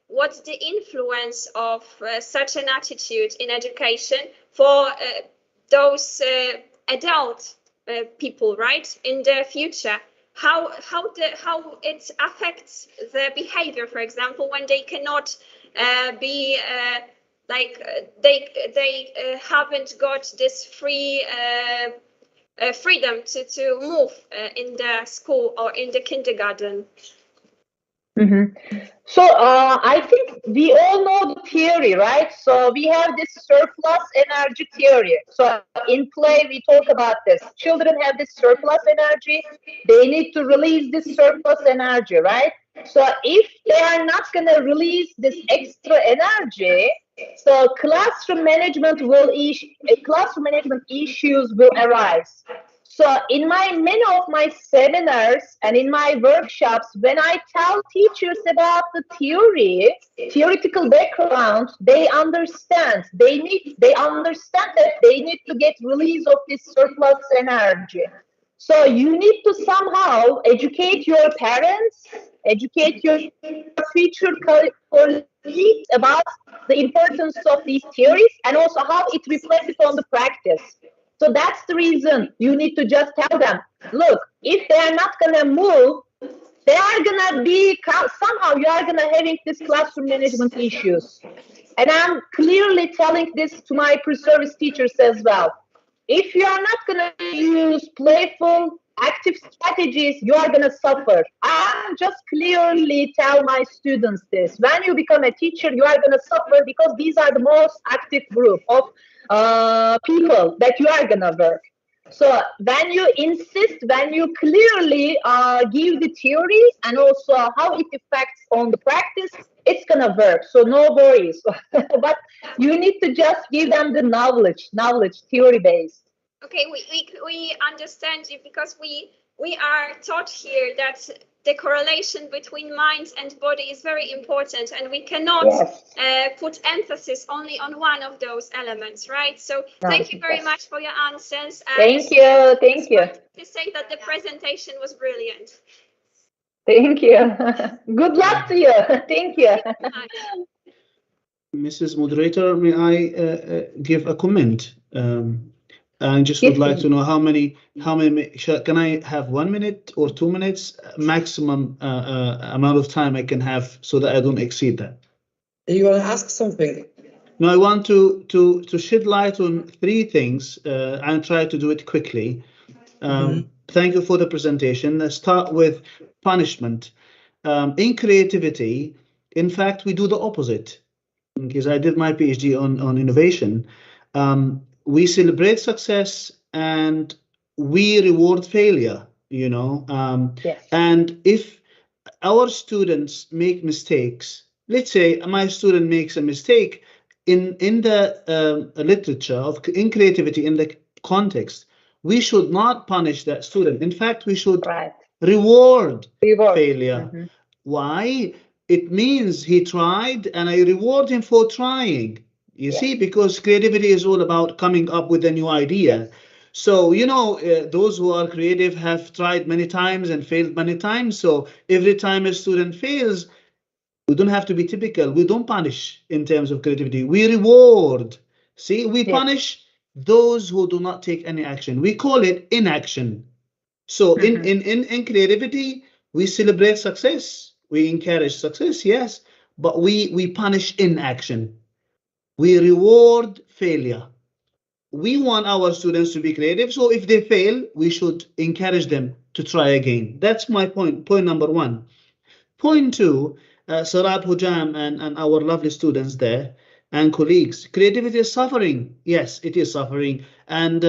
what's the influence of such an attitude in education for those adult people, right, in the future? How it affects their behavior, for example, when they cannot be they haven't got this freedom to move in the school or in the kindergarten. So I think we all know the theory, right? So we have this surplus energy theory. So in play, we talk about this. Children have this surplus energy. They need to release this surplus energy, right? So if they are not going to release this extra energy, so classroom management issues will arise. So in many of my seminars and in my workshops, when I tell teachers about the theoretical background, they understand. They understand that they need to get release of this surplus energy. So you need to somehow educate your parents, educate your future colleagues about the importance of these theories and also how it reflects on the practice. So that's the reason you need to just tell them, look, if they are not going to move, they are going to be, somehow you are going to having this classroom management issues. And I'm clearly telling this to my pre-service teachers as well. If you are not going to use playful, active strategies, you are going to suffer. I just clearly tell my students this. When you become a teacher, you are going to suffer because these are the most active group of people that you are going to work. So when you insist, when you clearly give the theory and also how it affects on the practice, it's going to work. So no worries. But you need to just give them the knowledge theory based. Okay, we understand you, because we are taught here that the correlation between mind and body is very important, and we cannot put emphasis only on one of those elements, right? So thank you very much for your answers. And thank you. To say that the presentation was brilliant. Thank you. Good luck to you. Thank you. Mrs. Moderator, may I give a comment? I just would like to know how many, can I have 1 minute or 2 minutes maximum amount of time I can have so that I don't exceed that? You want to ask something? No, I want to shed light on 3 things and try to do it quickly. thank you for the presentation. Let's start with punishment. In creativity, in fact, we do the opposite. Because I did my PhD on innovation. We celebrate success and we reward failure, you know. Yes. And if our students make mistakes, let's say my student makes a mistake in the literature in creativity, in the context, we should not punish that student. In fact, we should reward failure. Mm-hmm. Why? It means he tried and I reward him for trying. You see, because creativity is all about coming up with a new idea. Yes. So, you know, those who are creative have tried many times and failed many times. So every time a student fails, we don't have to be typical. We don't punish in terms of creativity. We reward. See, we punish those who do not take any action. We call it inaction. So in creativity, we celebrate success. We encourage success, yes, but we punish inaction. We reward failure. We want our students to be creative, so if they fail, we should encourage them to try again. That's my point number one. Point two, Sarat Hujam and our lovely students there and colleagues, creativity is suffering. Yes, it is suffering. And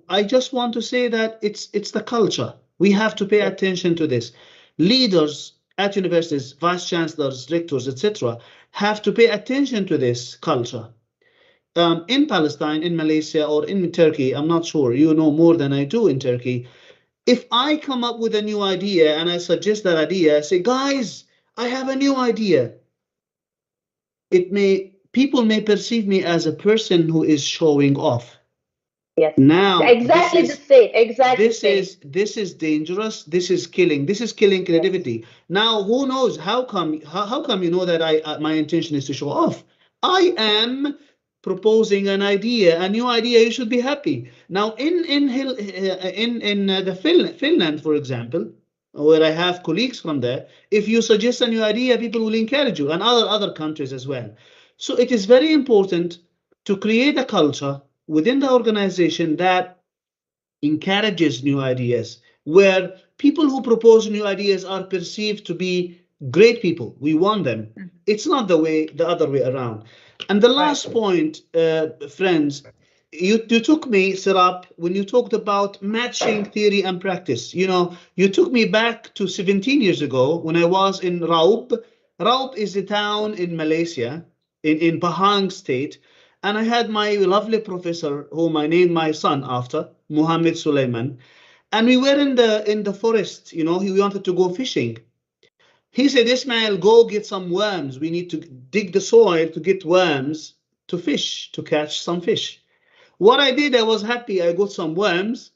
I just want to say that it's the culture. We have to pay attention to this. Leaders at universities, vice chancellors, rectors, etc., have to pay attention to this culture. In Palestine, in Malaysia, or in Turkey, I'm not sure, you know more than I do in Turkey. If I come up with a new idea and I suggest that idea, I say, guys, I have a new idea. People may perceive me as a person who is showing off. Yes. Now, exactly the same. Exactly. This is dangerous. This is killing. This is killing creativity. Yes. Now, who knows? How come you know that my intention is to show off? I am proposing an idea, a new idea. You should be happy. Now, in the Finland, for example, where I have colleagues from there, if you suggest a new idea, people will encourage you, and other countries as well. So it is very important to create a culture within the organization that encourages new ideas, where people who propose new ideas are perceived to be great people. We want them. It's not the other way around. And the last point, friends, you took me, Sirap, when you talked about matching theory and practice. You know, you took me back to 17 years ago when I was in Raub. Raub is a town in Malaysia, in Pahang state. And I had my lovely professor, whom I named my son after, Muhammad Sulaiman. And we were in the forest, you know, he wanted to go fishing. He said, Ismail, go get some worms. We need to dig the soil to get worms to fish, to catch some fish. What I did, I was happy. I got some worms.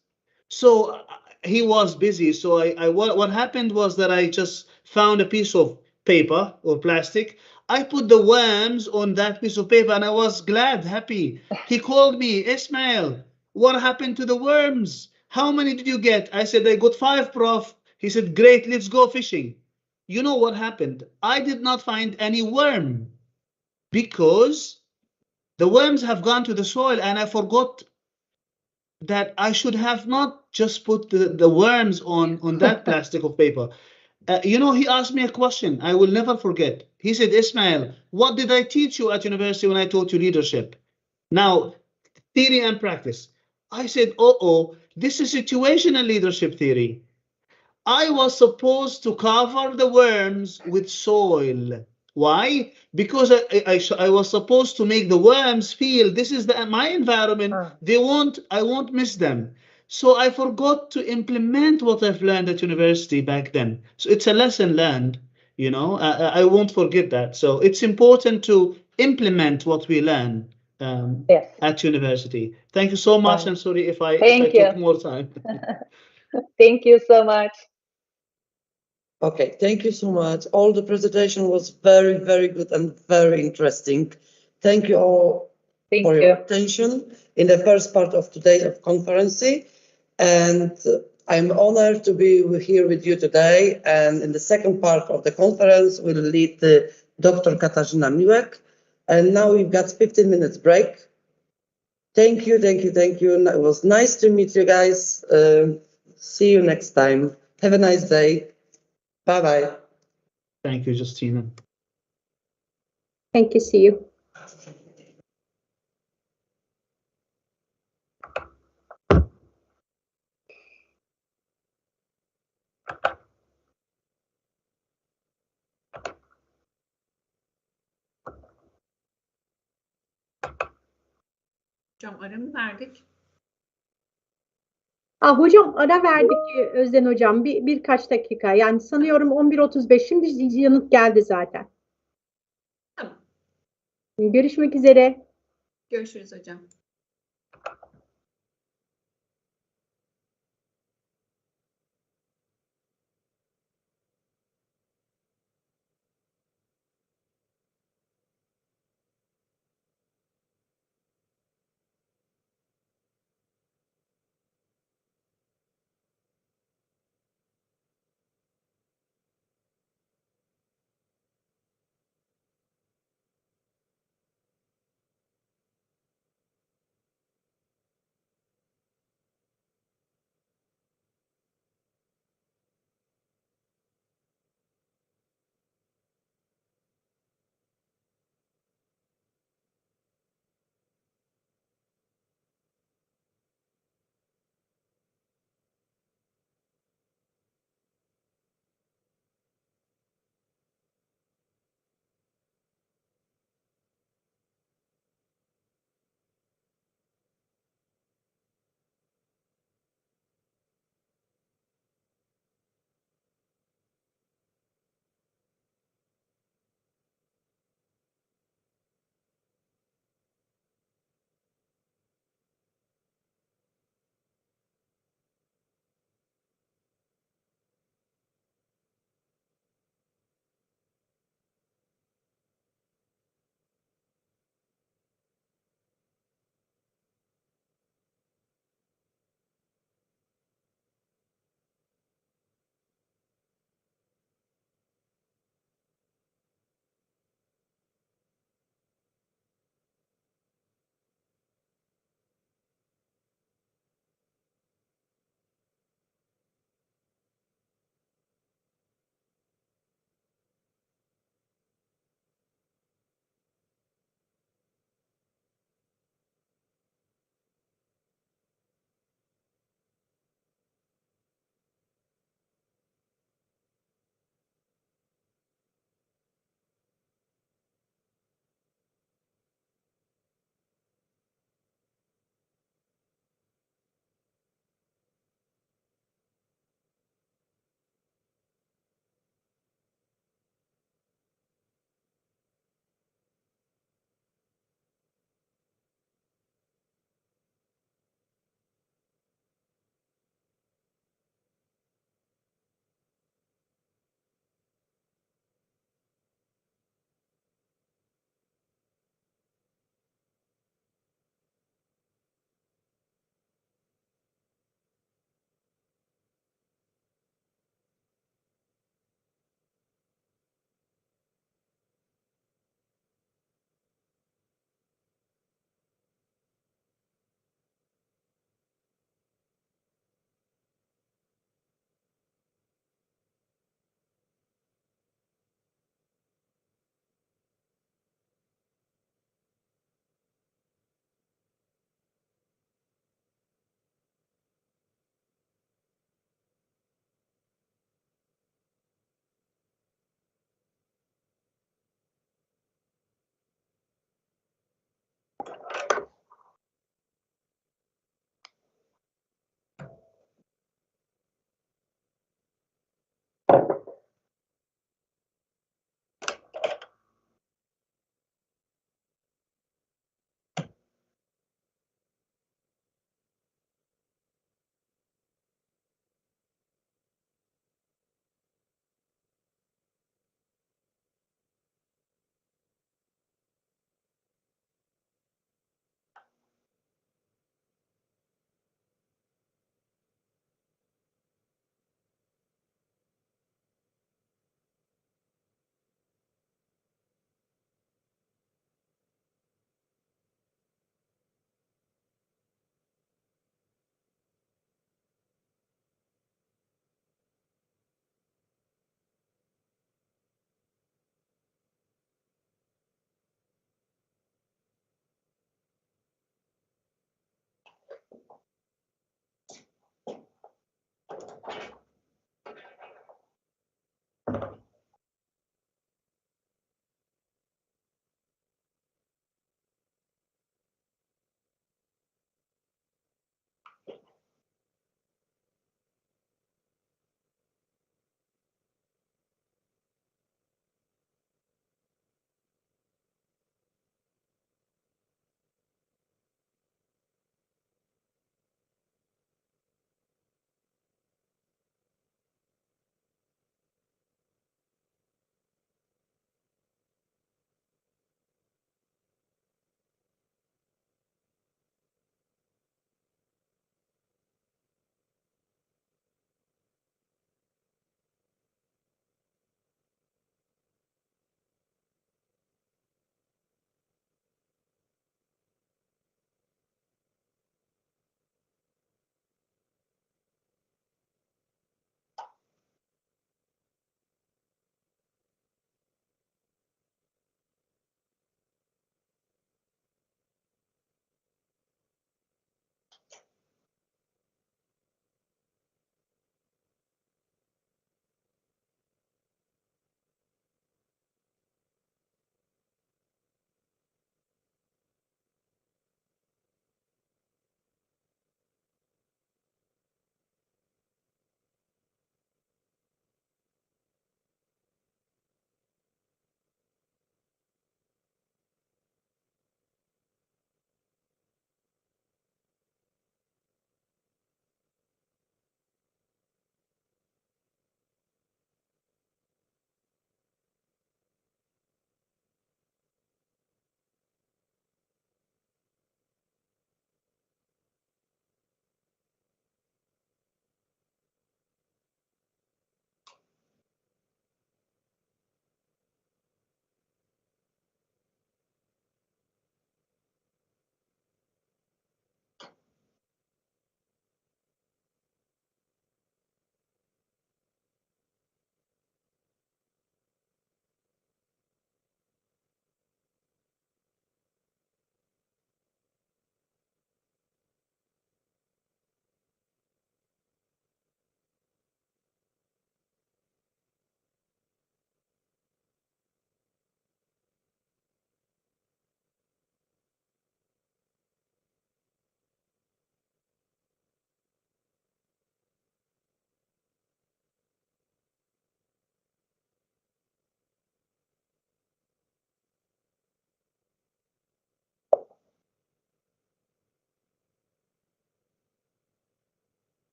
So he was busy. So what happened was that I just found a piece of paper or plastic. I put the worms on that piece of paper and I was glad, happy. He called me, Ismail, what happened to the worms? How many did you get? I said, I got 5, Prof. He said, great, let's go fishing. You know what happened? I did not find any worm because the worms have gone to the soil and I forgot that I should have not just put the worms on that plastic of paper. You know, he asked me a question I will never forget. He said, Ismail, what did I teach you at university when I taught you leadership? Now, theory and practice. I said, this is situational leadership theory. I was supposed to cover the worms with soil. Why? Because I was supposed to make the worms feel this is my environment. I won't miss them. So I forgot to implement what I've learned at university back then. So it's a lesson learned, you know, I won't forget that. So it's important to implement what we learn at university. Thank you so much. And sorry if I took more time. Thank you so much. Okay, thank you so much. All the presentation was very, very good and very interesting. Thank you all for your attention in the first part of today's conference. And I'm honored to be here with you today. And in the second part of the conference, will lead Dr. Katarzyna Miłek. And now we've got 15 minutes break. Thank you. It was nice to meet you guys. See you next time. Have a nice day. Bye-bye. Thank you, Justina. Thank you. See you. Hocam ara mı verdik? Hocam ara verdik Özden hocam birkaç dakika. Yani sanıyorum 11.35. Şimdi yanıt geldi zaten. Tamam. Görüşmek üzere. Görüşürüz hocam.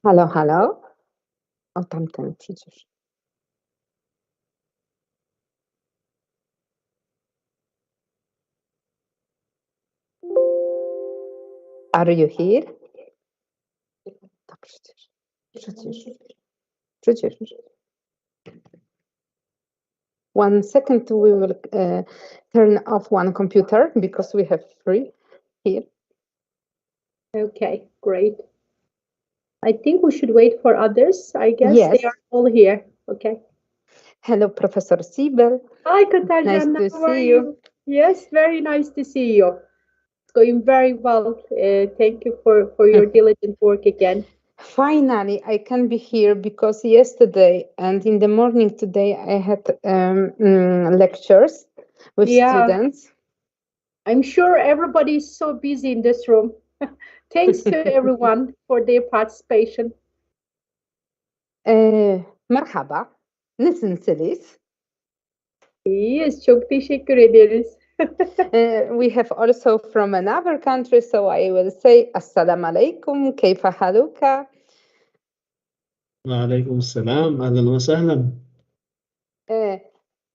Halo, halo. O, tamten przecież. Are you here? To przecież. 1 second, we will turn off one computer because we have 3 here. Okay, great. I think we should wait for others. I guess Yes. they are all here. Okay. Hello, Professor Siebel. Hi, Katarzyna. Nice to How are see you. Yes, very nice to see you. It's going very well. Thank you for your diligent work again. Finally, I can be here because yesterday and in the morning today I had lectures with students. I'm sure everybody is so busy in this room. Thanks to everyone for their participation. Merhaba. Nasılsınız? İyiyiz, çok teşekkür ederiz. We have also from another country, so I will say Assalamu alaikum, كيف حالك? وعليكم السلام أهلا وسهلا.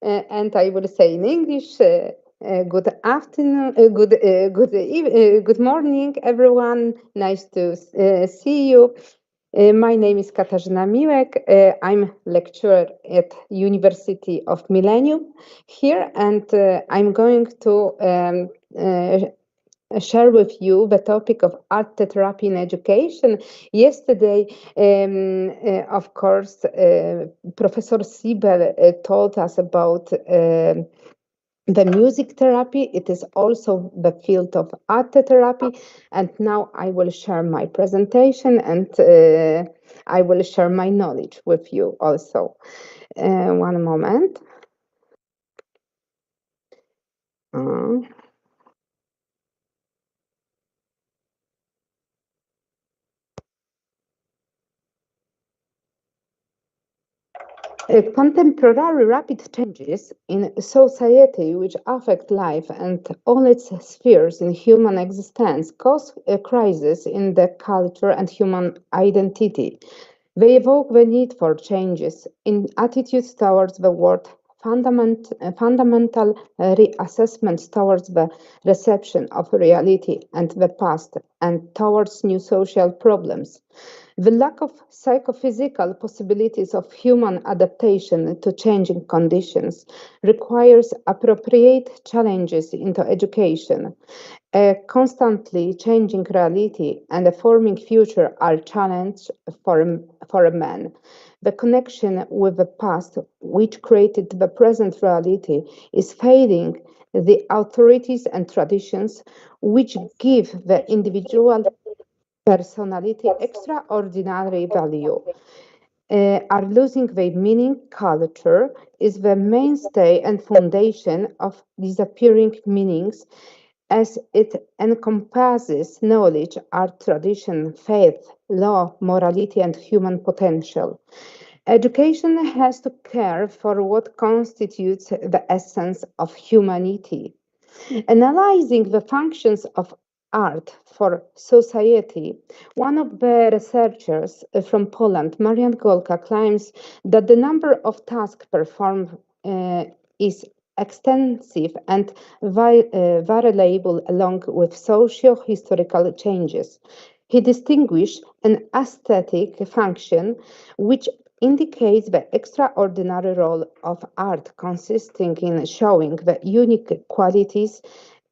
And I will say in English, good afternoon, good morning, everyone. Nice to see you. My name is Katarzyna Miłek. I'm lecturer at University of Millennium here, and I'm going to share with you the topic of art therapy in education. Yesterday, of course, Professor Siebel told us about the music therapy. It is also the field of art therapy. And now I will share my presentation and I will share my knowledge with you also. One moment. Contemporary rapid changes in society which affect life and all its spheres in human existence cause a crisis in the culture and human identity. They evoke the need for changes in attitudes towards the world, fundamental reassessments towards the reception of reality and the past, and towards new social problems. The lack of psychophysical possibilities of human adaptation to changing conditions requires appropriate challenges into education. A constantly changing reality and a forming future are challenges for a man. The connection with the past, which created the present reality, is fading. The authorities and traditions which give the individual personality extraordinary value are losing their meaning. Culture is the mainstay and foundation of disappearing meanings as it encompasses knowledge, art, tradition, faith, law, morality, and human potential. Education has to care for what constitutes the essence of humanity. Analyzing the functions of art for society, one of the researchers from Poland, Marian Golka, claims that the number of tasks performed is extensive and variable along with socio-historical changes. He distinguished an aesthetic function which indicates the extraordinary role of art consisting in showing the unique qualities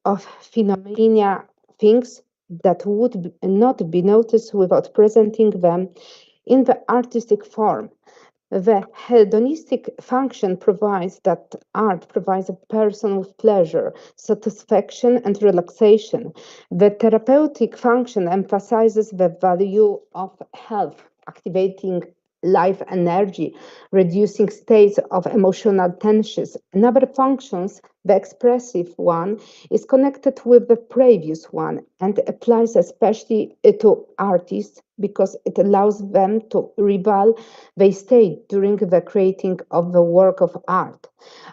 of phenomena, things that would not be noticed without presenting them in the artistic form. The hedonistic function provides that art provides a person with pleasure, satisfaction, and relaxation. The therapeutic function emphasizes the value of health, activating life energy, reducing states of emotional tensions. Another functions, the expressive one, is connected with the previous one and applies especially to artists because it allows them to reveal their state during the creating of the work of art.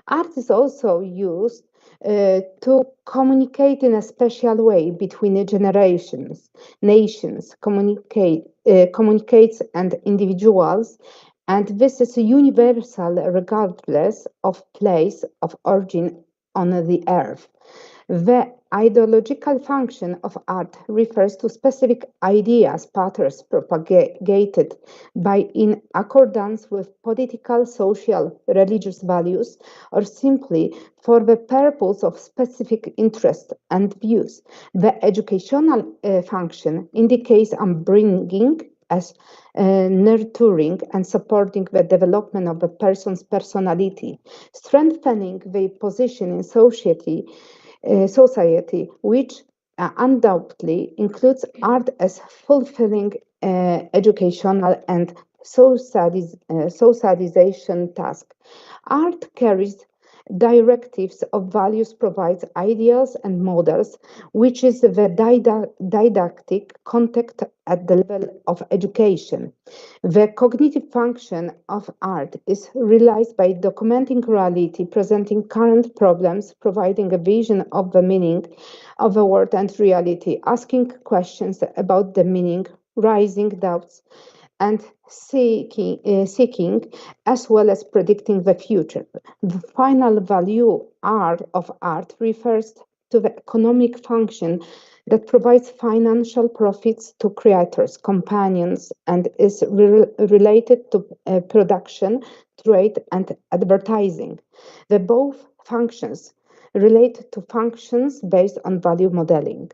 Art is also used to communicate in a special way between generations, nations, communicates and individuals, and this is universal regardless of place of origin on the earth. The ideological function of art refers to specific ideas, patterns propagated by in accordance with political, social, religious values, or simply for the purpose of specific interests and views. The educational function indicates bringing as nurturing and supporting the development of a person's personality, strengthening their position in society, which undoubtedly includes art as fulfilling educational and socialization task. Art carries directives of values, provides ideas and models, which is the didactic context at the level of education. The cognitive function of art is realized by documenting reality, presenting current problems, providing a vision of the meaning of the world and reality, asking questions about the meaning, raising doubts, and seeking as well as predicting the future. The final value of art refers to the economic function that provides financial profits to creators, companions, and is related to production, trade, and advertising. The both functions relate to functions based on value modeling.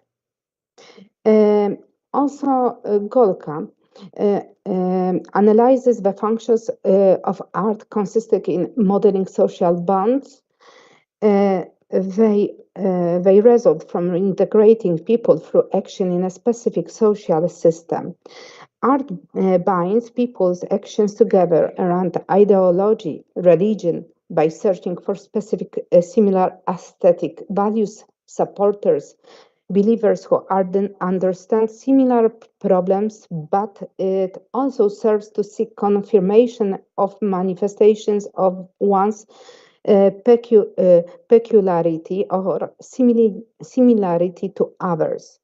Golka analyzes the functions of art consisting in modeling social bonds. They result from integrating people through action in a specific social system. Art binds people's actions together around ideology, religion, by searching for specific similar aesthetic values, supporters, believers who understand similar problems, but it also serves to seek confirmation of manifestations of one's peculiarity or similarity to others.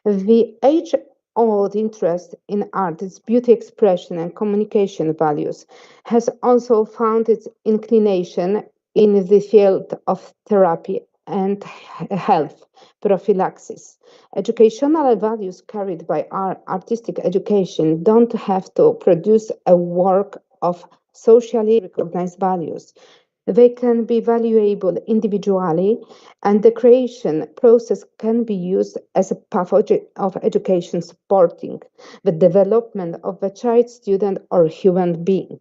The age-old interest in art, its beauty expression and communication values, has also found its inclination in the field of therapy and health prophylaxis. Educational values carried by our artistic education don't have to produce a work of socially recognized values. They can be valuable individually, and the creation process can be used as a path of education supporting the development of a child, student, or human being.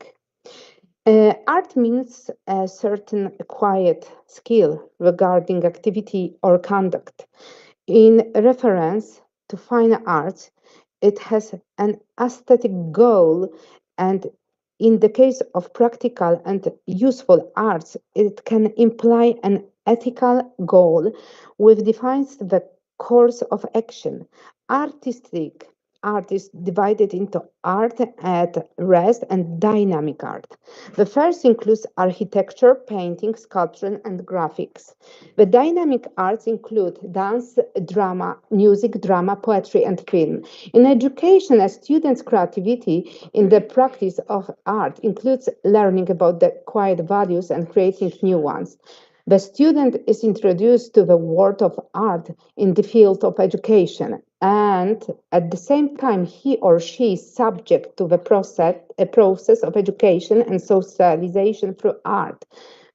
Art means a certain acquired skill regarding activity or conduct. In reference to fine arts, it has an aesthetic goal, and in the case of practical and useful arts, it can imply an ethical goal which defines the course of action. Artistic art is divided into art at rest and dynamic art. The first includes architecture, painting, sculpture, and graphics. The dynamic arts include dance, drama, music, drama, poetry, and film. In education, a student's creativity in the practice of art includes learning about the acquired values and creating new ones. The student is introduced to the world of art in the field of education, and at the same time, he or she is subject to the process of education and socialization through art.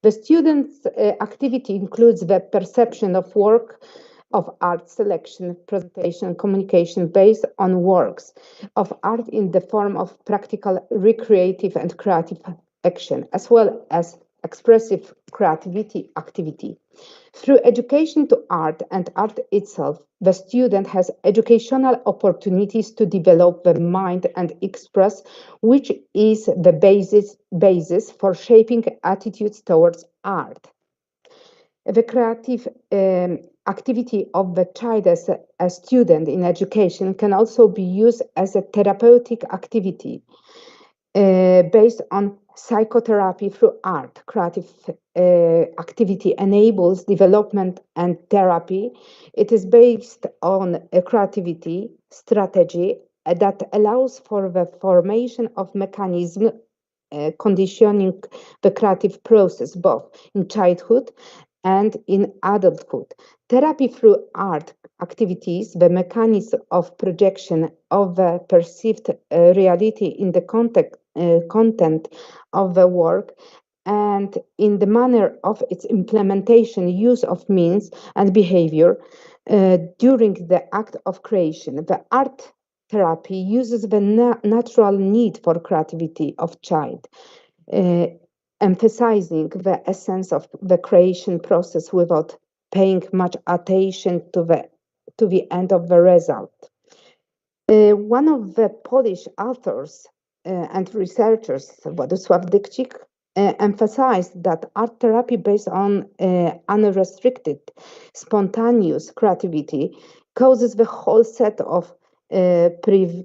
The student's activity includes the perception of work of art, selection, presentation, communication based on works of art in the form of practical, recreative, and creative action, as well as expressive creativity activity. Through education to art and art itself, the student has educational opportunities to develop the mind and express, which is the basis for shaping attitudes towards art. The creative activity of the child as a student in education can also be used as a therapeutic activity based on psychotherapy through art. Creative activity enables development and therapy. It is based on a creativity strategy that allows for the formation of mechanism conditioning the creative process both in childhood and in adulthood. Therapy through art activities, the mechanism of projection of the perceived reality in the content of the work, and in the manner of its implementation, use of means and behavior during the act of creation. The art therapy uses the natural need for creativity of child, emphasizing the essence of the creation process without paying much attention to the end of the result. One of the Polish authors and researchers, Władysław Dykcik, emphasized that art therapy based on unrestricted, spontaneous creativity causes the whole set of preventive,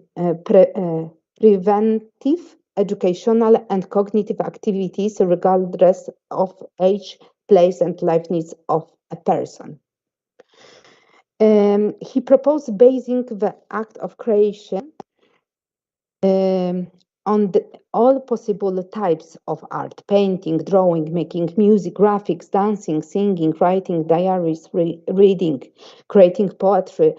educational, and cognitive activities, regardless of age, place, and life needs of a person. He proposed basing the act of creation on all possible types of art: painting, drawing, making music, graphics, dancing, singing, writing, diaries, reading, creating poetry,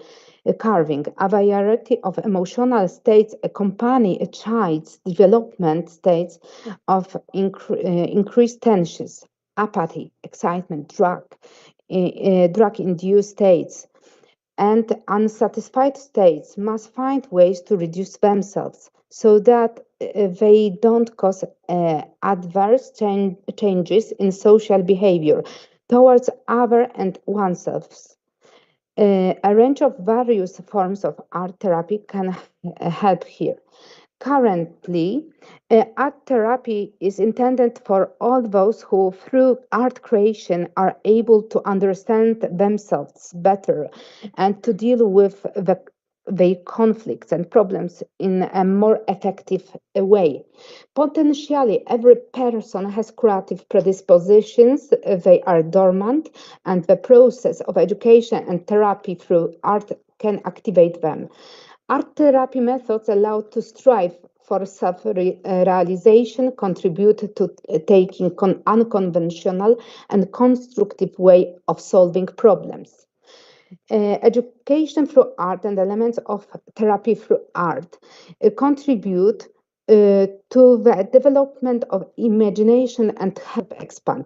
carving. A variety of emotional states accompany a child's development states of increased tensions, apathy, excitement, drug-induced states, and unsatisfied states must find ways to reduce themselves so that they don't cause adverse changes in social behavior towards other and oneself. A range of various forms of art therapy can help here. Currently, art therapy is intended for all those who, through art creation, are able to understand themselves better and to deal with their conflicts and problems in a more effective way. Potentially, every person has creative predispositions, they are dormant, and the process of education and therapy through art can activate them. Art therapy methods allow to strive for self-realization, contribute to taking unconventional and constructive way of solving problems. Education through art and elements of therapy through art contribute to the development of imagination and help expand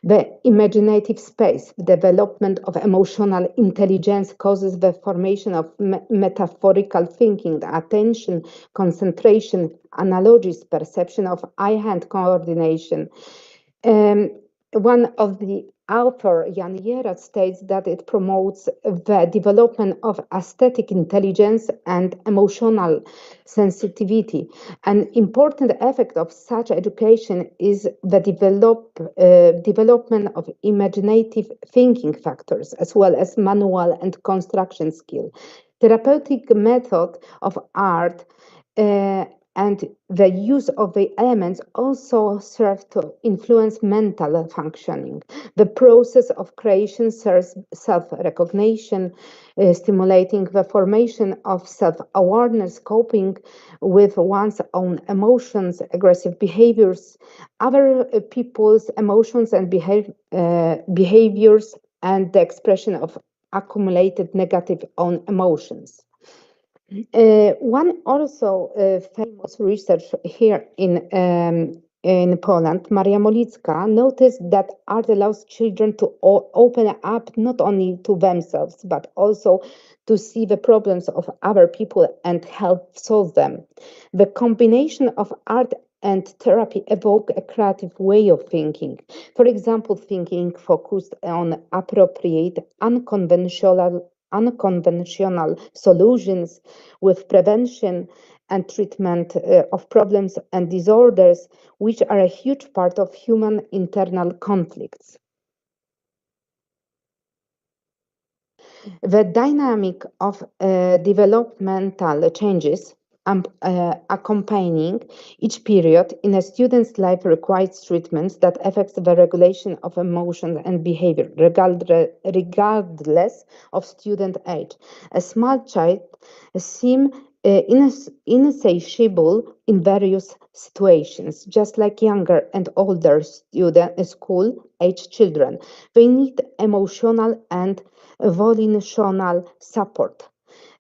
the imaginative space. Development of emotional intelligence causes the formation of metaphorical thinking, attention, concentration, analogies, perception of eye-hand coordination. One of the author, Jan Jerat, states that it promotes the development of aesthetic intelligence and emotional sensitivity. An important effect of such education is the development of imaginative thinking factors, as well as manual and construction skill. Therapeutic method of art and the use of the elements also serve to influence mental functioning. The process of creation serves self-recognition, stimulating the formation of self-awareness, coping with one's own emotions, aggressive behaviors, other people's emotions and behaviors, and the expression of accumulated negative own emotions. One also famous researcher here in Poland, Maria Molicka, noticed that art allows children to open up not only to themselves, but also to see the problems of other people and help solve them. The combination of art and therapy evoke a creative way of thinking. For example, thinking focused on appropriate, unconventional solutions with prevention and treatment of problems and disorders, which are a huge part of human internal conflicts. The dynamic of developmental changes accompanying each period in a student's life requires treatments that affect the regulation of emotions and behavior, regardless of student age. A small child seems insatiable in various situations, just like younger and older school-age children. They need emotional and volitional support.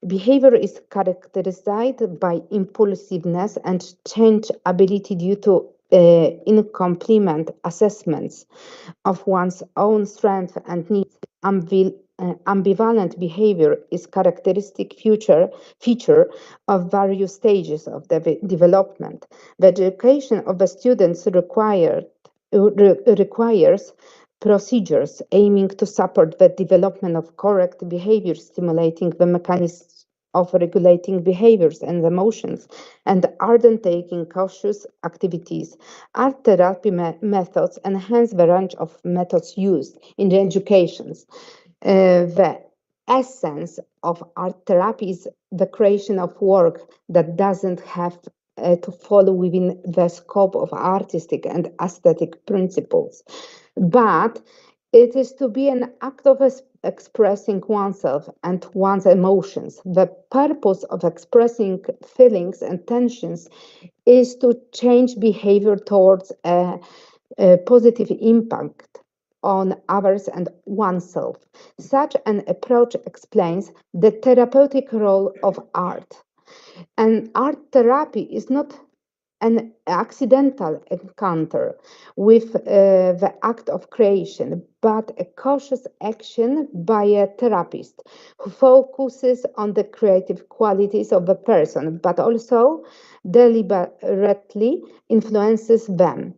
Behavior is characterized by impulsiveness and change ability due to incomplete assessments of one's own strength and needs. Ambivalent behavior is characteristic feature of various stages of development. The education of the students requires procedures aiming to support the development of correct behavior, stimulating the mechanisms of regulating behaviors and emotions, and undertaking cautious activities. Art therapy methods enhance the range of methods used in the educations. The essence of art therapy is the creation of work that doesn't have to fall within the scope of artistic and aesthetic principles, but it is to be an act of expressing oneself and one's emotions. The purpose of expressing feelings and tensions is to change behavior towards a positive impact on others and oneself. Such an approach explains the therapeutic role of art. And art therapy is not an accidental encounter with the act of creation, but a cautious action by a therapist who focuses on the creative qualities of the person, but also deliberately influences them.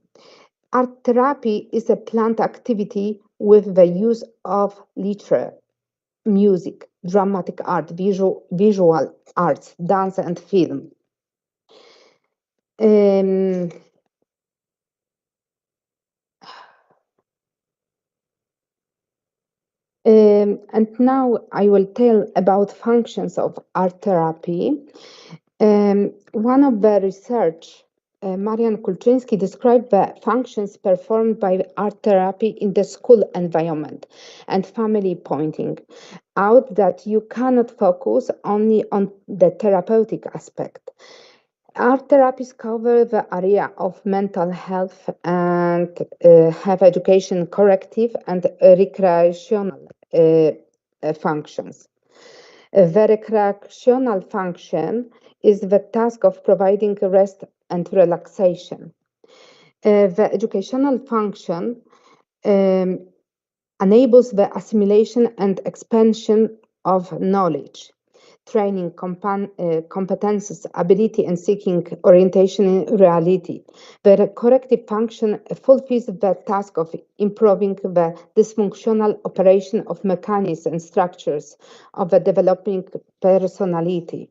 Art therapy is a planned activity with the use of literature, music, dramatic art, visual arts, dance, and film. Um, and now I will tell about functions of art therapy. One of the research, Marian Kulczynski described the functions performed by art therapy in the school environment and family, pointing out that you cannot focus only on the therapeutic aspect. Art therapies cover the area of mental health and have education, corrective, and recreational functions. The recreational function is the task of providing rest and relaxation. The educational function enables the assimilation and expansion of knowledge, training competences, ability, and seeking orientation in reality. The corrective function fulfills the task of improving the dysfunctional operation of mechanisms and structures of the developing personality.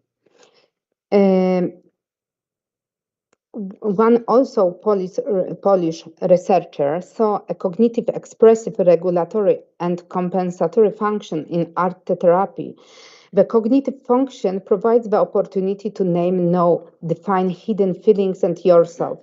One also Polish researcher saw a cognitive, expressive, regulatory, and compensatory function in art therapy. The cognitive function provides the opportunity to name, know, define hidden feelings and yourself.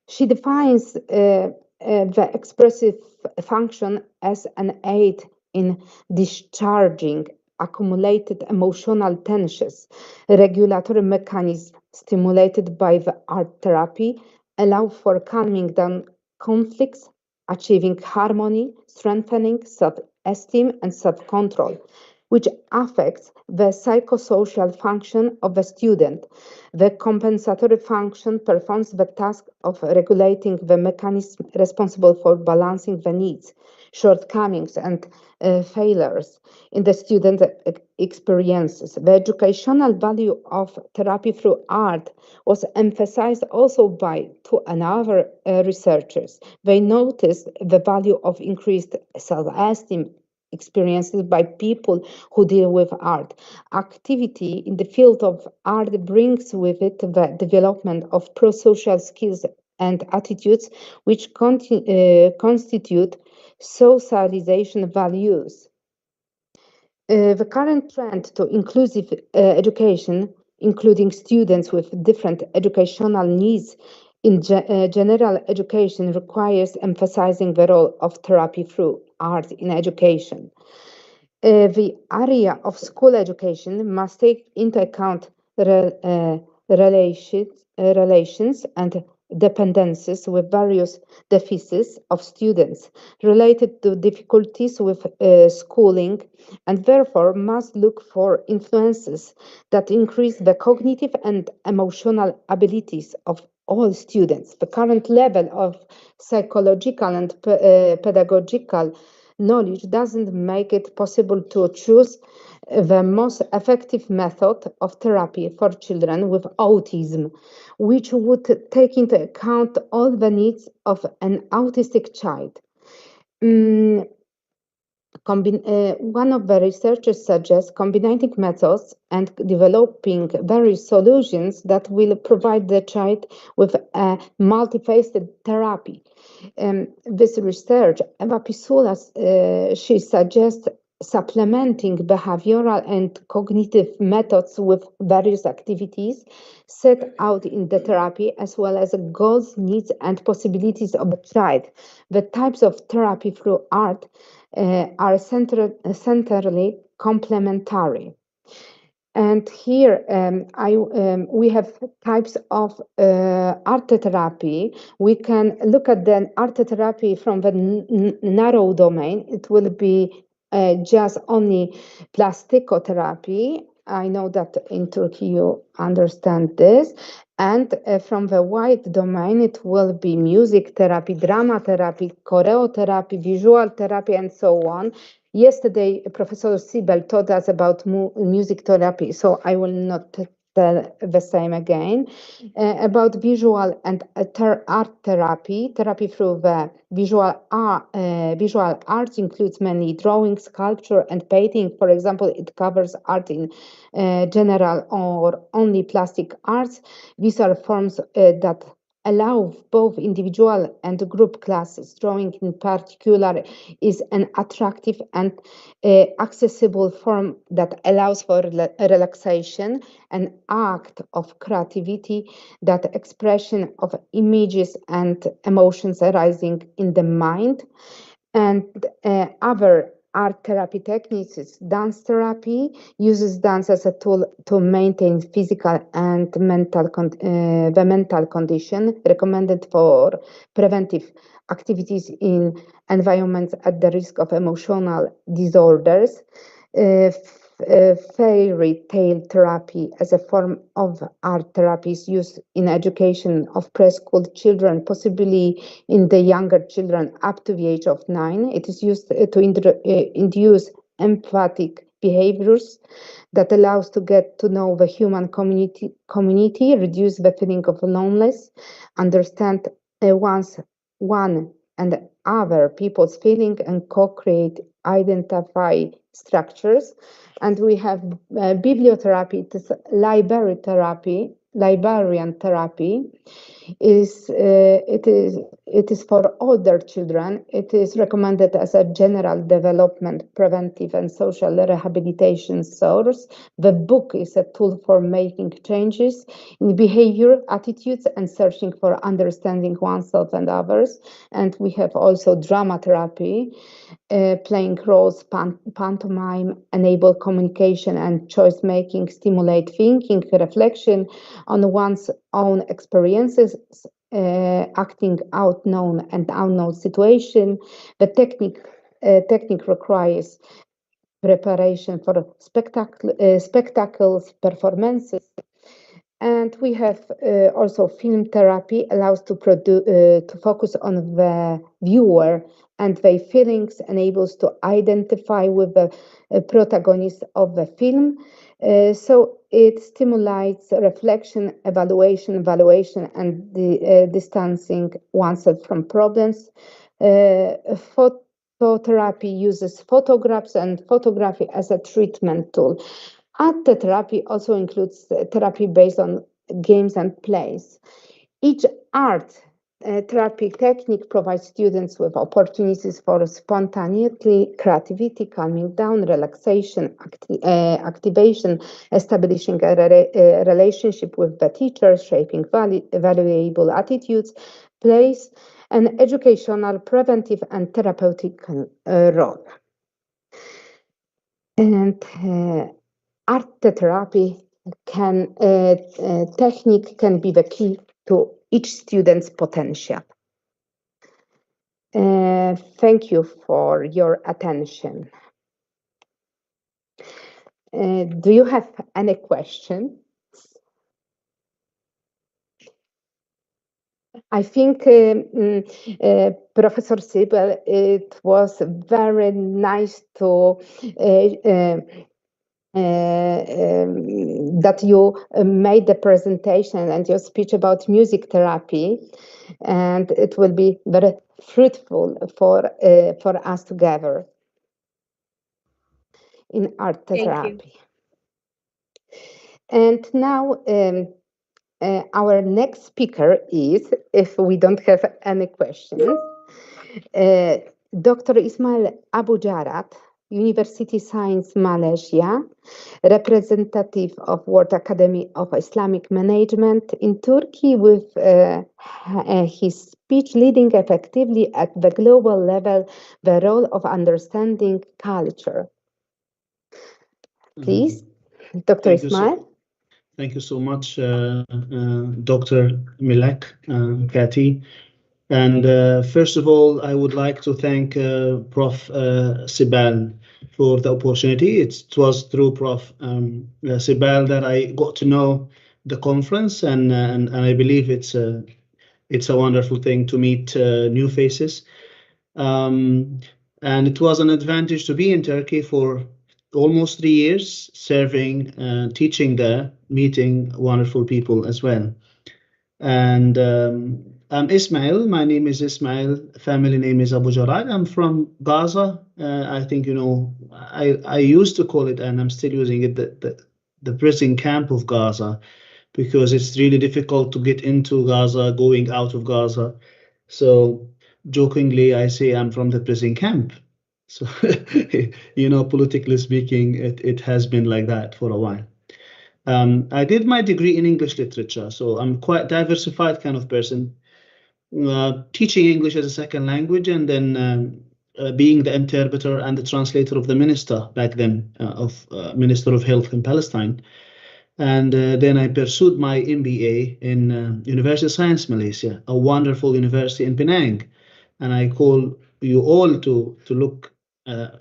She defines the expressive function as an aid in discharging accumulated emotional tensions. Regulatory mechanisms stimulated by the art therapy allow for calming down conflicts, achieving harmony, strengthening self-esteem and self-control, which affects the psychosocial function of the student. The compensatory function performs the task of regulating the mechanism responsible for balancing the needs, shortcomings, and failures in the student experiences. The educational value of therapy through art was emphasized also by two another researchers. They noticed the value of increased self-esteem experienced by people who deal with art. Activity in the field of art brings with it the development of pro-social skills and attitudes which constitute socialization values. The current trend to inclusive education, including students with different educational needs in general education, requires emphasizing the role of therapy through art in education. The area of school education must take into account relations and dependencies with various deficits of students related to difficulties with schooling, and therefore must look for influences that increase the cognitive and emotional abilities of all students. The current level of psychological and pedagogical knowledge doesn't make it possible to choose the most effective method of therapy for children with autism, which would take into account all the needs of an autistic child. One of the researchers suggests combining methods and developing various solutions that will provide the child with a multifaceted therapy. This research, Eva Pisula, she suggests supplementing behavioral and cognitive methods with various activities set out in the therapy, as well as goals, needs, and possibilities of a child. The types of therapy through art are centrally complementary. And here we have types of art therapy. We can look at the art therapy from the narrow domain. It will be just only plasticotherapy. I know that in Turkey you understand this. And from the wide domain, it will be music therapy, drama therapy, choreotherapy, visual therapy, and so on. Yesterday, Professor Siebel taught us about music therapy, so I will not tell the same again. About visual and art therapy, therapy through the visual arts includes many drawing, sculpture, and painting. For example, it covers art in general or only plastic arts. These are forms that allow both individual and group classes. Drawing in particular is an attractive and accessible form that allows for relaxation, an act of creativity, that expression of images and emotions arising in the mind. And other art therapy techniques is dance therapy, uses dance as a tool to maintain physical and the mental condition, recommended for preventive activities in environments at the risk of emotional disorders. Fairy tale therapy as a form of art therapy is used in education of preschool children, possibly in the younger children up to the age of 9. It is used to induce empathic behaviors that allows to get to know the human community, reduce the feeling of loneliness, understand one and other people's feeling, and co-create identify structures. And we have bibliotherapy, it is library therapy, librarian therapy. It is for older children. It is recommended as a general development, preventive, and social rehabilitation source. The book is a tool for making changes in behavior, attitudes, and searching for understanding oneself and others. And we have also drama therapy. Playing roles, pantomime, enable communication and choice making, stimulate thinking, reflection on one's own experiences, acting out known and unknown situation. The technique requires preparation for spectacles, performances. And we have also film therapy, allows to focus on the viewer and their feelings, enables to identify with the protagonist of the film. So it stimulates reflection, evaluation, and distancing oneself from problems. Phototherapy uses photographs and photography as a treatment tool. Art therapy also includes therapy based on games and plays. Each art therapy technique provides students with opportunities for spontaneity, creativity, calming down, relaxation, activation, establishing a relationship with the teacher, shaping valuable attitudes, plays an educational, preventive, and therapeutic role. And art therapy technique can be the key to each student's potential. Thank you for your attention. Do you have any question? I think Professor Sibel, it was very nice to that you made the presentation and your speech about music therapy, and it will be very fruitful for us together in art therapy. And now our next speaker is, if we don't have any questions, Dr. Ismail Abu Jarat, University Science Malaysia, representative of World Academy of Islamic Management in Turkey, with his speech leading effectively at the global level the role of understanding culture. Please, Dr. Ismail. Thank you so much, Dr. Milek, Kathy. And first of all, I would like to thank Prof. Sibel for the opportunity. It was through Prof. Sibel that I got to know the conference, and I believe it's a wonderful thing to meet new faces. And it was an advantage to be in Turkey for almost 3 years, serving, teaching there, meeting wonderful people as well. And I'm Ismail. My name is Ismail. Family name is Abu Jarat. I'm from Gaza. I think you know. I used to call it, and I'm still using it, the prison camp of Gaza, because it's really difficult to get into Gaza, going out of Gaza. So jokingly, I say I'm from the prison camp. So you know, politically speaking, it has been like that for a while. I did my degree in English literature, so I'm quite diversified kind of person. Teaching English as a second language, and then being the interpreter and the translator of the minister back then, of Minister of Health in Palestine. And then I pursued my MBA in University of Science Malaysia, a wonderful university in Penang. And I call you all to look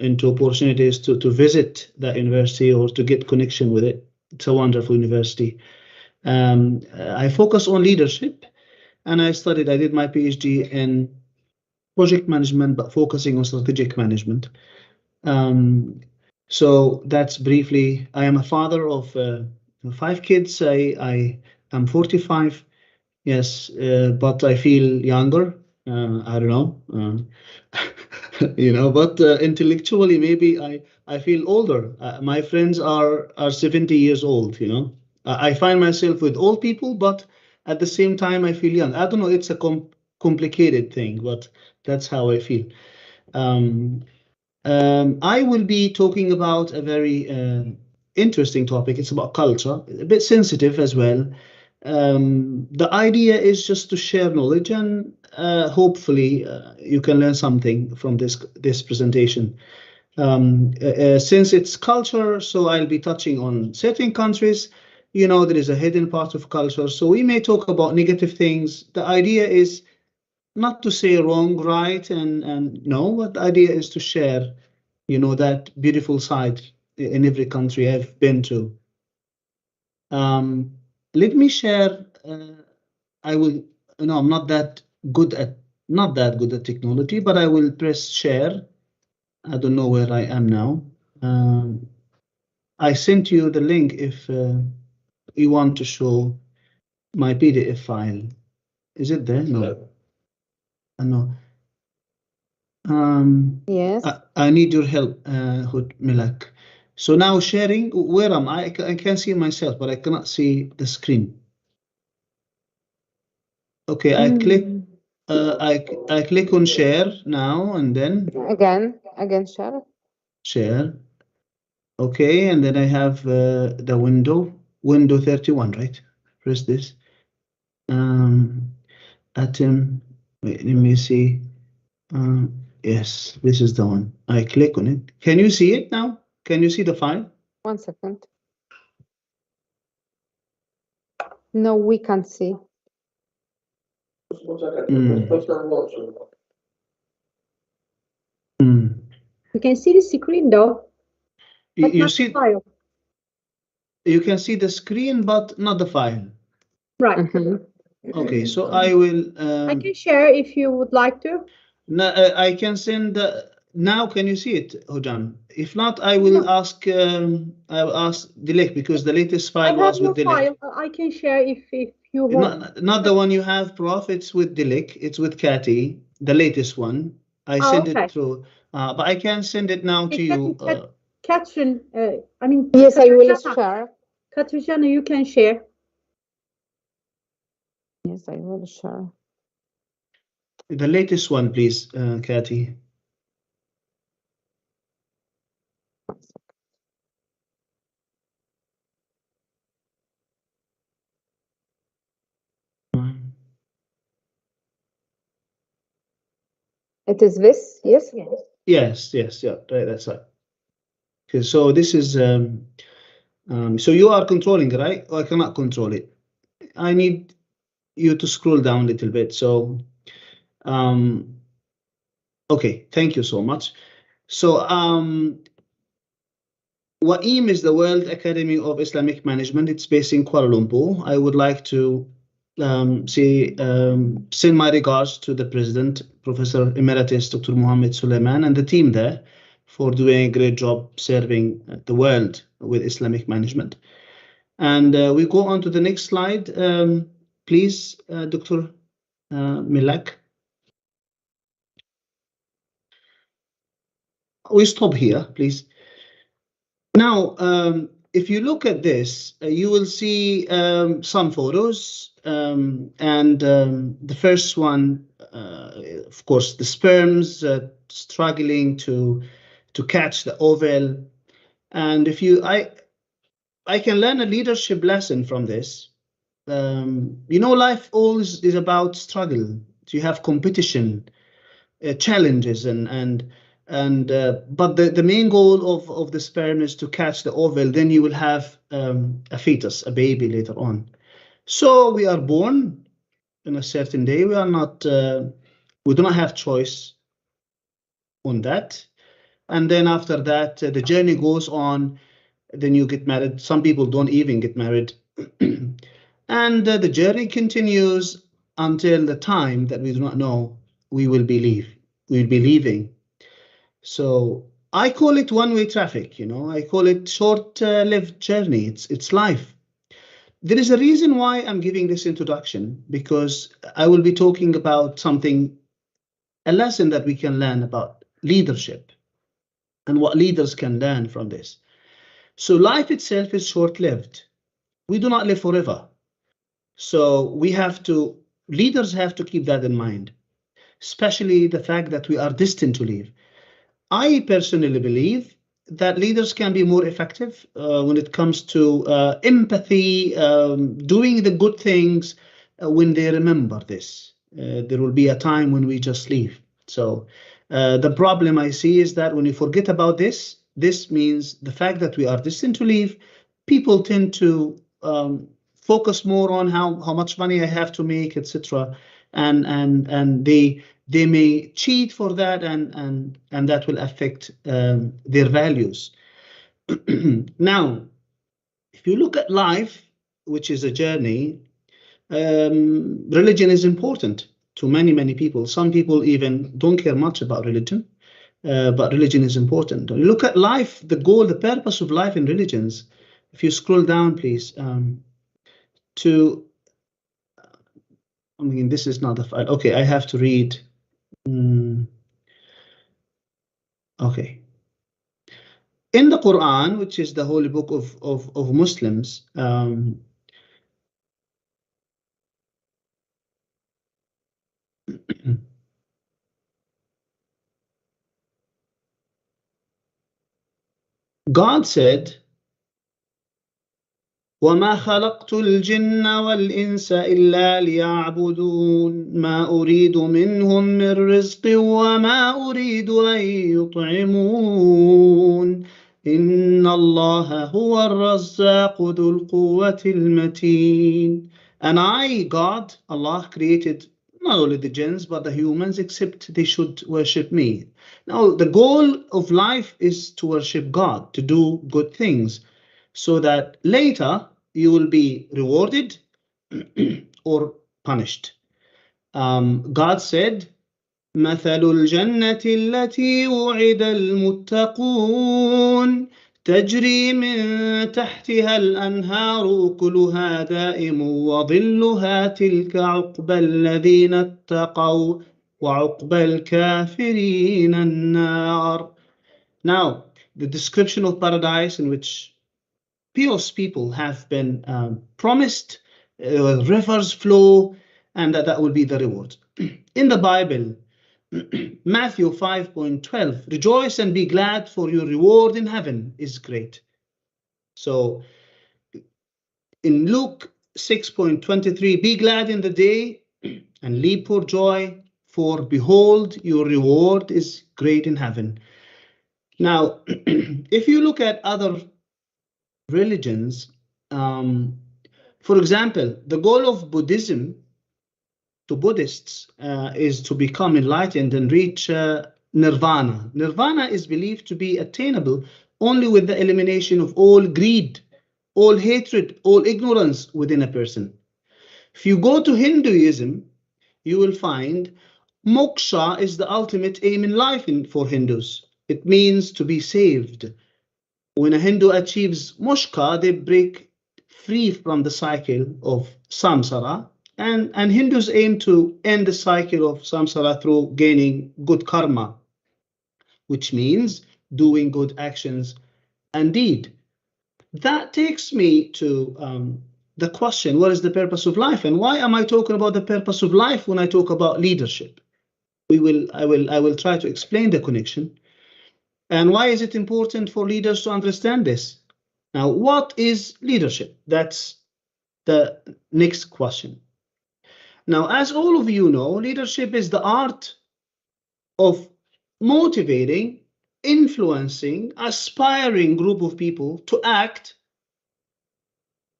into opportunities to visit that university or to get connection with it. It's a wonderful university. I focus on leadership, and I did my PhD in project management, but focusing on strategic management. So that's briefly, I am a father of 5 kids. I am 45, yes, but I feel younger. I don't know, you know, but intellectually, maybe I feel older. My friends are 70 years old, you know. I find myself with old people, but at the same time, I feel young. I don't know, it's a complicated thing, but that's how I feel. I will be talking about a very interesting topic. It's about culture, a bit sensitive as well. The idea is just to share knowledge, and hopefully you can learn something from this presentation. Since it's culture, so I'll be touching on certain countries. You know, there is a hidden part of culture, so we may talk about negative things. The idea is not to say wrong, right, and no, but the idea is to share, you know, that beautiful side in every country I've been to. Let me share. I will. No, I'm not that good at technology, but I will press share. I don't know where I am now. I sent you the link if you want to show my PDF file. Is it there? No. No. Yes. I need your help, Milak. So now sharing, where am I? I can see myself, but I cannot see the screen. Okay, I click. I click on share now, and then again share. Share. Okay, and then I have the window 31, right? Press this. ATEM. Wait, let me see. Yes, this is the one. I click on it. Can you see it now? Can you see the file? 1 second. No, we can't see. You can see the screen though. You see, file. You can see the screen, but not the file. Right. Okay, so I will. I can share if you would like to. No, I can send. Now, can you see it, Hojam? If not, I will ask. I'll ask Dilek because the latest file was with Dilek. File. I can share if you want. Not the one you have, Prof. It's with Dilek. It's with Kathy, the latest one. I send it through, but I can send it now to you. Catherine, I mean. Yes, I will share. Katrina, you can share. Yes, I will share. The latest one, please, Kathy. It is this, yes? Yes, yeah, right, that's right. Okay, so this is, so you are controlling, right? I cannot control it. I need you to scroll down a little bit. So, okay, thank you so much. So, WAIM is the World Academy of Islamic Management. It's based in Kuala Lumpur. I would like to send my regards to the president, Professor Emeritus Dr. Mohammed Suleiman, and the team there for doing a great job serving the world with Islamic management. And we go on to the next slide, please, Dr. Milak. We stop here, please. Now, if you look at this, you will see some photos, and the first one, of course, the sperms struggling to catch the ovule. And if you, I can learn a leadership lesson from this. You know, life always is about struggle. You have competition, challenges, but the main goal of the sperm is to catch the ovule. Then you will have a fetus, a baby later on. So we are born in a certain day. We are not. We do not have choice on that. And then after that, the journey goes on. Then you get married. Some people don't even get married. And the journey continues until the time that we do not know we will be leaving. So I call it one-way traffic, you know, I call it short-lived journey. It's life. There is a reason why I'm giving this introduction, because I will be talking about something, a lesson that we can learn about leadership and what leaders can learn from this. So life itself is short-lived. We do not live forever. So leaders have to keep that in mind, especially the fact that we are destined to leave. I personally believe that leaders can be more effective when it comes to empathy, doing the good things when they remember this. There will be a time when we just leave. So the problem I see is that when you forget about this, this means the fact that we are destined to leave, people tend to focus more on how much money I have to make, etc. And they may cheat for that, and that will affect their values. Now, if you look at life, which is a journey, religion is important to many people. Some people even don't care much about religion, but religion is important. When you look at life, the goal, the purpose of life in religions, if you scroll down, please, I mean, this is not the file. Okay, I have to read. Okay. In the Quran, which is the holy book of Muslims, God said, وَمَا خَلَقْتُ الْجِنَّ وَالْإِنسَ إِلَّا لِيَعْبُدُونَ مَا أُرِيدُ مِنْهُمْ مِنْ رِزْقٍ وَمَا أُرِيدُ أَنْ يُطْعِمُونَ إِنَّ اللَّهَ هُوَ الرَّزَّاقُ ذُو الْقُوَّةِ الْمَتِينُ. And I, God, Allah, created not only the jinns, but the humans, except they should worship me. Now, the goal of life is to worship God, to do good things, so that later you will be rewarded or punished. God said, مثل الجنة التي وعد المتقون تجري من تحتها الأنهار أكلها دائم وظلها تلك عقبى الذين اتقوا وعقبى الكافرين النار. Now, the description of paradise in which pious people have been promised, rivers flow, and that will be the reward. In the Bible, Matthew 5:12, rejoice and be glad, for your reward in heaven is great. So in Luke 6:23, be glad in the day and leap for joy, for behold, your reward is great in heaven. Now, if you look at other religions, for example, the goal of Buddhism to Buddhists is to become enlightened and reach nirvana. Nirvana is believed to be attainable only with the elimination of all greed, all hatred, all ignorance within a person. If you go to Hinduism, you will find moksha is the ultimate aim in life for Hindus. It means to be saved. When a Hindu achieves moksha, they break free from the cycle of samsara. And Hindus aim to end the cycle of samsara through gaining good karma, which means doing good actions and deed. That takes me to the question, what is the purpose of life? And why am I talking about the purpose of life when I talk about leadership? I will try to explain the connection. And why is it important for leaders to understand this? Now, what is leadership? That's the next question. Now, as all of you know, leadership is the art of motivating, influencing, aspiring group of people to act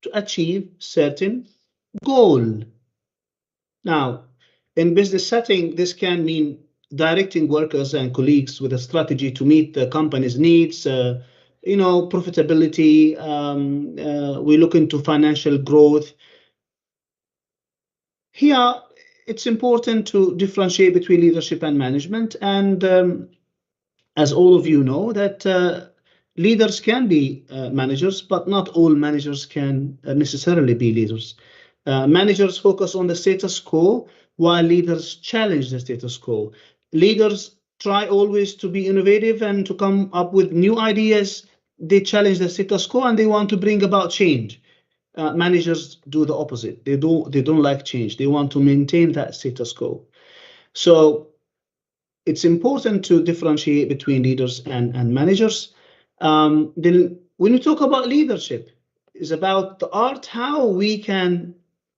to achieve certain goal. Now, in business setting, this can mean directing workers and colleagues with a strategy to meet the company's needs, profitability. We look into financial growth. Here, it's important to differentiate between leadership and management. And as all of you know, that leaders can be managers, but not all managers can necessarily be leaders. Managers focus on the status quo, while leaders challenge the status quo. Leaders try always to be innovative and to come up with new ideas. They challenge the status quo and they want to bring about change. Managers do the opposite. They don't like change. They want to maintain that status quo. So it's important to differentiate between leaders and managers. Then when we talk about leadership, it's about the art, how we can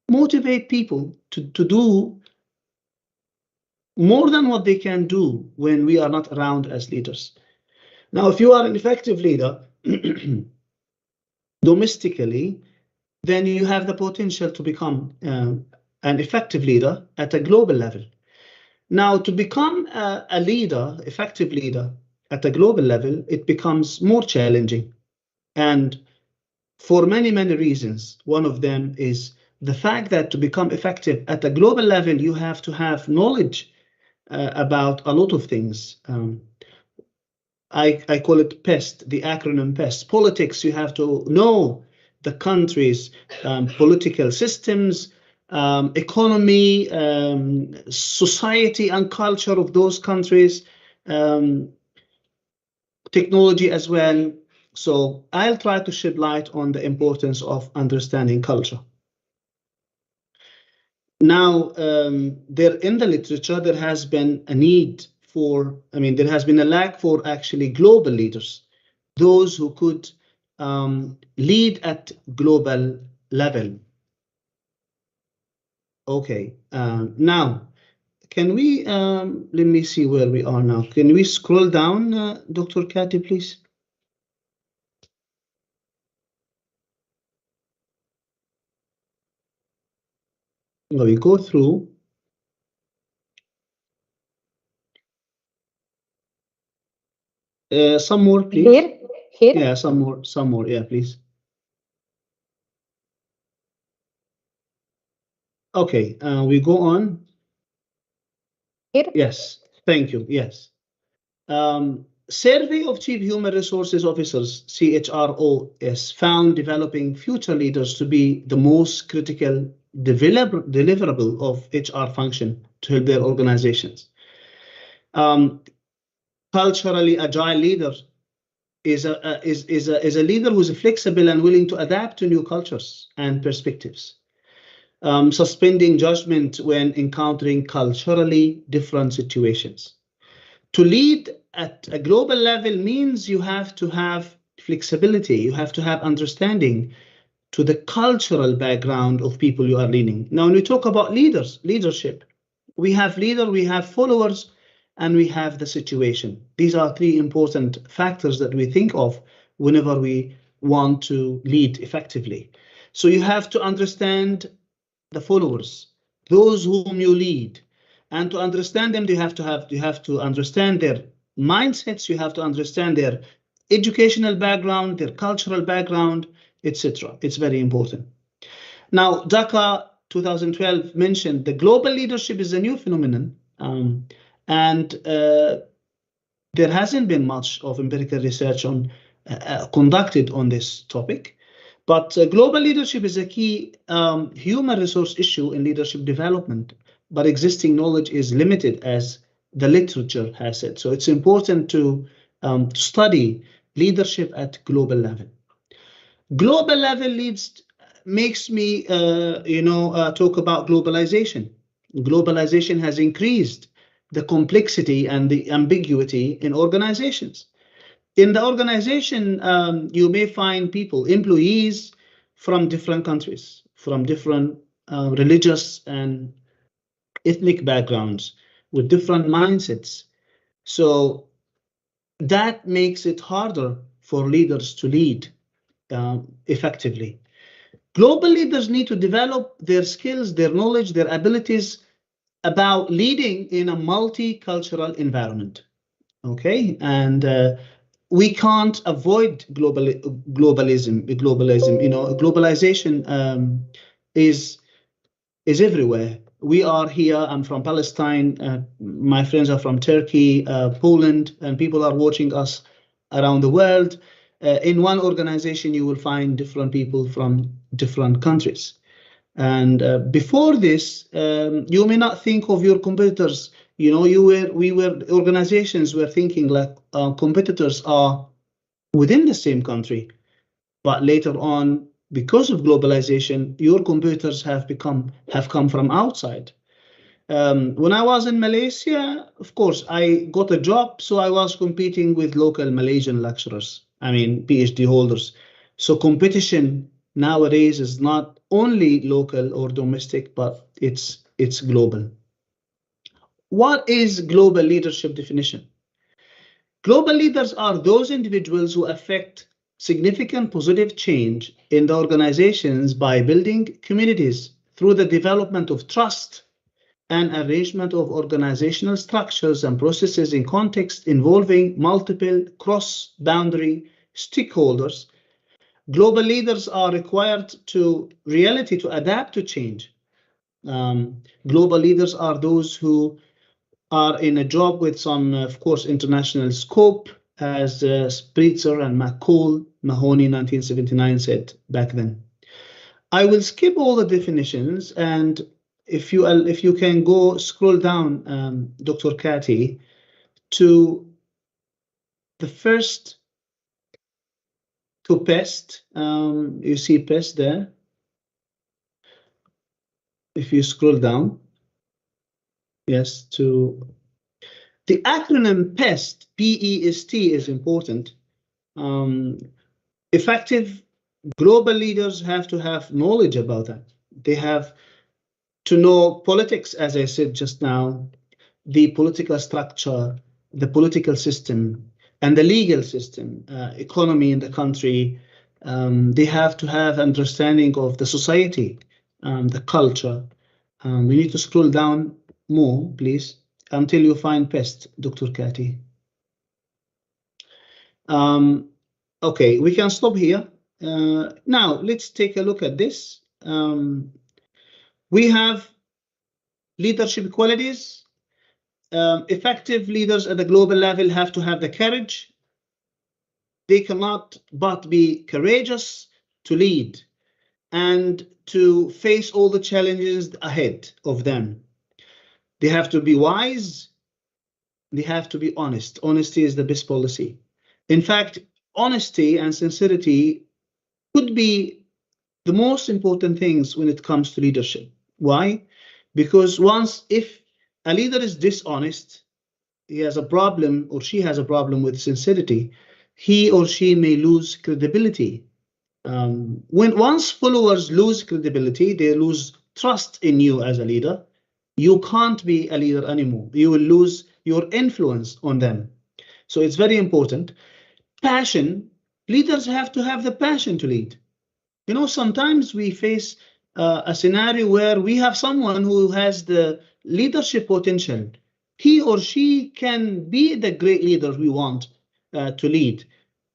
motivate people to do more than what they can do when we are not around as leaders. Now, if you are an effective leader domestically, then you have the potential to become an effective leader at a global level. Now, to become a leader, effective leader at a global level, it becomes more challenging. And for many, many reasons, one of them is the fact that to become effective at a global level, you have to have knowledge about a lot of things. I call it PEST, the acronym PEST. Politics, you have to know the country's political systems, economy, society and culture of those countries, technology as well. So I'll try to shed light on the importance of understanding culture. Now, there in the literature, there has been a need for, there has been a lack for actually global leaders, those who could lead at global level. Okay, now, can we, let me see where we are now. Can we scroll down, Dr. Kati, please? We go through. Some more, please. Here? Yeah, some more. Yeah, please. Okay, we go on. Here? Yes, thank you. Yes. Survey of Chief Human Resources Officers, CHROs, found developing future leaders to be the most critical deliverable of HR function to help their organizations. Culturally agile leader is a leader who is flexible and willing to adapt to new cultures and perspectives. Suspending judgment when encountering culturally different situations. To lead at a global level means you have to have flexibility, you have to have understanding to the cultural background of people you are leading. Now, when we talk about leadership, we have leader, we have followers, and we have the situation. These are three important factors that we think of whenever we want to lead effectively. So you have to understand the followers, those whom you lead, and to understand them, you have to understand their mindsets, you have to understand their educational background, their cultural background, etc. It's very important. Now, Dhaka 2012 mentioned the global leadership is a new phenomenon, and there hasn't been much of empirical research conducted on this topic. But global leadership is a key human resource issue in leadership development, but existing knowledge is limited, as the literature has said. So it's important to study leadership at global level. Global level makes me talk about globalization. Globalization has increased the complexity and the ambiguity in organizations. In the organization, you may find people, employees from different countries, from different religious and ethnic backgrounds, with different mindsets. So that makes it harder for leaders to lead effectively. Global leaders need to develop their skills, their knowledge, their abilities about leading in a multicultural environment. Okay, and we can't avoid globalism. Globalization is everywhere. We are here. I'm from Palestine. My friends are from Turkey, Poland, and people are watching us around the world. In one organization, you will find different people from different countries. And before this, you may not think of your competitors. Organizations were thinking like competitors are within the same country. But later on, because of globalization, your competitors have come from outside. When I was in Malaysia, of course, I got a job, so I was competing with local Malaysian lecturers, PhD holders. So competition nowadays is not only local or domestic, but it's global. What is global leadership definition? Global leaders are those individuals who affect significant positive change in the organizations by building communities through the development of trust and arrangement of organizational structures and processes in context involving multiple cross-boundary stakeholders. Global leaders are required to adapt to change. Global leaders are those who are in a job with some, of course, international scope, as Spritzer and McCall, Mahoney, 1979 said back then. I will skip all the definitions, and if you can go scroll down, Dr. Kati, to the first, to PEST. You see PEST there. If you scroll down, yes, to the acronym PEST, P-E-S-T, is important. Effective global leaders have to have knowledge about that. They have to know politics, as I said just now, the political structure, the political system, and the legal system, economy in the country. They have to have understanding of the society, the culture, We need to scroll down more, please, until you find PEST, Dr. Cathy. Okay, we can stop here. Now, let's take a look at this. We have leadership qualities. Effective leaders at the global level have to have the courage. They cannot but be courageous to lead and to face all the challenges ahead of them. They have to be wise. They have to be honest. Honesty is the best policy. In fact, honesty and sincerity could be the most important things when it comes to leadership. Why? Because if a leader is dishonest, he has a problem or she has a problem with sincerity, he or she may lose credibility. Once followers lose credibility, they lose trust in you as a leader. You can't be a leader anymore. You will lose your influence on them. So it's very important. Passion, leaders have to have the passion to lead. You know, sometimes we face a scenario where we have someone who has the leadership potential. He or she can be the great leader we want to lead,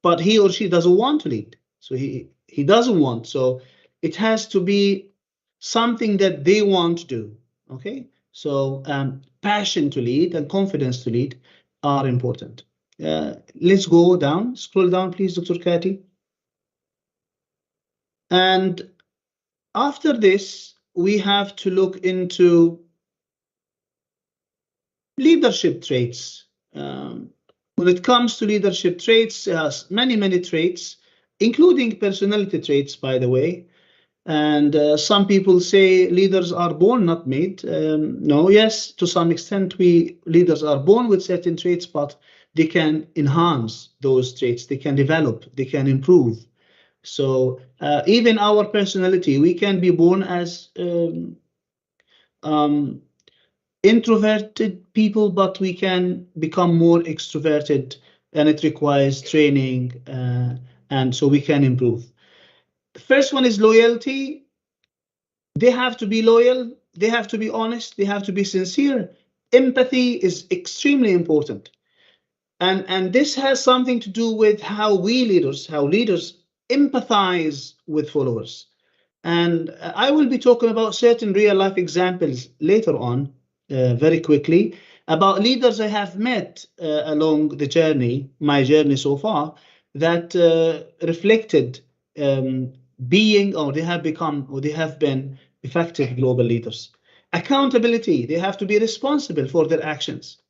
but he or she doesn't want to lead. So he doesn't want. So it has to be something that they want to do. Okay. So passion to lead and confidence to lead are important. Let's go down. Scroll down, please, Dr. Cathy. And after this, we have to look into leadership traits. When it comes to leadership traits, it has many traits, including personality traits, by the way. And some people say leaders are born, not made. No, yes, to some extent, leaders are born with certain traits, but they can enhance those traits. They can develop, they can improve. So even our personality, we can be born as introverted people, but we can become more extroverted, and it requires training, and so we can improve. The first one is loyalty. They have to be loyal, they have to be honest, they have to be sincere. Empathy is extremely important. And this has something to do with how leaders empathize with followers. And I will be talking about certain real life examples later on, very quickly, about leaders I have met along the journey, my journey so far, that reflected being, or they have become, or they have been effective global leaders. Accountability, they have to be responsible for their actions.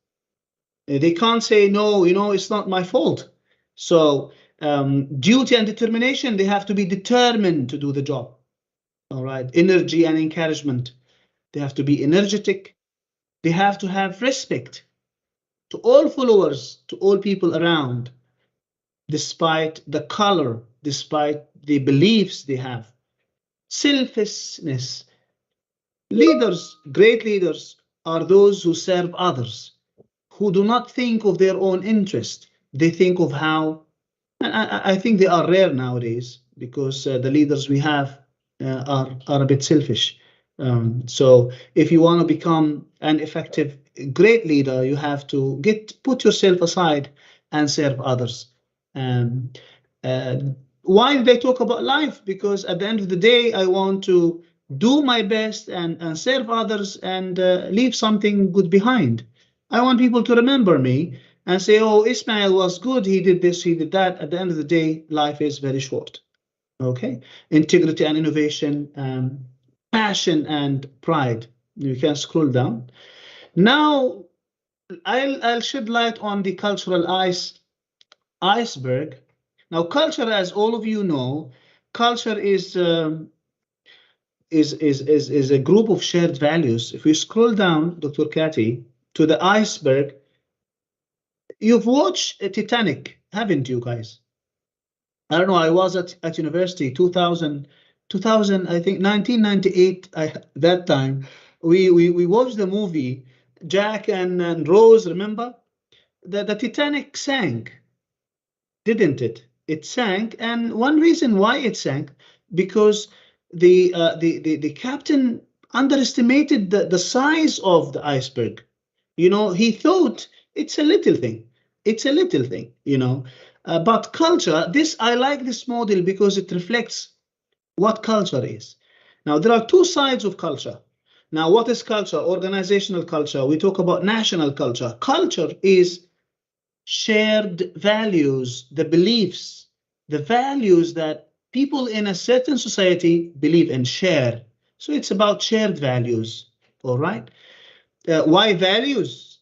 They can't say, no, it's not my fault. So duty and determination, they have to be determined to do the job. All right, energy and encouragement. They have to be energetic. They have to have respect to all followers, to all people around, despite the color, despite the beliefs they have. Selflessness. Leaders, great leaders, are those who serve others, who do not think of their own interest. They think of how, and I think they are rare nowadays, because the leaders we have are a bit selfish. So if you want to become an effective, great leader, you have to put yourself aside and serve others. Why did I talk about life? Because at the end of the day, I want to do my best and serve others and leave something good behind. I want people to remember me and say, oh, Ismail was good, he did this, he did that. At the end of the day, life is very short. Okay, integrity and innovation, passion and pride. You can scroll down. Now, I'll shed light on the cultural iceberg. Now, culture, as all of you know, culture is a group of shared values. If we scroll down, Dr. Cathy, to the iceberg, you've watched Titanic, haven't you guys? I don't know, I was at university, 2000, I think 1998, that time, we watched the movie, Jack and Rose, remember? The Titanic sank, didn't it? It sank, and one reason why it sank, because the captain underestimated the size of the iceberg. He thought it's a little thing. It's a little thing, but culture, I like this model because it reflects what culture is. Now, there are two sides of culture. Now, what is culture? Organizational culture. We talk about national culture. Culture is shared values, the beliefs, the values that people in a certain society believe and share. So it's about shared values, all right? Why values?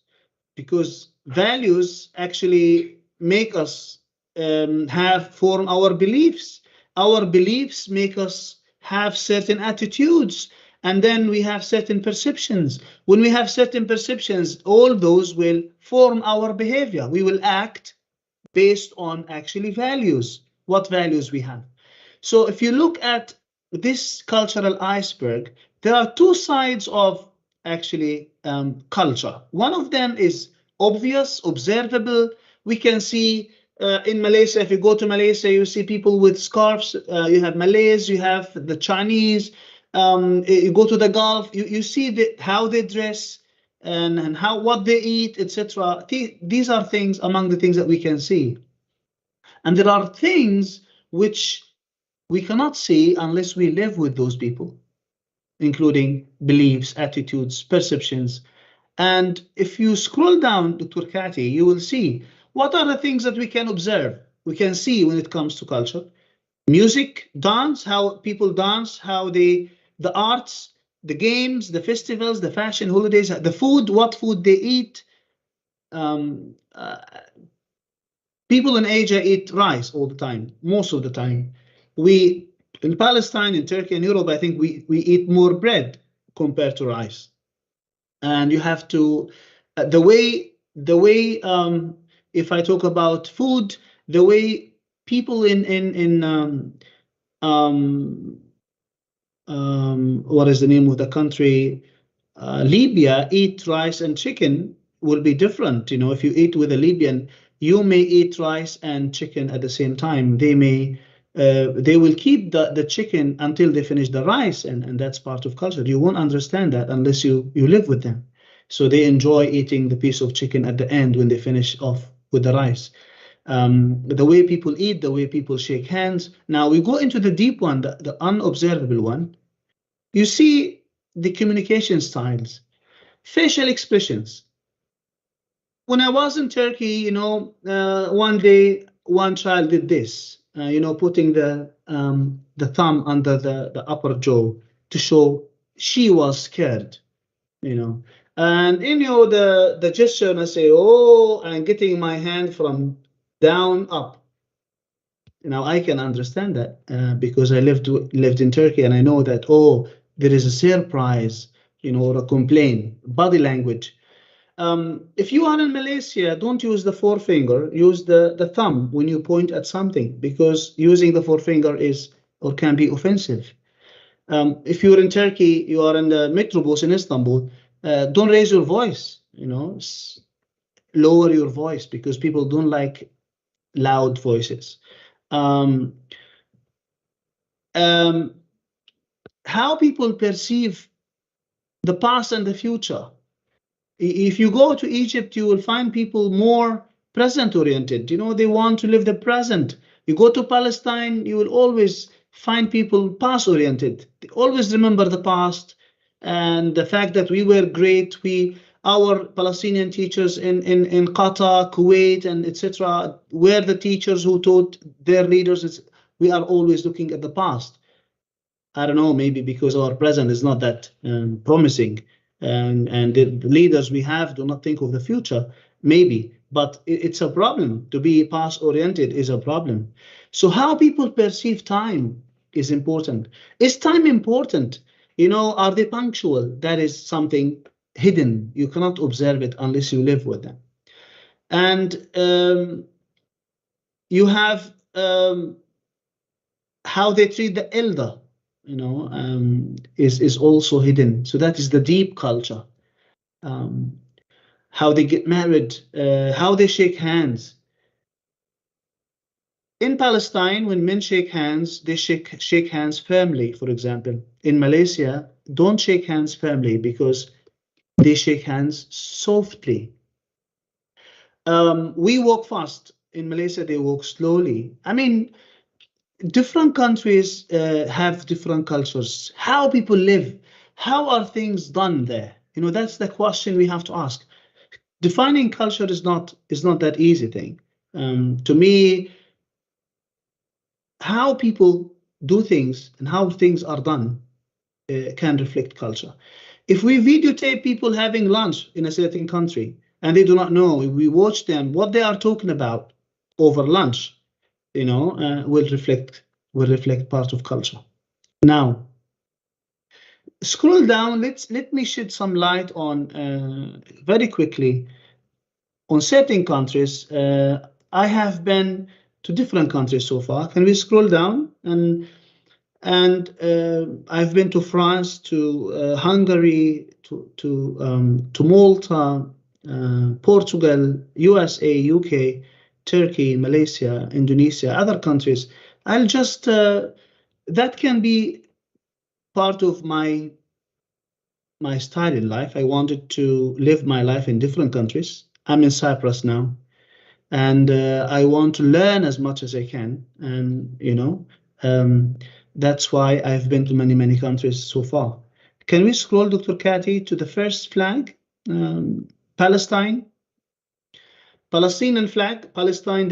Because values actually make us form our beliefs. Our beliefs make us have certain attitudes, and then we have certain perceptions. When we have certain perceptions, all those will form our behavior. We will act based on actually values, what values we have. So if you look at this cultural iceberg, there are two sides of actually culture. One of them is obvious, observable. We can see in Malaysia, if you go to Malaysia, you see people with scarves. You have Malays, you have the Chinese. You go to the Gulf, you see how they dress and what they eat, etc. These are things among the things that we can see. And there are things which we cannot see unless we live with those people, including beliefs, attitudes, perceptions. And if you scroll down to Turkati, you will see what are the things that we can observe, we can see when it comes to culture. Music, dance, how people dance, how the arts, the games, the festivals, the fashion, holidays, the food, what food they eat. People in Asia eat rice all the time, most of the time. We in Palestine, in Turkey, and Europe, I think we eat more bread compared to rice. And you have to the way if I talk about food, the way people in what is the name of the country? Libya eat rice and chicken will be different. If you eat with a Libyan, you may eat rice and chicken at the same time. They will keep the chicken until they finish the rice, and that's part of culture. You won't understand that unless you live with them. So they enjoy eating the piece of chicken at the end when they finish off with the rice. The way people eat, the way people shake hands. Now we go into the deep one, the unobservable one. You see the communication styles, facial expressions. When I was in Turkey, one day one child did this, putting the thumb under the upper jaw to show she was scared, and the gesture, and I say, oh, and getting my hand from down up. I can understand that because I lived in Turkey, and I know that, oh, there is a surprise, or a complaint, body language. If you are in Malaysia, don't use the forefinger, use the thumb when you point at something, because using the forefinger is or can be offensive. If you're in Turkey, you are in the metrobus in Istanbul, don't raise your voice, lower your voice, because people don't like loud voices. How people perceive the past and the future. If you go to Egypt, you will find people more present oriented. They want to live the present. You go to Palestine, you will always find people past oriented. They always remember the past and the fact that we were great. Our Palestinian teachers in Qatar, Kuwait, and etc. were the teachers who taught their leaders. We are always looking at the past. I don't know, maybe because our present is not that promising, and the leaders we have do not think of the future, maybe, but it's a problem. To be past oriented is a problem. So how people perceive time is important. Is time important? Are they punctual? That is something hidden. You cannot observe it unless you live with them. And you have how they treat the elder, is also hidden. So that is the deep culture. How they get married, how they shake hands. In Palestine, when men shake hands, they shake hands firmly, for example. In Malaysia, don't shake hands firmly because they shake hands softly. We walk fast. In Malaysia, they walk slowly. I mean, different countries have different cultures. How people live, how are things done there? You know, that's the question we have to ask. Defining culture is not that easy thing. To me, how people do things and how things are done can reflect culture. If we videotape people having lunch in a certain country and they do not know, if we watch them, what they are talking about over lunch, you know, will reflect part of culture. Now, scroll down. Let me shed some light on very quickly on certain countries. I have been to different countries so far. Can we scroll down? And I've been to France, to Hungary, to Malta, Portugal, USA, UK, Turkey, Malaysia, Indonesia, other countries. I'll just that can be part of my style in life. I wanted to live my life in different countries. I'm in Cyprus now, and I want to learn as much as I can. And you know, that's why I've been to many countries so far. Can we scroll, Dr. Cathy, to the first flag, Palestine? Palestinian flag, Palestine,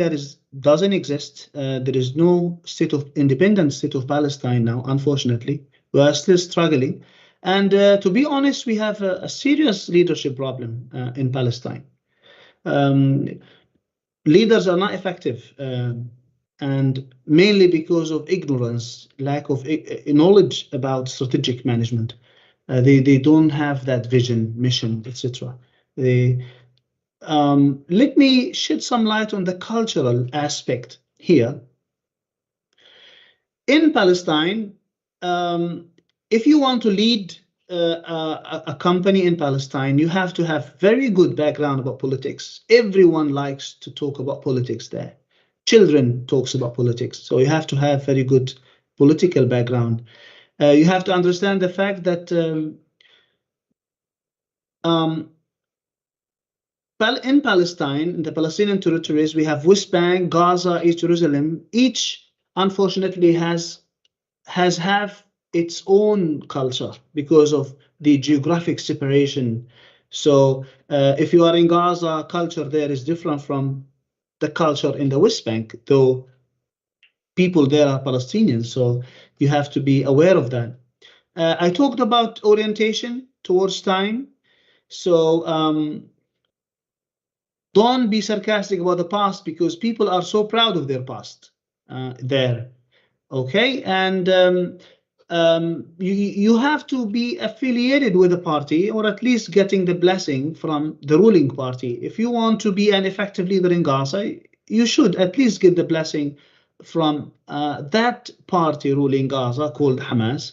doesn't exist. There is no independent state of Palestine now, unfortunately. We are still struggling. And to be honest, we have a serious leadership problem in Palestine. Leaders are not effective, and mainly because of ignorance, lack of knowledge about strategic management. They don't have that vision, mission, etc. Let me shed some light on the cultural aspect here. In Palestine, if you want to lead a company in Palestine, you have to have very good background about politics. Everyone likes to talk about politics there. Children talks about politics, so you have to have very good political background. You have to understand the fact that in Palestine, in the Palestinian territories, we have West Bank, Gaza, East Jerusalem. Each, unfortunately, has its own culture because of the geographic separation. So if you are in Gaza, culture there is different from the culture in the West Bank, though people there are Palestinians, so you have to be aware of that. I talked about orientation towards time. So don't be sarcastic about the past because people are so proud of their past there. Okay, and you have to be affiliated with a party or at least getting the blessing from the ruling party. If you want to be an effective leader in Gaza, you should at least get the blessing from that party ruling Gaza called Hamas.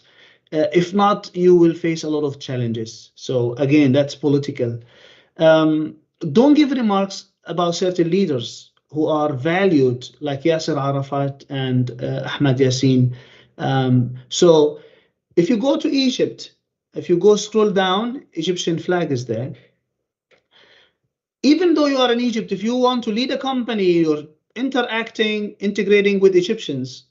If not, you will face a lot of challenges. So again, that's political. Don't give remarks about certain leaders who are valued, like Yasser Arafat and Ahmad Yassin. So if you go to Egypt, if you go scroll down, Egyptian flag is there. Even though you are in Egypt, if you want to lead a company, you're integrating with Egyptians,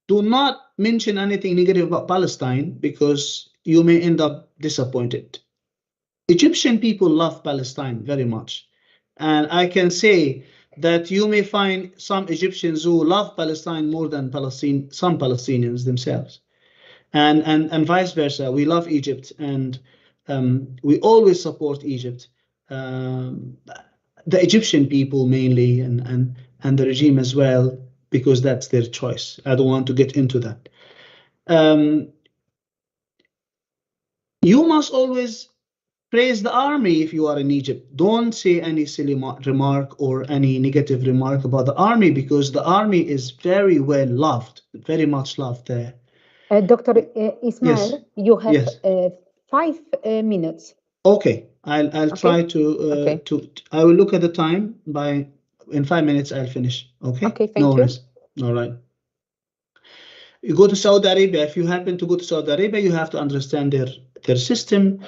do not mention anything negative about Palestine because you may end up disappointed. Egyptian people love Palestine very much. And I can say that you may find some Egyptians who love Palestine more than some Palestinians themselves. And vice versa. We love Egypt and we always support Egypt. The Egyptian people mainly and the regime as well, because that's their choice. I don't want to get into that. You must always praise the army if you are in Egypt. Don't say any silly remark or any negative remark about the army because the army is very well loved, very much loved there. Dr. Ismail, Yes. You have Yes. 5 minutes. Okay, I'll try to I will look at the time in 5 minutes I'll finish. Okay. Okay, thank no you. worries. All right. You go to Saudi Arabia. If you happen to go to Saudi Arabia, you have to understand their system.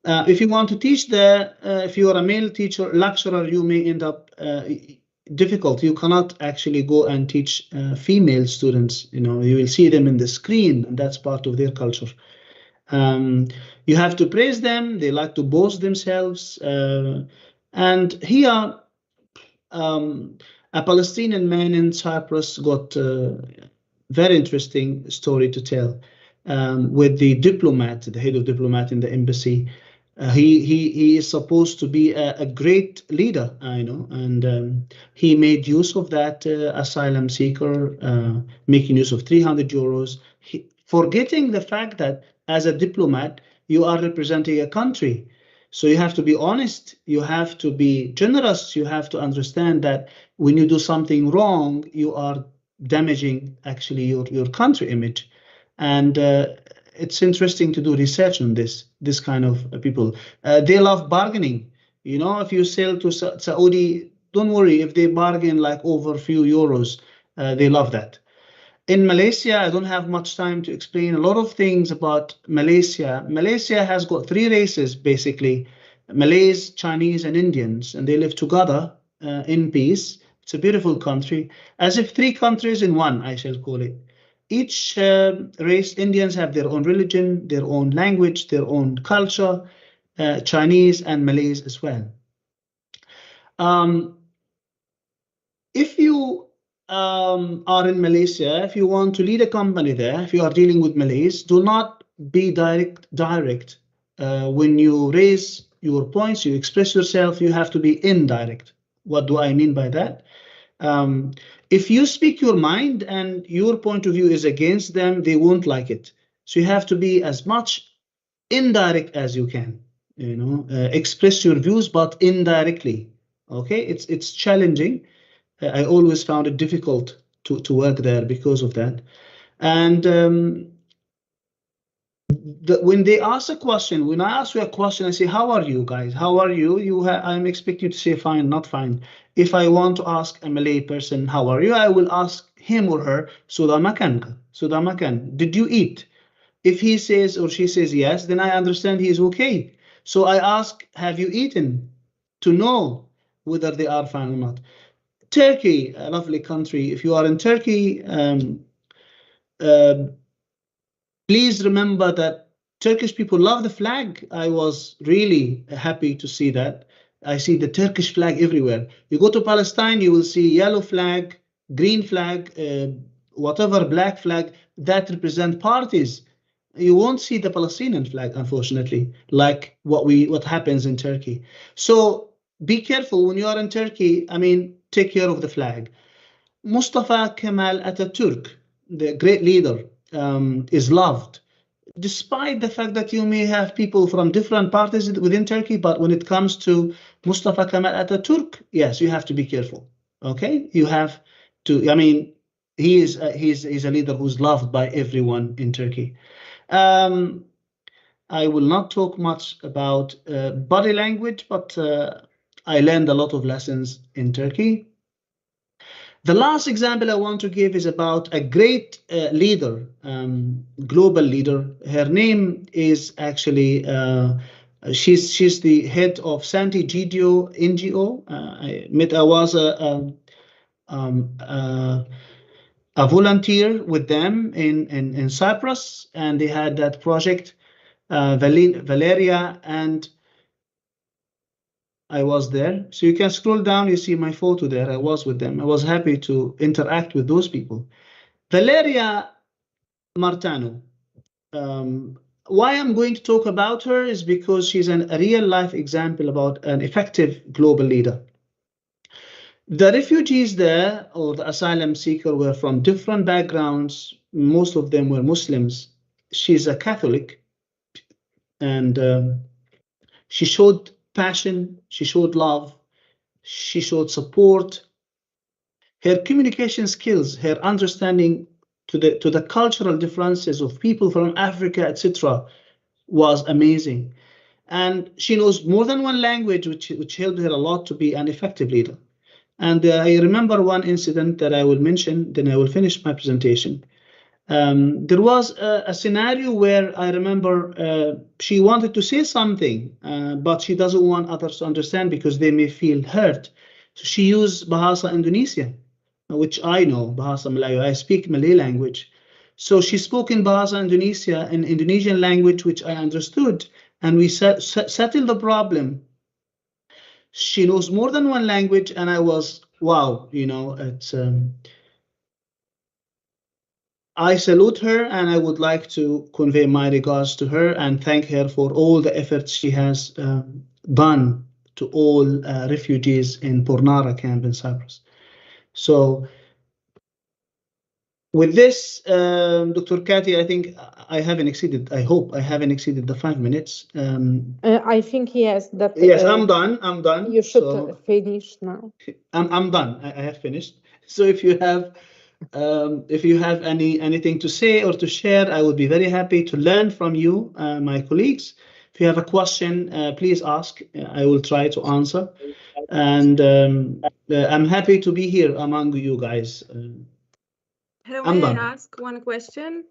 If you want to teach there, if you are a male teacher, lecturer, you may end up difficult. You cannot actually go and teach female students. You know, you will see them in the screen, and that's part of their culture. You have to praise them. They like to boast themselves. And here, a Palestinian man in Cyprus got very interesting story to tell with the diplomat, the head of diplomat in the embassy. He is supposed to be a great leader, I know, and he made use of that asylum seeker, making use of 300 euros, forgetting the fact that as a diplomat, you are representing a country. So you have to be honest, you have to be generous, you have to understand that when you do something wrong, you are damaging actually your country image. And it's interesting to do research on this kind of people. They love bargaining. You know, if you sell to Saudi, don't worry if they bargain like over a few euros, they love that. In Malaysia, I don't have much time to explain a lot of things about Malaysia. Malaysia has got 3 races, basically, Malays, Chinese, and Indians, and they live together in peace. It's a beautiful country, as if 3 countries in one, I shall call it. Each race, Indians have their own religion, their own language, their own culture, Chinese and Malays as well. If you are in Malaysia, if you want to lead a company there, if you are dealing with Malays, do not be direct. When you raise your points, you express yourself, you have to be indirect. What do I mean by that? If you speak your mind and your point of view is against them, they won't like it. So you have to be as much indirect as you can, you know, express your views, but indirectly. Okay, it's challenging. I always found it difficult to work there because of that. And when they ask a question, when I ask you a question, I say, how are you guys? How are you? I'm expecting you to say fine, not fine. If I want to ask a Malay person, how are you? I will ask him or her, Sudah makan? Sudah makan? Did you eat? If he says or she says yes, then I understand he is okay. So I ask, have you eaten? To know whether they are fine or not. Turkey, a lovely country. If you are in Turkey, please remember that Turkish people love the flag. I was really happy to see that. I see the Turkish flag everywhere. You go to Palestine, you will see yellow flag, green flag, whatever, black flag that represent parties. You won't see the Palestinian flag, unfortunately, like what happens in Turkey. So be careful when you are in Turkey. I mean, take care of the flag. Mustafa Kemal Atatürk, the great leader, is loved, despite the fact that you may have people from different parties within Turkey. But when it comes to Mustafa Kemal Atatürk, yes, you have to be careful. Okay, you have to. I mean, he's a leader who's loved by everyone in Turkey. I will not talk much about body language, but I learned a lot of lessons in Turkey. The last example I want to give is about a great leader, global leader. Her name is actually, she's the head of Santi Gidio NGO. I was a volunteer with them in Cyprus, and they had that project, Valeria, and I was there. So you can scroll down, you see my photo there. I was with them. I was happy to interact with those people. Valeria Martano. Why I'm going to talk about her is because she's a real life example about an effective global leader. The refugees there, or the asylum seeker, were from different backgrounds. Most of them were Muslims. She's a Catholic, and she showed passion, she showed love, she showed support. Her communication skills, her understanding to the cultural differences of people from Africa, etc., was amazing. And she knows more than one language, which helped her a lot to be an effective leader. And I remember one incident that I will mention, then I will finish my presentation. There was a scenario where I remember she wanted to say something, but she doesn't want others to understand because they may feel hurt. So she used Bahasa Indonesia, which I know, Bahasa Melayu. I speak Malay language. So she spoke in Bahasa Indonesia, an Indonesian language, which I understood, and we settled the problem. She knows more than one language, and I was, wow, you know, it's. I salute her, and I would like to convey my regards to her and thank her for all the efforts she has done to all refugees in Pornara camp in Cyprus. So with this, Dr. Kati, I think I haven't exceeded, I hope I haven't exceeded the 5 minutes. I think yes, that yes, I'm done. You should finish now. I'm done. I have finished. So if you have anything to say or to share, I would be very happy to learn from you, my colleagues. If you have a question, please ask. I will try to answer. And I'm happy to be here among you guys. Hello, may I ask one question?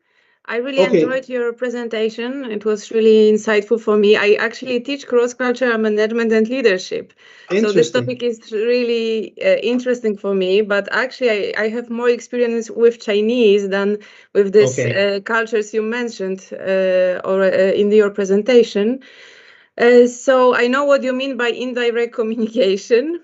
I really enjoyed your presentation. It was really insightful for me. I actually teach cross-cultural management and leadership. So this topic is really interesting for me, but actually I have more experience with Chinese than with these cultures you mentioned in your presentation. So I know what you mean by indirect communication.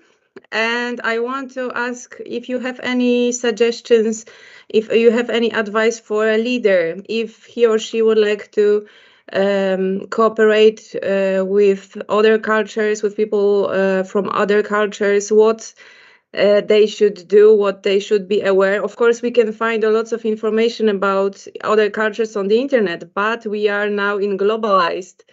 And I want to ask if you have any suggestions, if you have any advice for a leader, if he or she would like to cooperate with other cultures, with people from other cultures, what they should do, what they should be aware. Of course, we can find lots of information about other cultures on the internet, but we are now in globalized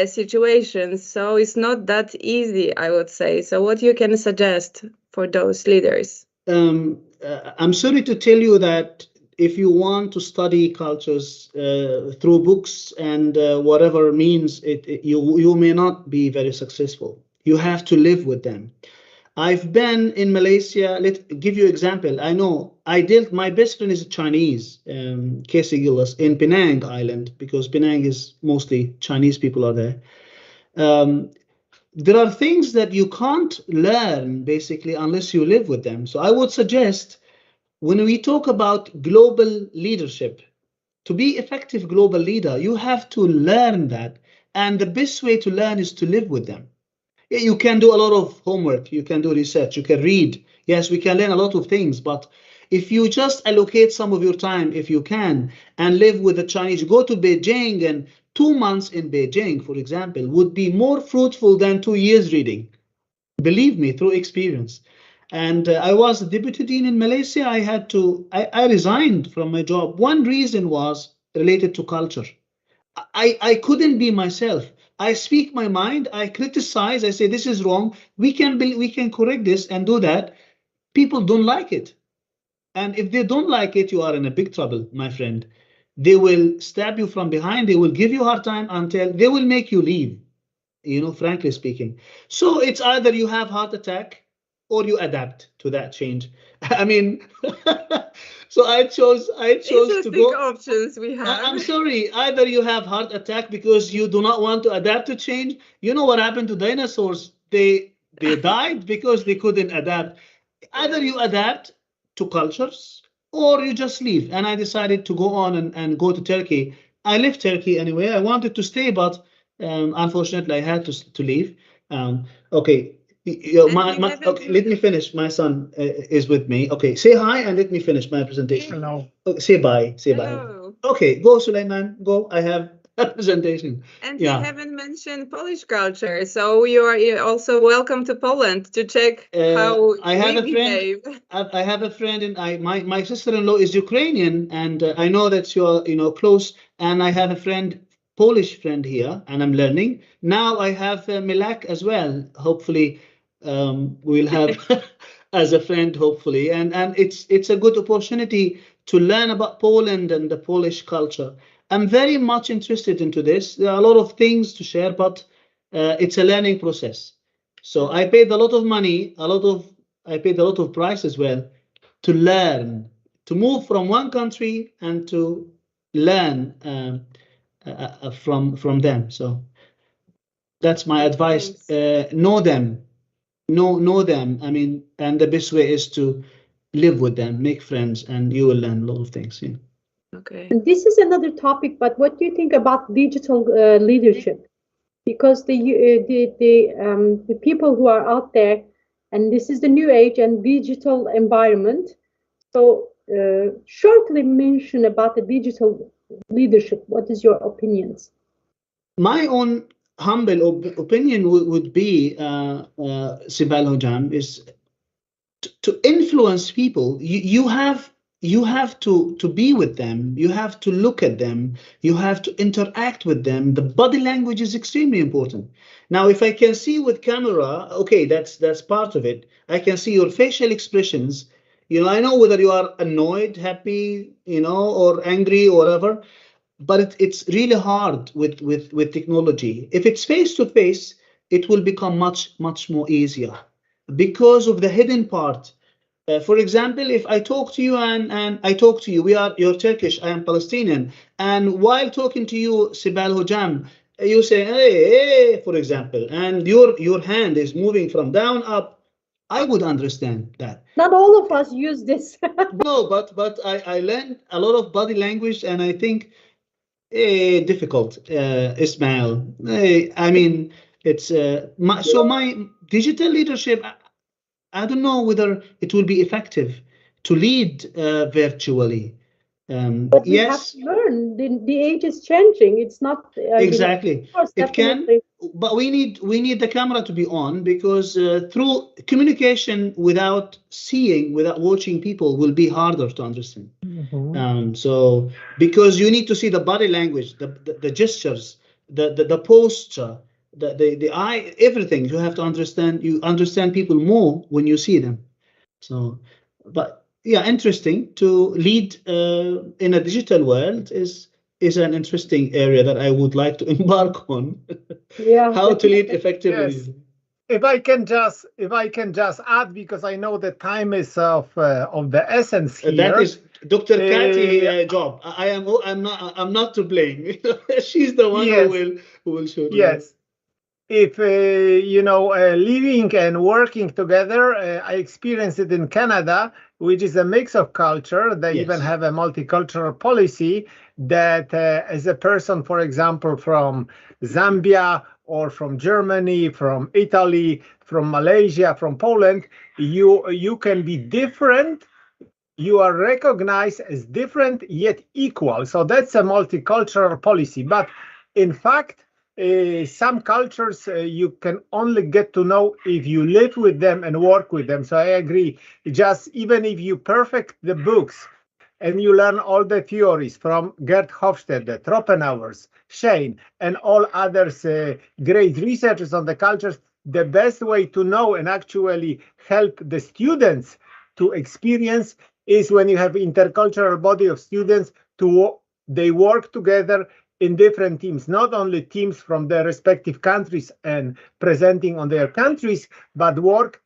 situations, so it's not that easy, I would say. So what you can suggest for those leaders? I'm sorry to tell you that if you want to study cultures through books and whatever means, you may not be very successful. You have to live with them. I've been in Malaysia. Let's give you an example. I know my best friend is Chinese, Casey Gillis, in Penang Island, because Penang is mostly Chinese people are there. There are things that you can't learn basically unless you live with them. So I would suggest when we talk about global leadership, to be effective global leader, you have to learn that. And the best way to learn is to live with them. You can do a lot of homework, you can do research, you can read. Yes, we can learn a lot of things, but if you just allocate some of your time, if you can, and live with the Chinese, go to Beijing, and 2 months in Beijing, for example, would be more fruitful than 2 years reading. Believe me, through experience. And I was the deputy dean in Malaysia. I resigned from my job. One reason was related to culture. I couldn't be myself. I speak my mind. I criticize. I say this is wrong. We can correct this and do that. People don't like it, and if they don't like it, you are in a big trouble, my friend. They will stab you from behind. They will give you a hard time until they will make you leave. Frankly speaking. So it's either you have heart attack or you adapt to that change. I mean, so I chose to go. Options we have. I'm sorry. Either you have heart attack because you do not want to adapt to change. You know what happened to dinosaurs? They died because they couldn't adapt. Either you adapt to cultures or you just leave. And I decided to go on and go to Turkey. I left Turkey anyway. I wanted to stay, but unfortunately, I had to leave. Okay. Okay, let me finish. My son is with me. Okay, say hi and let me finish my presentation. Hello. Okay, say bye. Say Hello. bye. Okay, go, Sulaiman. Go. I have a presentation. And we haven't mentioned Polish culture, so you are also welcome to Poland to check how I have we behave. I have a friend, and my sister-in-law is Ukrainian, and I know that you're close. And I have a friend, Polish friend here, and I'm learning. Now I have Milak as well. Hopefully, we'll have as a friend, hopefully. And it's a good opportunity to learn about Poland and the Polish culture. I'm very much interested into this. There are a lot of things to share, but it's a learning process. So I paid a lot of money, a lot of I paid a lot of price as well to learn, to move from one country and to learn from them. So that's my advice. Know them, know them. I mean, and the best way is to live with them, make friends, and you will learn a lot of things. Yeah. Okay. And this is another topic, but what do you think about digital leadership? Because the people who are out there, and this is the new age and digital environment. So shortly mention about the digital leadership. What is your opinions? My own humble opinion would be, Sibel Hojam, is to influence people. You have to be with them. You have to look at them. You have to interact with them. The body language is extremely important. Now, if I can see with camera, okay, that's part of it. I can see your facial expressions. I know whether you are annoyed, happy, or angry or whatever. But it's really hard with technology. If it's face to face, it will become much more easier because of the hidden part. For example, if I talk to you and I talk to you, you're Turkish, I am Palestinian, and while talking to you, Sibal Hojam, you say hey, for example, and your hand is moving from down up, I would understand that. Not all of us use this. No, but I learned a lot of body language, and I think difficult, Ismail. I mean, it's my digital leadership. I don't know whether it will be effective to lead virtually. But we have to learn. The age is changing. It's not exactly. It definitely. can, but we need the camera to be on, because through communication without seeing, without watching people, will be harder to understand. So because you need to see the body language, the gestures, the posture, the eye, everything. You have to understand. You understand people more when you see them. So, but yeah, interesting to lead in a digital world is an interesting area that I would like to embark on. Yeah. How to lead effectively. Yes. If I can just add, because I know the time is of the essence here. That is Dr. Kati job. I'm not to blame. She's the one who will show. Yes. If living and working together, I experienced it in Canada, which is a mix of culture. They even have a multicultural policy that as a person, for example, from Zambia or from Germany, from Italy, from Malaysia, from Poland, you can be different. You are recognized as different yet equal. So that's a multicultural policy. But in fact, some cultures you can only get to know if you live with them and work with them. So I agree. Just even if you perfect the books and you learn all the theories from Gerd Hofstede, Tropenhauers, Shane, and all others, great researchers on the cultures, the best way to know and actually help the students to experience is when you have intercultural body of students they work together in different teams, not only teams from their respective countries and presenting on their countries, but work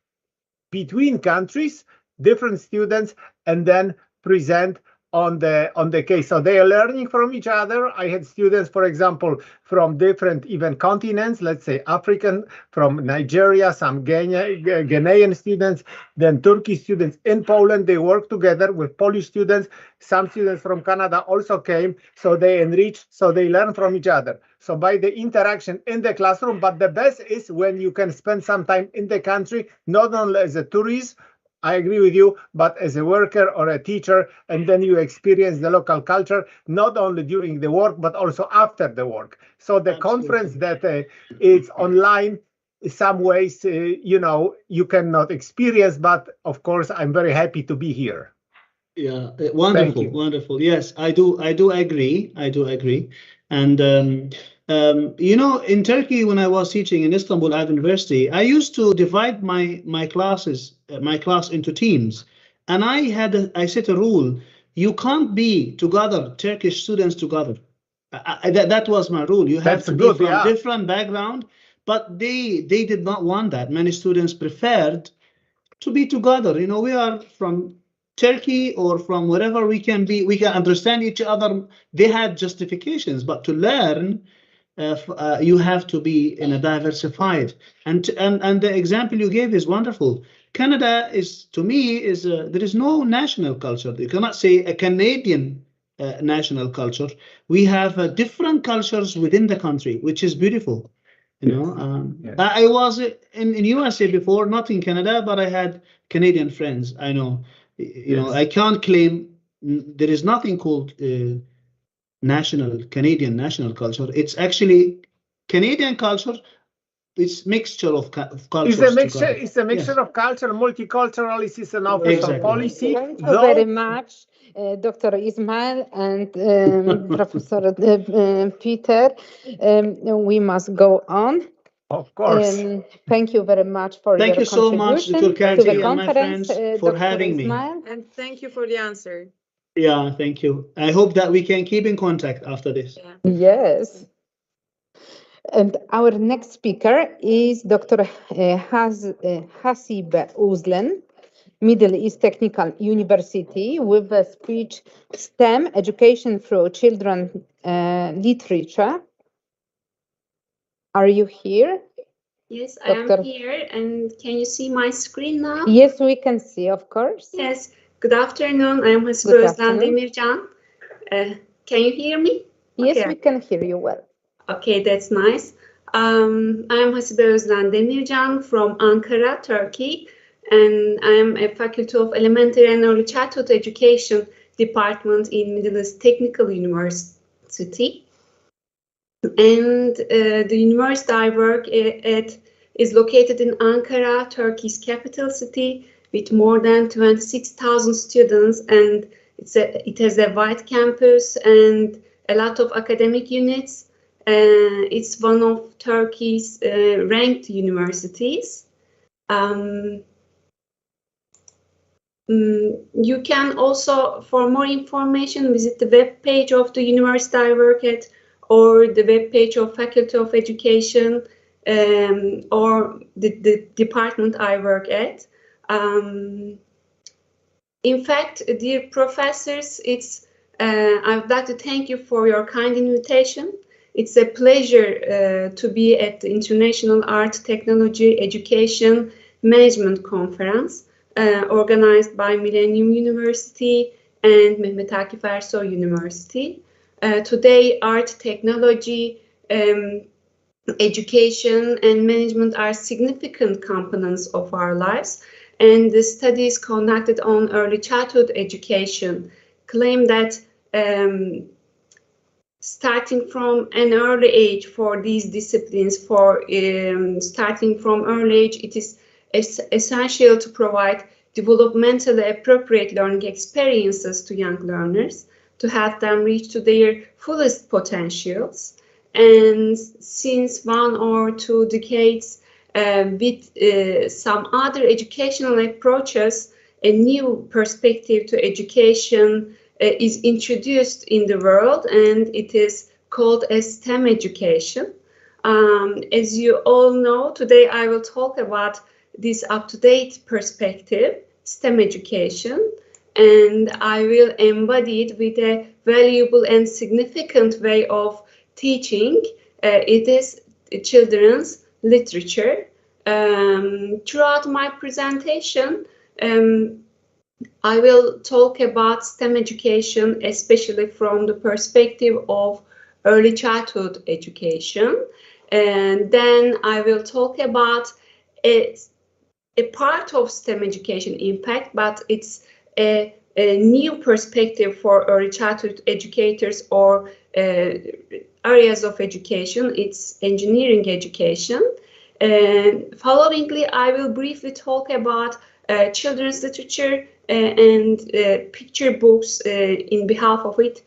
between countries, different students, and then present on the case. So they are learning from each other. I had students, for example, from different even continents, let's say African, from Nigeria, some Ghanaian students, then Turkish students in Poland. They work together with Polish students. Some students from Canada also came, so they enrich, so they learn from each other. So by the interaction in the classroom, but the best is when you can spend some time in the country, not only as a tourist, I agree with you, but as a worker or a teacher, and then you experience the local culture, not only during the work, but also after the work. So the conference that is online, in some ways, you cannot experience, but of course, I'm very happy to be here. Yeah, wonderful, wonderful. Yes, I do agree. And in Turkey, when I was teaching in Istanbul at university, I used to divide my class into teams, and I set a rule: you can't be together, Turkish students together. That was my rule. You have to be from different background, but they did not want that. Many students preferred to be together. You know, we are from Turkey or from wherever we can be. We can understand each other. They had justifications, but to learn, you have to be in a diversified. And the example you gave is wonderful. Canada is, to me, is there is no national culture. You cannot say a Canadian national culture. We have different cultures within the country, which is beautiful. You know, I was in USA before, not in Canada, but I had Canadian friends. I know, you know, I can't claim there is nothing called Canadian national culture. It's actually Canadian culture. It's mixture of cultures. It's a mixture of culture. Multiculturalism is an official policy. Thank you very much, Dr. Ismail and Professor Peter. We must go on. Of course. Thank you very much for your contribution so much, Dr. to the and conference, my friends, for Dr. having Ismail. And thank you for the answer. Yeah, thank you. I hope that we can keep in contact after this. Yes. And our next speaker is Dr. Hasib Uzlen, Middle East Technical University, with the speech STEM, Education Through Children Literature. Are you here? Yes, I am here. And can you see my screen now? Yes, we can see, of course. Yes. Good afternoon. I am Hasib Özden Demircan. Can you hear me? Yes, we can hear you well. Okay, that's nice. I am Hasib Özden Demircan from Ankara, Turkey, and I am a faculty of elementary and early childhood education department in Middle East Technical University. And the university I work at is located in Ankara, Turkey's capital city, with more than 26,000 students, and it has a wide campus and a lot of academic units. It's one of Turkey's ranked universities. You can also, for more information, visit the web page of the university I work at, or the web page of Faculty of Education, or the department I work at. In fact, dear professors, I would like to thank you for your kind invitation. It's a pleasure to be at the International Art, Technology, Education, Management Conference organized by Millennium University and Mehmet Akif Ersoy University. Today, art, technology, education, and management are significant components of our lives, and the studies conducted on early childhood education claim that starting from an early age for these disciplines, starting from early age, it is essential to provide developmentally appropriate learning experiences to young learners to help them reach to their fullest potentials. And since 1 or 2 decades, with some other educational approaches, a new perspective to education is introduced in the world, and it is called as STEM education. As you all know, today I will talk about this up-to-date perspective, STEM education, and I will embody it with a valuable and significant way of teaching. It is children's literature. Throughout my presentation, I will talk about STEM education, especially from the perspective of early childhood education. And then I will talk about a part of STEM education impact, but it's a new perspective for early childhood educators or areas of education. It's engineering education. Followingly, I will briefly talk about children's literature and picture books, in behalf of it,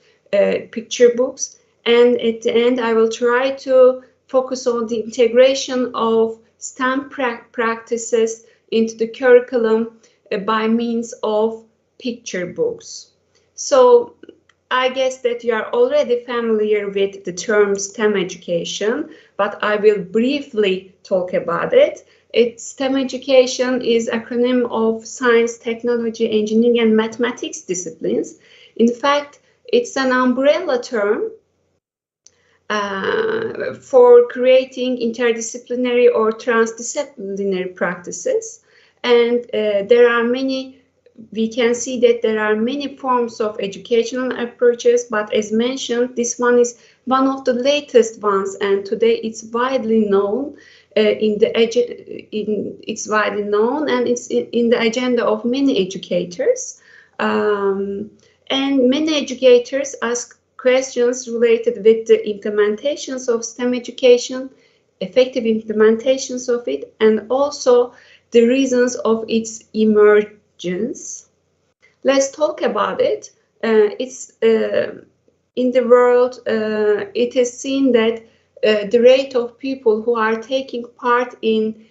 picture books. And at the end, I will try to focus on the integration of STEM practices into the curriculum by means of picture books. So I guess that you are already familiar with the term STEM education, but I will briefly talk about it. STEM education is acronym of science, technology, engineering, and mathematics disciplines. In fact, it's an umbrella term for creating interdisciplinary or transdisciplinary practices. And we can see that there are many forms of educational approaches, but as mentioned, this one is one of the latest ones, and today it's widely known it's widely known, and it's in the agenda of many educators. And many educators ask questions related with the implementations of STEM education, effective implementations of it, and also the reasons of its emergence. Let's talk about it. In the world, it is seen that the rate of people who are taking part in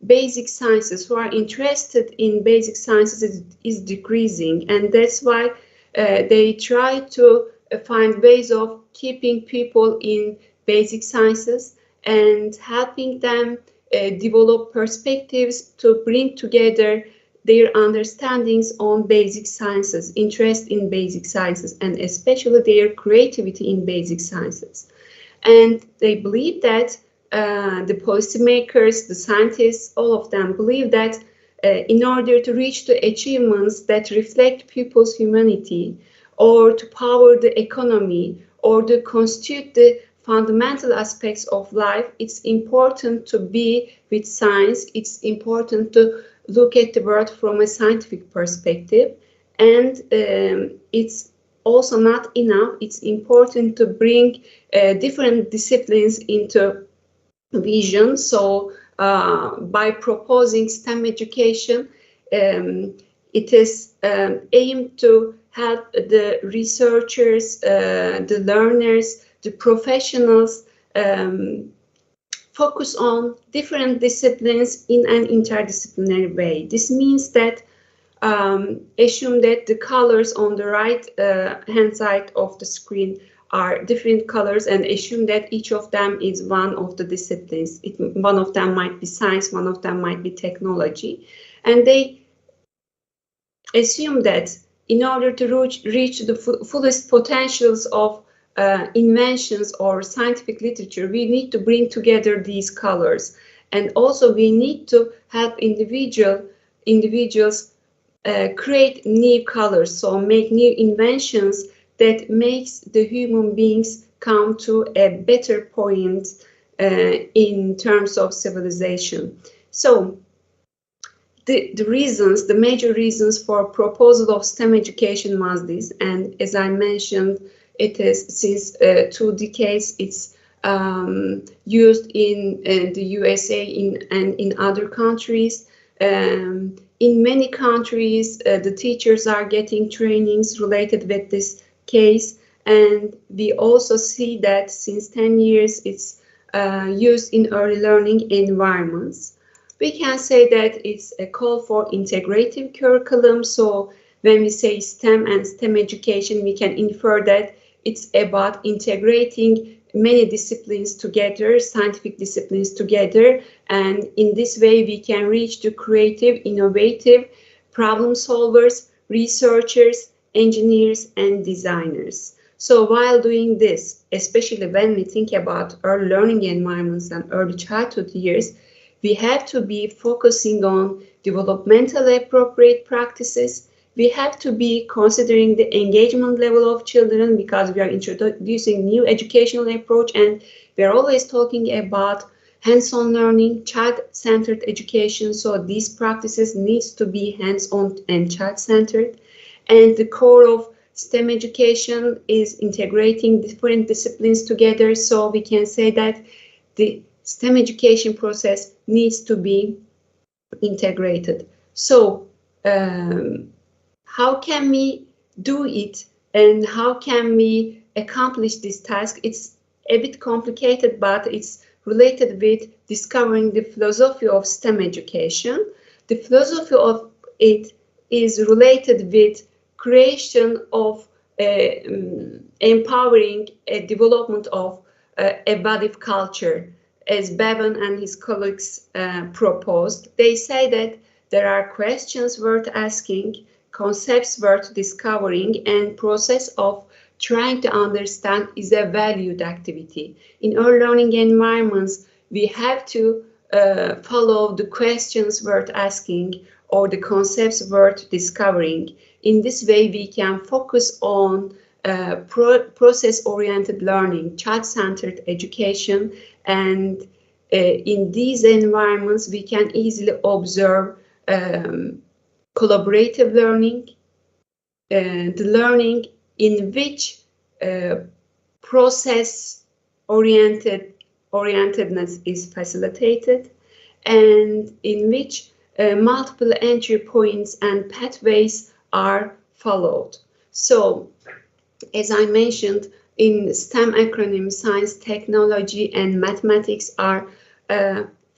basic sciences, who are interested in basic sciences, is decreasing, and that's why they try to find ways of keeping people in basic sciences and helping them develop perspectives to bring together their understandings on basic sciences, interest in basic sciences, and especially their creativity in basic sciences. And they believe that the policymakers, the scientists, all of them believe that in order to reach the achievements that reflect people's humanity, or to power the economy, or to constitute the fundamental aspects of life, it's important to be with science. It's important to look at the world from a scientific perspective. And it's also not enough. It's important to bring different disciplines into vision. So by proposing STEM education, it is aimed to help the researchers, the learners, the professionals focus on different disciplines in an interdisciplinary way. This means that assume that the colors on the right hand side of the screen are different colors, and assume that each of them is one of the disciplines. One of them might be science, one of them might be technology. And they assume that in order to reach the fullest potentials of inventions or scientific literature, we need to bring together these colors. And also we need to help individuals create new colors, so make new inventions that makes the human beings come to a better point in terms of civilization. So the major reasons for proposal of STEM education was this, and as I mentioned, it is since 2 decades. It's used in the USA and in other countries. In many countries, the teachers are getting trainings related with this case, and we also see that since 10 years it's used in early learning environments. We can say that it's a call for integrative curriculum. So when we say STEM and STEM education, we can infer that it's about integrating many disciplines together, scientific disciplines together, and in this way we can reach the creative, innovative problem solvers, researchers, engineers, and designers. So while doing this, especially when we think about early learning environments and early childhood years, we have to be focusing on developmentally appropriate practices. We have to be considering the engagement level of children, because we are introducing new educational approach, and we are always talking about hands-on learning, child-centered education. So these practices needs to be hands-on and child-centered. And the core of STEM education is integrating different disciplines together. So we can say that the STEM education process needs to be integrated. So how can we do it, and how can we accomplish this task? It's a bit complicated, but it's related with discovering the philosophy of STEM education. The philosophy of it is related with creation of empowering a development of embodied culture, as Bevan and his colleagues proposed. They say that there are questions worth asking, concepts worth discovering, and process of trying to understand is a valued activity. In early learning environments, we have to follow the questions worth asking or the concepts worth discovering. In this way, we can focus on process-oriented learning, child-centered education, and in these environments, we can easily observe collaborative learning, the learning in which process-orientedness is facilitated, and in which multiple entry points and pathways are followed. So, as I mentioned, in STEM acronym, science, technology, and mathematics are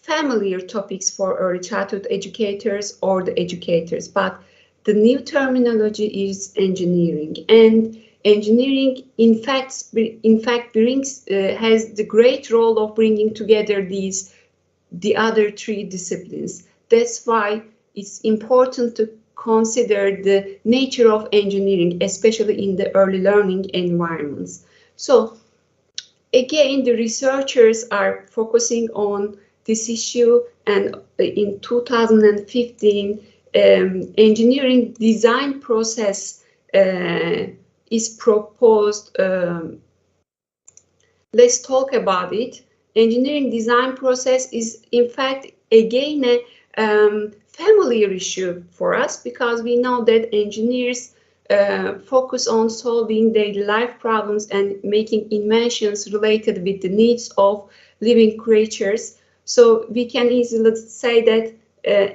familiar topics for early childhood educators or the educators, but the new terminology is engineering, and engineering in fact brings has the great role of bringing together the other three disciplines. That's why it's important to consider the nature of engineering, especially in the early learning environments. So again, the researchers are focusing on this issue, and in 2015, engineering design process is proposed. Let's talk about it. Engineering design process is, in fact, again a familiar issue for us, because we know that engineers focus on solving daily life problems and making inventions related with the needs of living creatures. So we can easily say that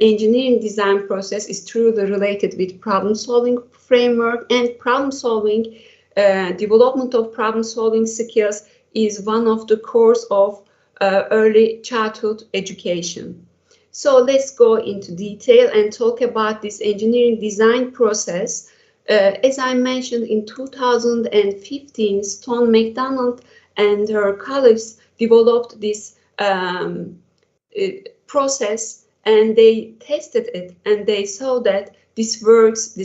engineering design process is truly related with problem-solving framework, and problem-solving, development of problem-solving skills is one of the cores of early childhood education. So let's go into detail and talk about this engineering design process. As I mentioned, in 2015, Stone McDonald and her colleagues developed this process, and they tested it, and they saw that this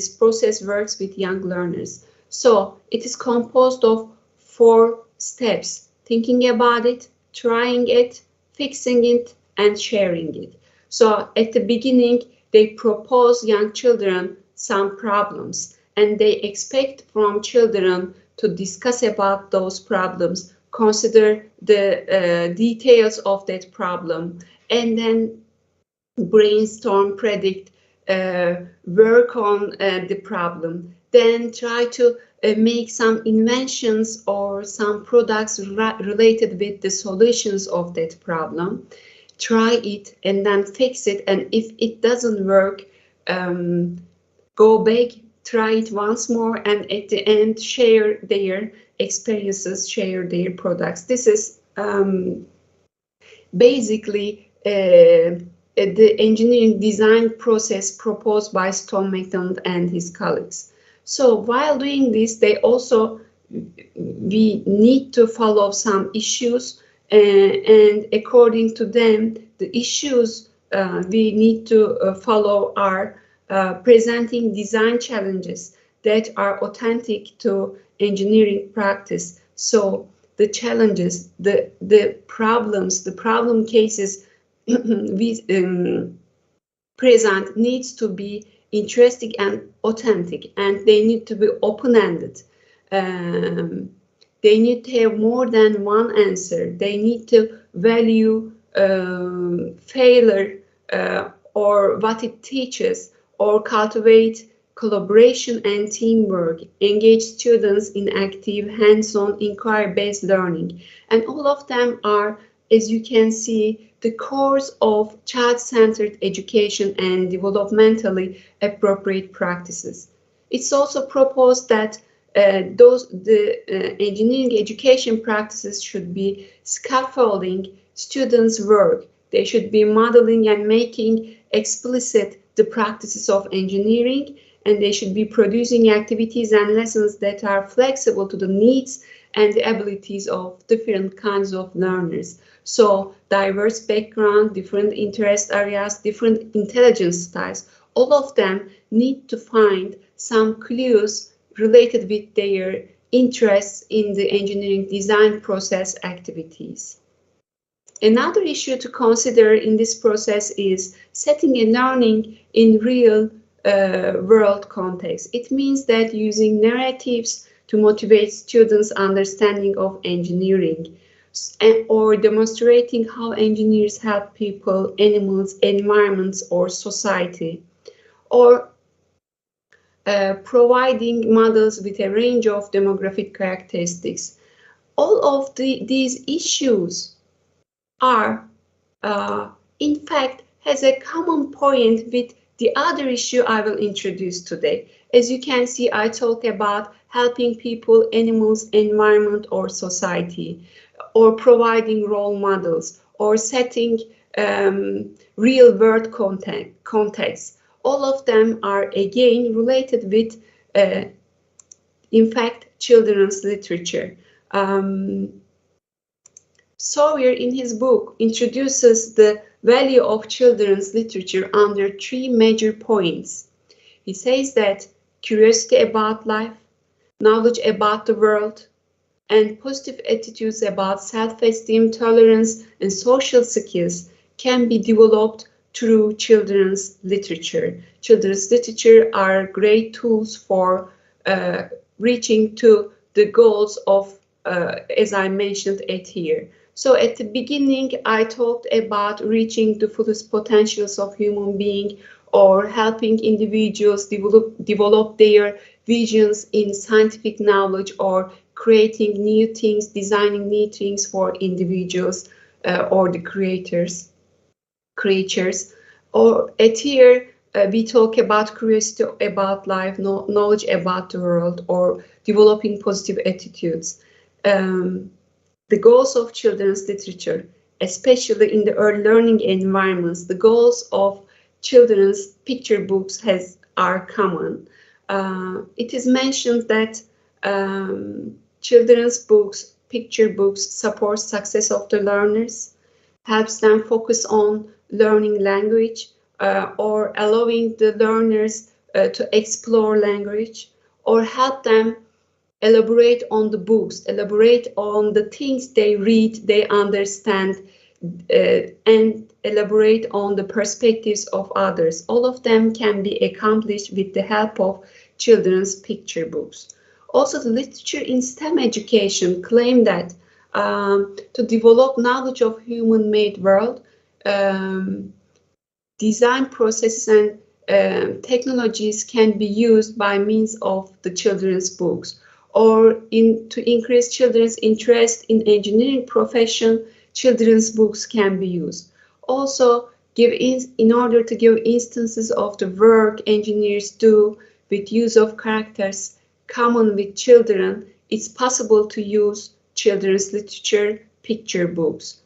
process works with young learners. So it is composed of 4 steps: thinking about it, trying it, fixing it, and sharing it. So at the beginning, they propose young children some problems, and they expect from children to discuss about those problems, consider the details of that problem, and then brainstorm, predict, work on the problem, then try to make some inventions or some products related with the solutions of that problem, try it and then fix it, and if it doesn't work, go back, try it once more, and at the end share their experiences, share their products. This is basically the engineering design process proposed by Stone McDonald and his colleagues. So while doing this, we need to follow some issues, and according to them, the issues we need to follow are presenting design challenges that are authentic to engineering practice. So the challenges, the problems, the problem cases we present needs to be interesting and authentic, and they need to be open-ended. They need to have more than one answer. They need to value failure or what it teaches, or cultivate collaboration and teamwork, engage students in active, hands-on, inquiry-based learning. And all of them are, as you can see, the cores of child-centered education and developmentally appropriate practices. It's also proposed that engineering education practices should be scaffolding students' work. They should be modeling and making explicit the practices of engineering, and they should be producing activities and lessons that are flexible to the needs and the abilities of different kinds of learners. So diverse background, different interest areas, different intelligence styles, all of them need to find some clues related with their interests in the engineering design process activities. Another issue to consider in this process is setting a learning in real world context. It means that using narratives to motivate students' understanding of engineering, or demonstrating how engineers help people, animals, environments, or society, or providing models with a range of demographic characteristics. All of these issues are, in fact, has a common point with the other issue I will introduce today. As you can see, I talk about helping people, animals, environment, or society, or providing role models, or setting real world context. All of them are again related with, in fact, children's literature. Sawyer, in his book, introduces the value of children's literature under 3 major points. He says that curiosity about life, knowledge about the world, and positive attitudes about self-esteem, tolerance, and social skills can be developed through children's literature. Children's literature are great tools for reaching to the goals of, as I mentioned here. So at the beginning, I talked about reaching the fullest potentials of human being, or helping individuals develop their visions in scientific knowledge, or creating new things, designing new things for individuals or the creatures. Or at here, we talk about curiosity about life, knowledge about the world, or developing positive attitudes. The goals of children's literature, especially in the early learning environments, the goals of children's picture books are common. It is mentioned that children's books, picture books, support success of the learners, helps them focus on learning language, or allowing the learners to explore language, or help them elaborate on the books, elaborate on the things they read, they understand, and elaborate on the perspectives of others. All of them can be accomplished with the help of children's picture books. Also, the literature in STEM education claim that to develop knowledge of human-made world, design processes and technologies can be used by means of the children's books, or to increase children's interest in engineering profession, children's books can be used. Also, in order to give instances of the work engineers do with use of characters common with children, it's possible to use children's literature picture books.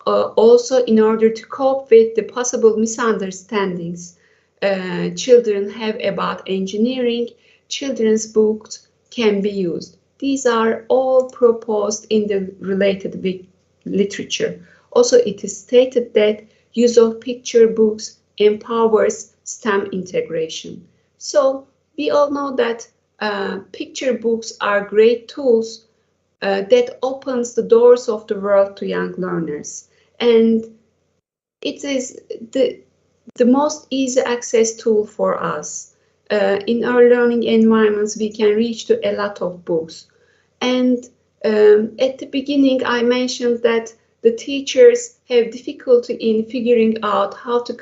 Also, in order to cope with the possible misunderstandings children have about engineering, children's books can be used. These are all proposed in the related literature. Also, it is stated that use of picture books empowers STEM integration. So we all know that picture books are great tools that opens the doors of the world to young learners. And it is the most easy access tool for us. In our learning environments, we can reach to a lot of books. And at the beginning, I mentioned that the teachers have difficulty in figuring out how to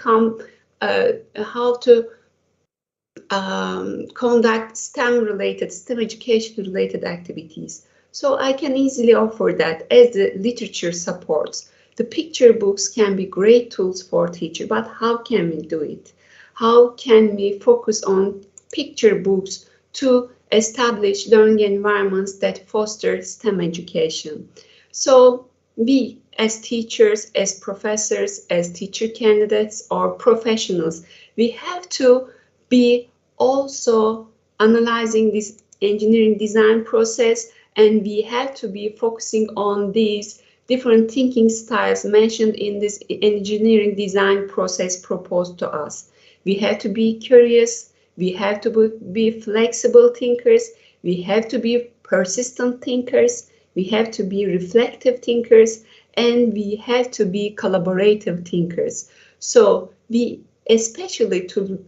conduct STEM education-related activities. So I can easily offer that as the literature supports. The picture books can be great tools for teachers, but how can we do it? How can we focus on picture books to establish learning environments that foster STEM education? So we, as teachers, as professors, as teacher candidates or professionals, we have to be also analyzing this engineering design process, and we have to be focusing on these different thinking styles mentioned in this engineering design process proposed to us. We have to be curious, we have to be flexible thinkers, we have to be persistent thinkers, we have to be reflective thinkers, and we have to be collaborative thinkers. So we especially to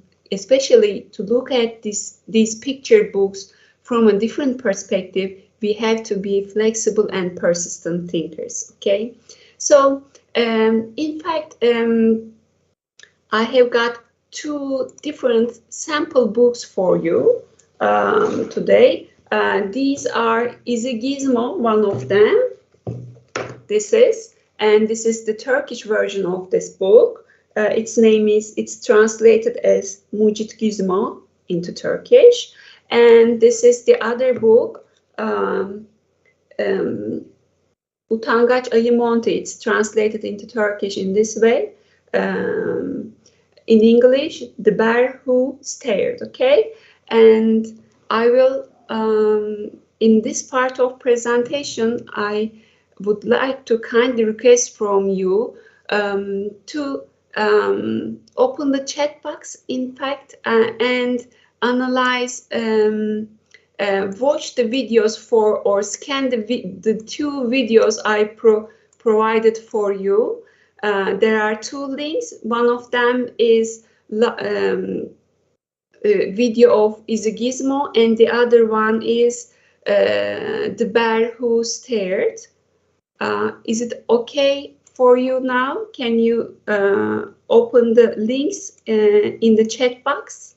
look at these picture books from a different perspective, we have to be flexible and persistent thinkers. Okay, so in fact, I have got 2 different sample books for you today. These are Is a Gizmo, one of them. This is the Turkish version of this book. It's translated as Mucit Gizmo into Turkish. And this is the other book, Utangaç Ayı Monte. It's translated into Turkish in this way. In English, The Bear Who Stared, okay? And I will, in this part of presentation, I would like to kindly request from you to open the chat box, in fact, and analyze, watch the videos or scan the 2 videos I provided for you. There are 2 links. One of them is video of Is a Gizmo, and the other one is The Bear Who Stared. Is it okay for you now? Can you open the links in the chat box?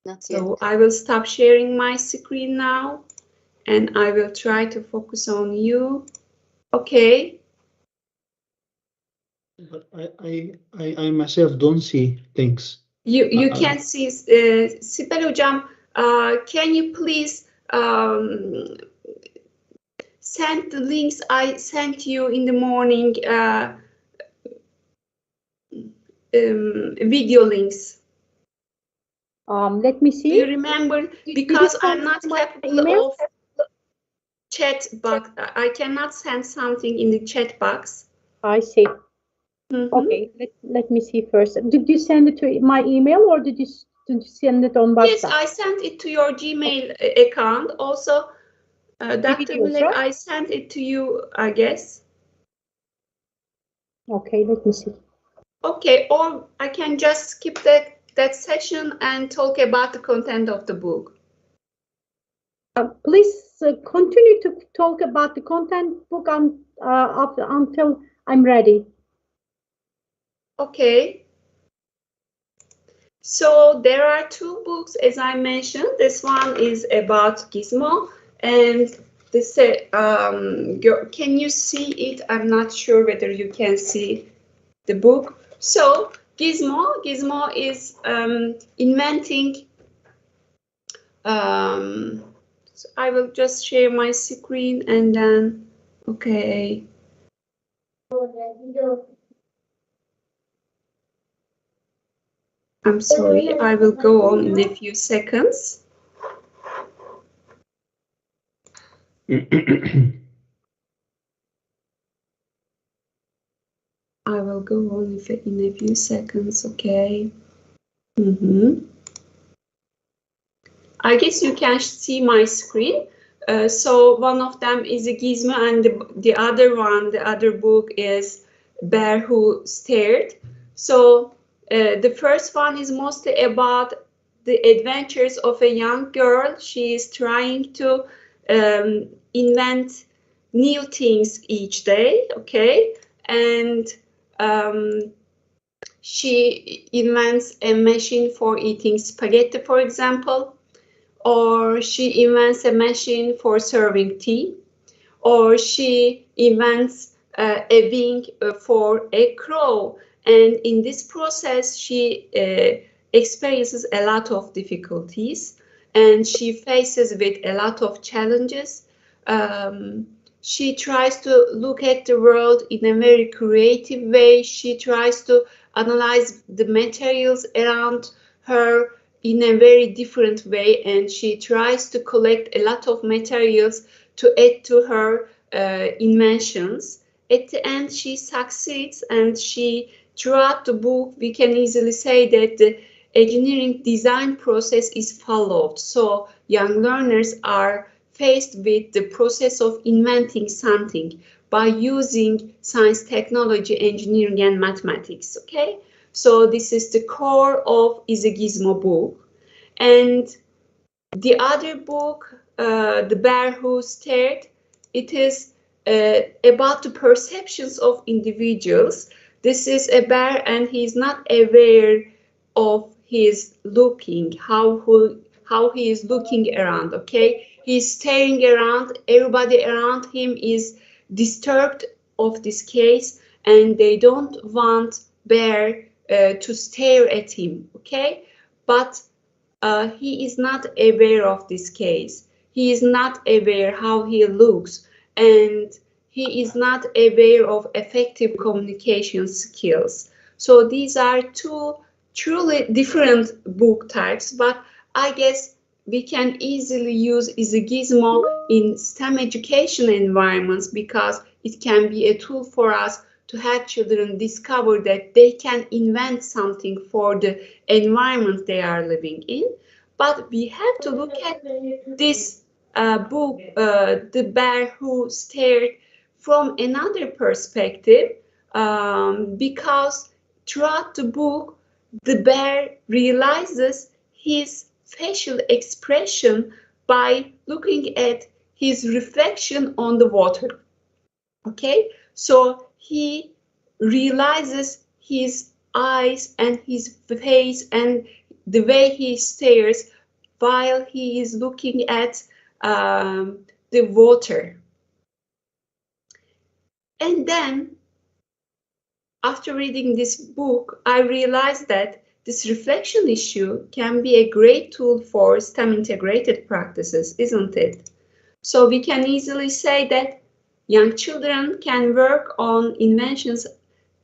Not yet. So I will stop sharing my screen now, and I will try to focus on you. Okay. But I myself don't see things. You can see, Sibel Hocam, can you please send the links I sent you in the morning, video links? Let me see. Do you remember? Because I'm not capable of chat box. I cannot send something in the chat box. I see. Okay, let me see first. Did you send it to my email, or did you send it on WhatsApp? Yes, I sent it to your Gmail account. Also, Dr. Milek, right? I sent it to you, I guess. Okay, let me see. Okay, or I can just skip that session and talk about the content of the book. Please continue to talk about the content book until I'm ready. Okay. So there are 2 books, as I mentioned. This one is about Gizmo, and this can you see it? I'm not sure whether you can see the book. So Gizmo is inventing. So I will just share my screen and then, okay. I'm sorry, I will go on in a few seconds. I will go on in a few seconds, okay. I guess you can see my screen. So one of them is a Gizmo, and the other book is Bear Who Stared. So the first one is mostly about the adventures of a young girl. She is trying to invent new things each day, okay? And she invents a machine for eating spaghetti, for example, or she invents a machine for serving tea, or she invents a wing for a crow. And in this process, she experiences a lot of difficulties, and she faces with a lot of challenges. She tries to look at the world in a very creative way. She tries to analyze the materials around her in a very different way, and she tries to collect a lot of materials to add to her inventions. At the end, she succeeds, and throughout the book, we can easily say that the engineering design process is followed. So young learners are faced with the process of inventing something by using science, technology, engineering, and mathematics, okay? So this is the core of Is a Gizmo book. And the other book, The Bear Who Stared, it is about the perceptions of individuals. This is a bear and he's not aware of his looking, how he is looking around, okay? He's staring around, everybody around him is disturbed of this case and they don't want bear to stare at him, okay? But he is not aware of this case. He is not aware how he looks, and he is not aware of effective communication skills. So these are two truly different book types, but I guess we can easily use Is a Gizmo in STEM education environments because it can be a tool for us to help children discover that they can invent something for the environment they are living in. But we have to look at this book, The Bear Who Stared, from another perspective, because throughout the book, the bear realizes his facial expression by looking at his reflection on the water. Okay, so he realizes his eyes and his face and the way he stares while he is looking at the water. And then, after reading this book, I realized that this reflection issue can be a great tool for STEM integrated practices, isn't it? So we can easily say that young children can work on inventions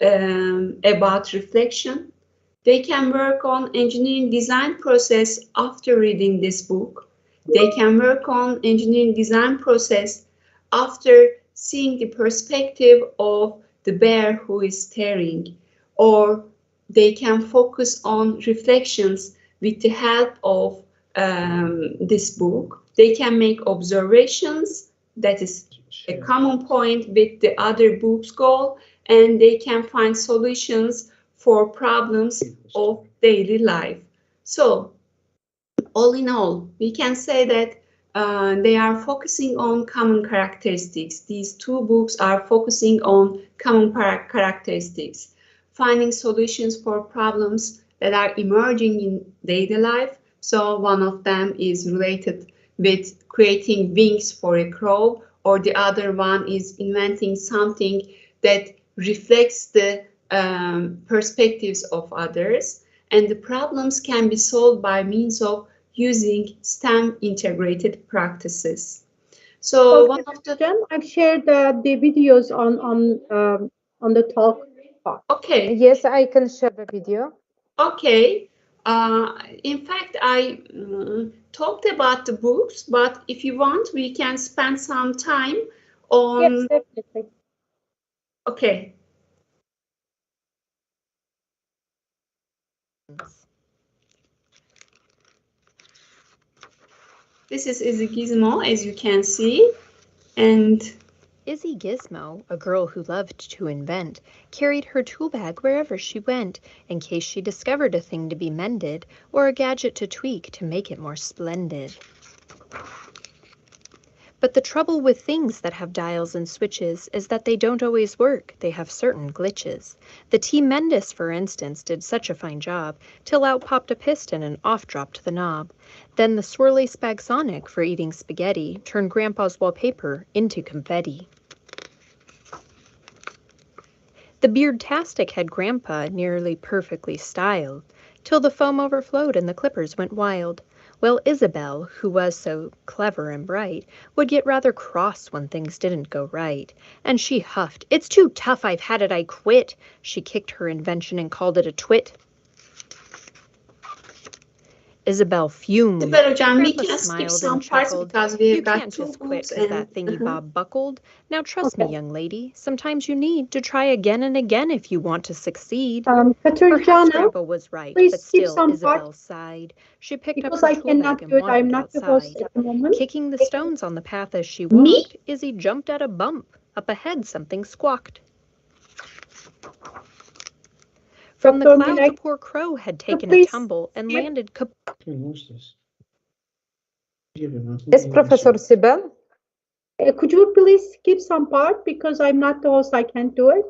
about reflection. They can work on engineering design process after reading this book. They can work on engineering design process after seeing the perspective of the bear who is staring, or they can focus on reflections with the help of this book. They can make observations, that is a common point with the other book's goal, and they can find solutions for problems of daily life. So, all in all, we can say that they are focusing on common characteristics. These two books are focusing on common characteristics, finding solutions for problems that are emerging in daily life. So one of them is related with creating wings for a crow, or the other one is inventing something that reflects the perspectives of others. And the problems can be solved by means of using STEM integrated practices. So one of the I've shared the videos on the talk box. Okay. Yes, I can share the video. Okay. In fact, I talked about the books, but if you want, we can spend some time on. Yes, definitely. Okay. This is Izzy Gizmo, as you can see, and Izzy Gizmo, a girl who loved to invent, carried her tool bag wherever she went, in case she discovered a thing to be mended, or a gadget to tweak to make it more splendid. But the trouble with things that have dials and switches is that they don't always work, they have certain glitches. The T Mendis, for instance, did such a fine job, till out popped a piston and off dropped the knob. Then the swirly Spagsonic for eating spaghetti turned Grandpa's wallpaper into confetti. The Beardtastic had Grandpa nearly perfectly styled, till the foam overflowed and the clippers went wild. Well, Isabel, who was so clever and bright, would get rather cross when things didn't go right. And she huffed, "It's too tough, I've had it, I quit." She kicked her invention and called it a twit. Isabel fumed. Hocam, we Grandpa can skip smiled some and parts chuckled. because we "You have got can't two just quit books 'cause and that thingy bob buckled. Now trust me, young lady, sometimes you need to try again and again if you want to succeed." Perhaps Katerina, Grandpa was right, please but skip still some Isabel parts sighed. She picked up because her I tool bag cannot and do it. I'm wandered not the host outside. at the moment. Kicking the stones on the path as she Me? walked, Izzy jumped at a bump. Up ahead something squawked. From the Dr. clouds Milek, a poor crow had taken a please tumble and skip. landed Yes, Professor Sibel. Could you please skip some part because I'm not the host. I can't do it.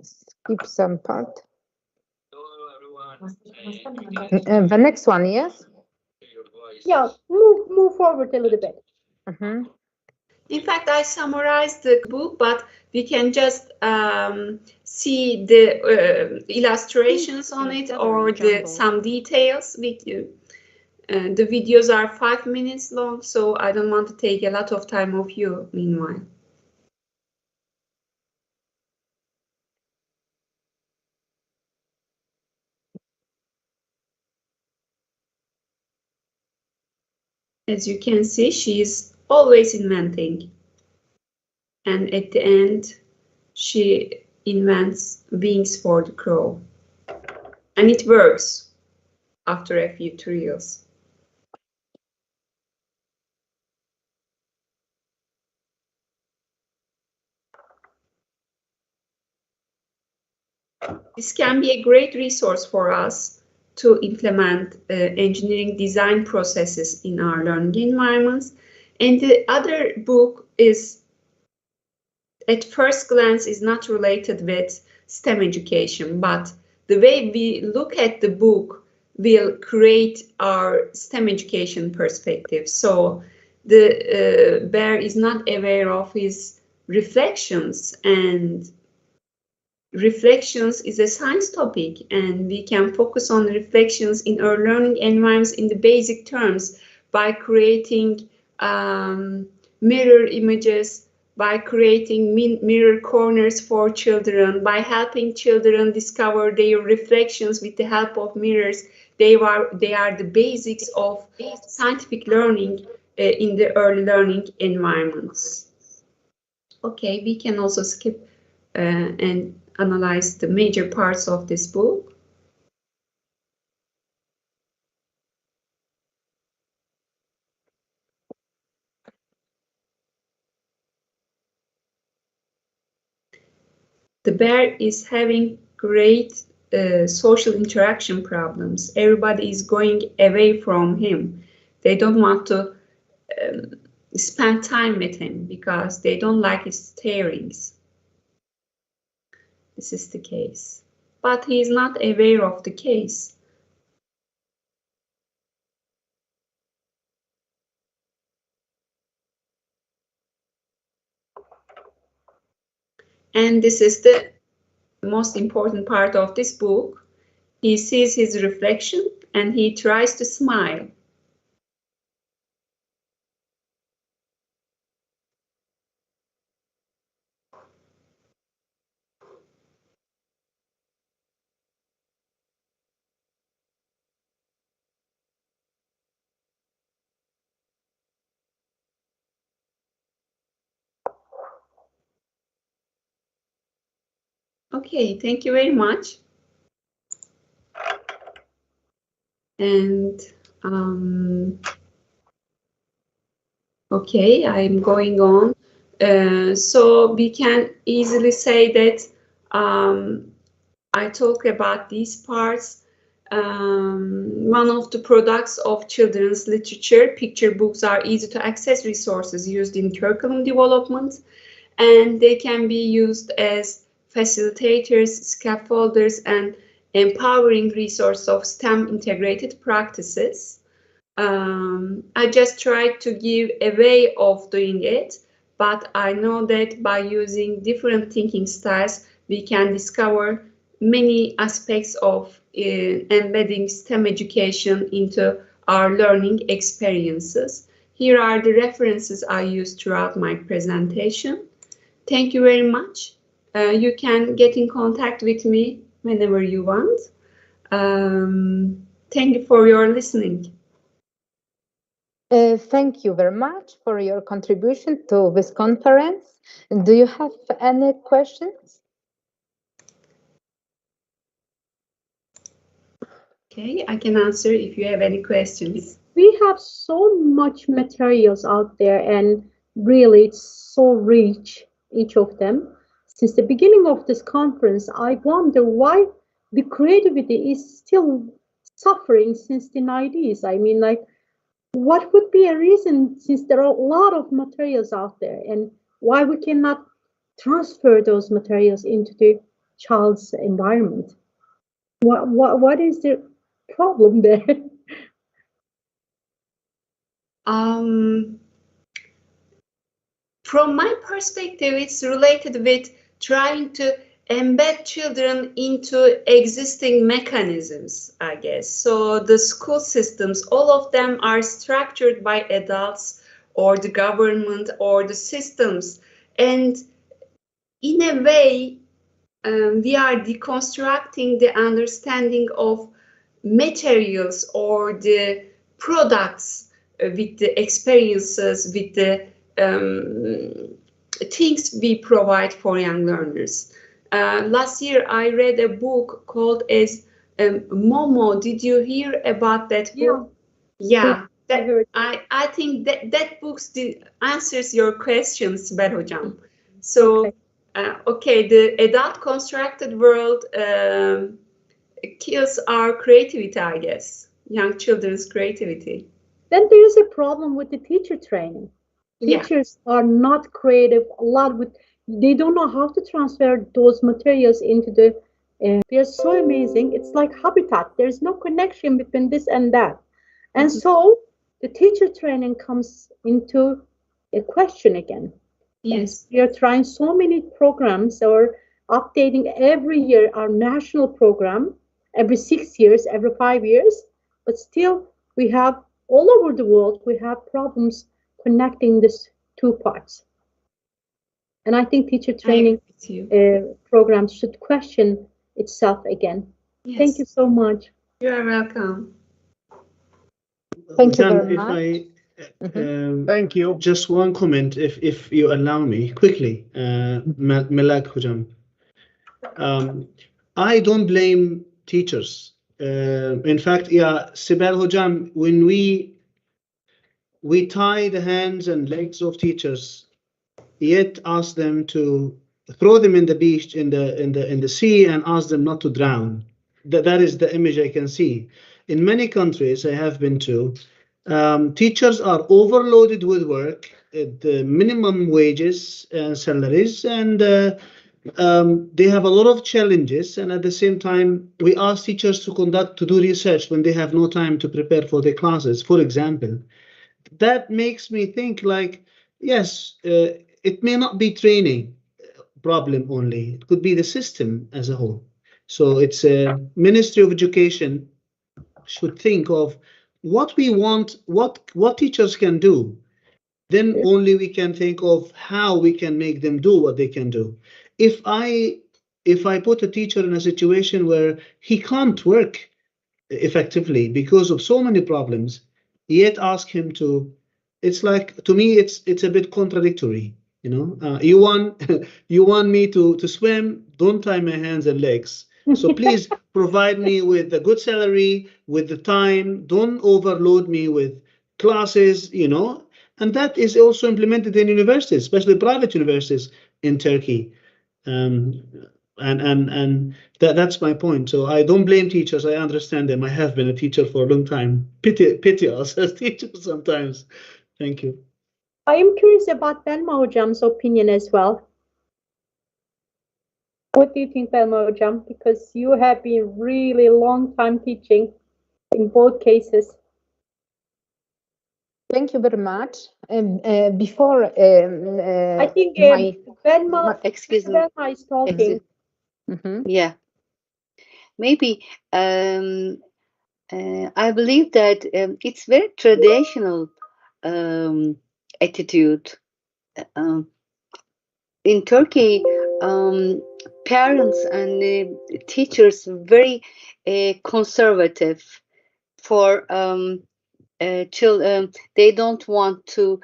Skip some part. The next one, yes? Yeah, move forward a little bit. In fact, I summarized the book, but we can just see the illustrations on it or some details with you. The videos are 5 minutes long, so I don't want to take a lot of time of you meanwhile. As you can see, she is always inventing. And at the end, she invents wings for the crow. And it works after a few trials. This can be a great resource for us to implement engineering design processes in our learning environments. And the other book is, at first glance, is not related with STEM education, but the way we look at the book will create our STEM education perspective. So the bear is not aware of his reflections, and reflections is a science topic, and we can focus on reflections in our learning environments in the basic terms by creating mirror images, by creating mirror corners for children, by helping children discover their reflections with the help of mirrors. They are the basics of scientific learning in the early learning environments. Okay, we can also skip and analyze the major parts of this book. The bear is having great social interaction problems. Everybody is going away from him. They don't want to spend time with him because they don't like his starings. This is the case. But he is not aware of the case. And this is the most important part of this book. He sees his reflection and he tries to smile. Okay, thank you very much. And okay, I'm going on. So we can easily say that I talk about these parts. One of the products of children's literature, picture books are easy to access resources used in curriculum development, and they can be used as facilitators, scaffolders, and empowering resource of STEM integrated practices. I just tried to give a way of doing it, but I know that by using different thinking styles, we can discover many aspects of embedding STEM education into our learning experiences. Here are the references I used throughout my presentation. Thank you very much. You can get in contact with me whenever you want. Thank you for your listening. Thank you very much for your contribution to this conference. Do you have any questions? Okay, I can answer if you have any questions. We have so much materials out there, and really it's so rich, each of them. Since the beginning of this conference, I wonder why the creativity is still suffering since the 90s. I mean, like, what would be a reason, since there are a lot of materials out there, and why we cannot transfer those materials into the child's environment? What is the problem there? From my perspective, it's related with trying to embed children into existing mechanisms, I guess. So the school systems, all of them are structured by adults or the government or the systems. And in a way, we are deconstructing the understanding of materials or the products with the experiences, with the things we provide for young learners. Last year, I read a book called as Momo. Did you hear about that book? Yeah. I think that book answers your questions, Sibel Hocam. So, okay, the adult constructed world kills our creativity, I guess, young children's creativity. Then there is a problem with the teacher training. Teachers are not creative a lot with, they don't know how to transfer those materials into the, they're so amazing. It's like habitat. There's no connection between this and that. And so the teacher training comes into a question again. Yes. We are trying so many programs, or updating every year our national program, every 6 years, every 5 years, but still we have all over the world, we have problems connecting these two parts. And I think teacher training programs should question itself again. Yes. Thank you so much. You are welcome. Thank you very much. Thank you. Just one comment, if you allow me, quickly, Melek Hocam. I don't blame teachers. In fact, yeah, Sibel Hocam, when we tie the hands and legs of teachers, yet ask them to throw them in the beach, in the sea, and ask them not to drown. That is the image I can see. In many countries I have been to, teachers are overloaded with work at the minimum wages and salaries, and they have a lot of challenges. And at the same time, we ask teachers to do research when they have no time to prepare for their classes, for example. That makes me think, like, yes, it may not be training problem only. It could be the system as a whole. So it's a Ministry of Education should think of what we want, what teachers can do. Then only we can think of how we can make them do what they can do. If I put a teacher in a situation where he can't work effectively because of so many problems, yet ask him to, it's like, to me, it's a bit contradictory. You know, you want me to swim, don't tie my hands and legs. So please provide me with a good salary, with the time, don't overload me with classes, you know. And that is also implemented in universities, especially private universities in Turkey. And that's my point. So I don't blame teachers. I understand them. I have been a teacher for a long time. Pity us as teachers sometimes. Thank you. I am curious about Belma Hocam's opinion as well. What do you think, Belma Hocam? Because you have been really long time teaching in both cases. Thank you very much. Before I think Belma, excuse me. Belma is talking. Yeah. maybe I believe that it's very traditional attitude. In Turkey, parents and teachers very conservative for children. They don't want to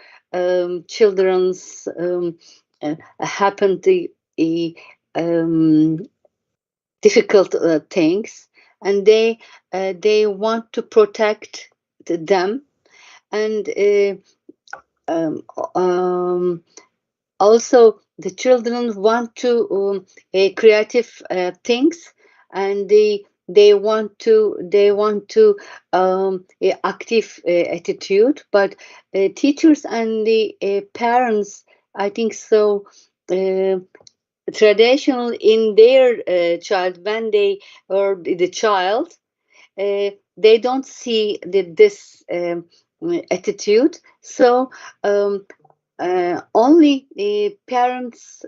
children's happen the difficult things, and they want to protect them, and also the children want to creative things, and they want to active attitude, but teachers and the parents, I think so, traditional in their child, when they or the child, they don't see this attitude. So only the parents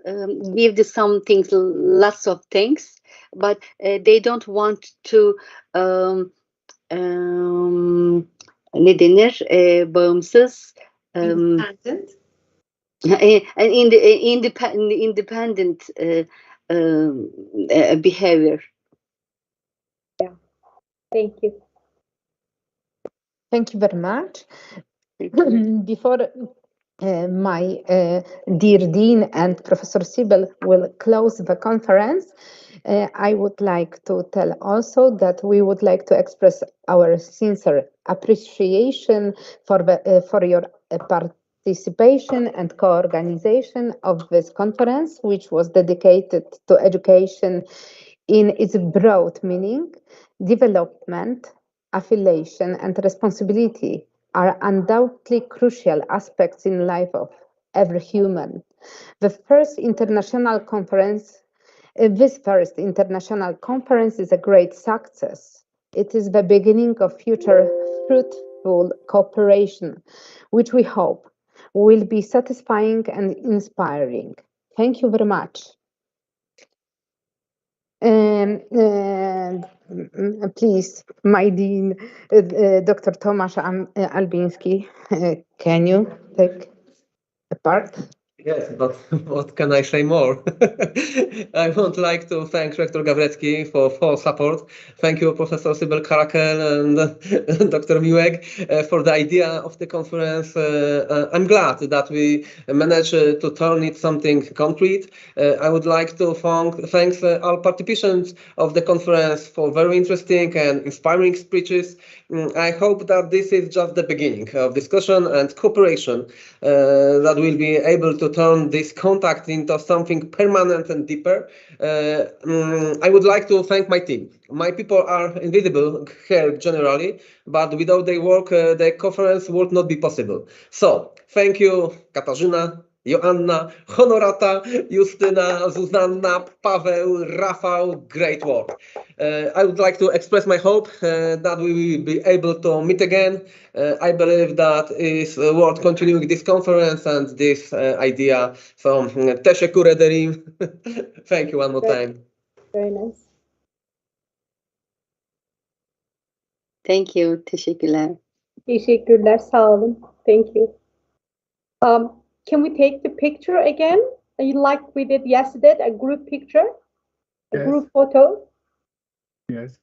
give some things, lots of things, but they don't want to ne denir, bağımsız, Independent. and independent behavior. Yeah. Thank you. Thank you very much. Before my dear Dean and Professor Siebel will close the conference, I would like to tell also that we would like to express our sincere appreciation for your participation and co-organization of this conference, which was dedicated to education in its broad meaning. Development, affiliation, and responsibility are undoubtedly crucial aspects in life of every human. This first international conference is a great success. It is the beginning of future fruitful cooperation, which we hope will be satisfying and inspiring. Thank you very much. Please, my dean, Dr. Tomasz Albiński, can you take a part? Yes, but what can I say more? I would like to thank Rector Gawrecki for full support. Thank you, Professor Sybil Karakel and Dr. Miłek for the idea of the conference. I'm glad that we managed to turn it something concrete. I would like to thank all participants of the conference for very interesting and inspiring speeches. I hope that this is just the beginning of discussion and cooperation that will be able to turn this contact into something permanent and deeper. I would like to thank my team. My people are invisible here generally, but without their work, the conference would not be possible. So, thank you, Katarzyna, Joanna, Honorata, Justyna, Zuzanna, Paweł, Rafał, great work. I would like to express my hope that we will be able to meet again. I believe that is worth continuing this conference and this idea. So, teşekkür ederim. Thank you one more time. Very nice. Thank you. Teşekkürler. Teşekkürler. Sağ olun. Thank you. Can we take the picture again? Like we did yesterday, a group picture, a group photo? Yes.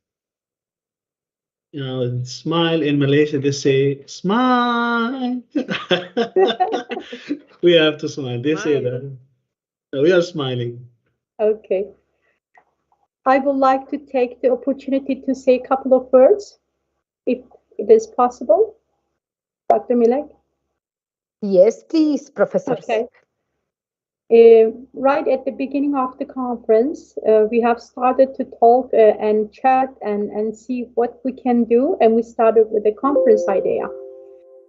Smile in Malaysia, they say, smile. We have to smile. They say that. We are smiling. Okay. I would like to take the opportunity to say a couple of words, if it is possible. Dr. Milek? Yes, please, Professor. Okay. Right at the beginning of the conference, we have started to talk and chat and see what we can do, and we started with the conference idea.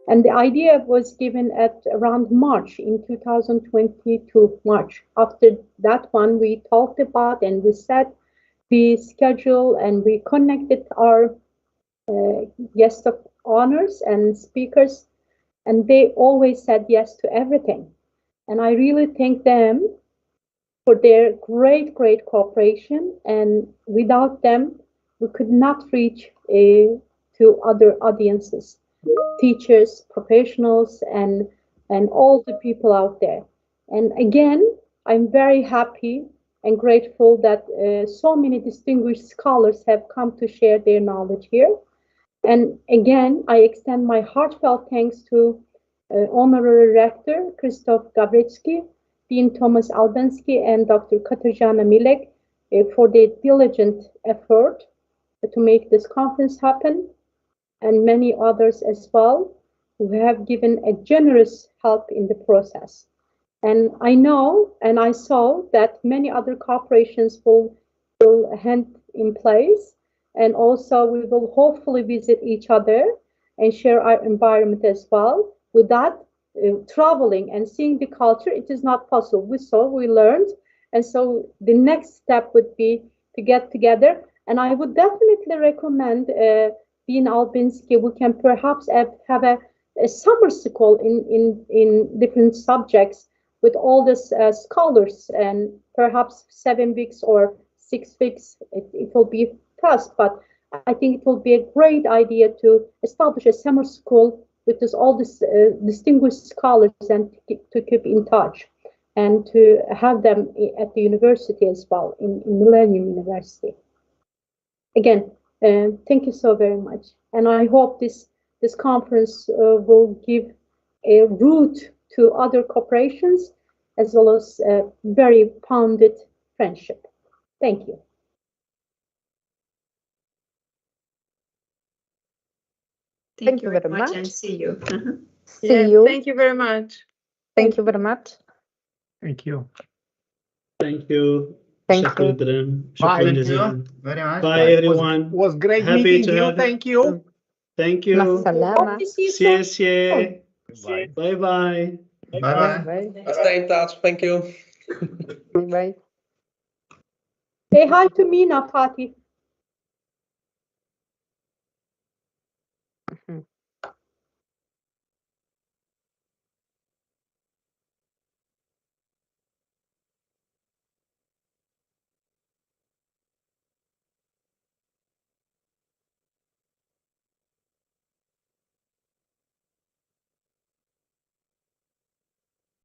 And the idea was given at around March in 2022, March. After that one, we talked about and we set the schedule and we connected our guests of honors and speakers, and they always said yes to everything. And I really thank them for their great cooperation. And without them, we could not reach to other audiences, teachers, professionals, and all the people out there. And again, I'm very happy and grateful that so many distinguished scholars have come to share their knowledge here. And again, I extend my heartfelt thanks to Honorary Rector Krzysztof Gawrecki, Dean Thomas Albensky, and Dr. Katarzyna Milek for their diligent effort to make this conference happen, and many others as well who have given a generous help in the process. And I know and I saw that many other corporations will hand in place, and also we will hopefully visit each other and share our environment as well. Without traveling and seeing the culture, it is not possible. We saw, we learned, and so the next step would be to get together. And I would definitely recommend Dean Albinski, we can perhaps have a summer school in different subjects with all the scholars, and perhaps 7 weeks or 6 weeks. It will be fast, but I think it will be a great idea to establish a summer school with all these distinguished scholars and to keep in touch and to have them at the university as well, in Millennium University. Again, thank you so very much. And I hope this conference will give a root to other corporations as well as very founded friendship. Thank you. Thank you very much. And see you. See you. Thank you very much. Thank you very much. Thank you. Thank you. Thank شكرا you. درم. Bye. شكرا Thank جزيلا. you very much. Bye everyone. Was great Happy meeting to you. have Thank you. Thank مع you. السلامة. Hope to see you soon. CSA. Bye. Bye bye. Bye bye. Bye. Stay in touch. Thank you. Bye. Say hi to Mina, Fatih.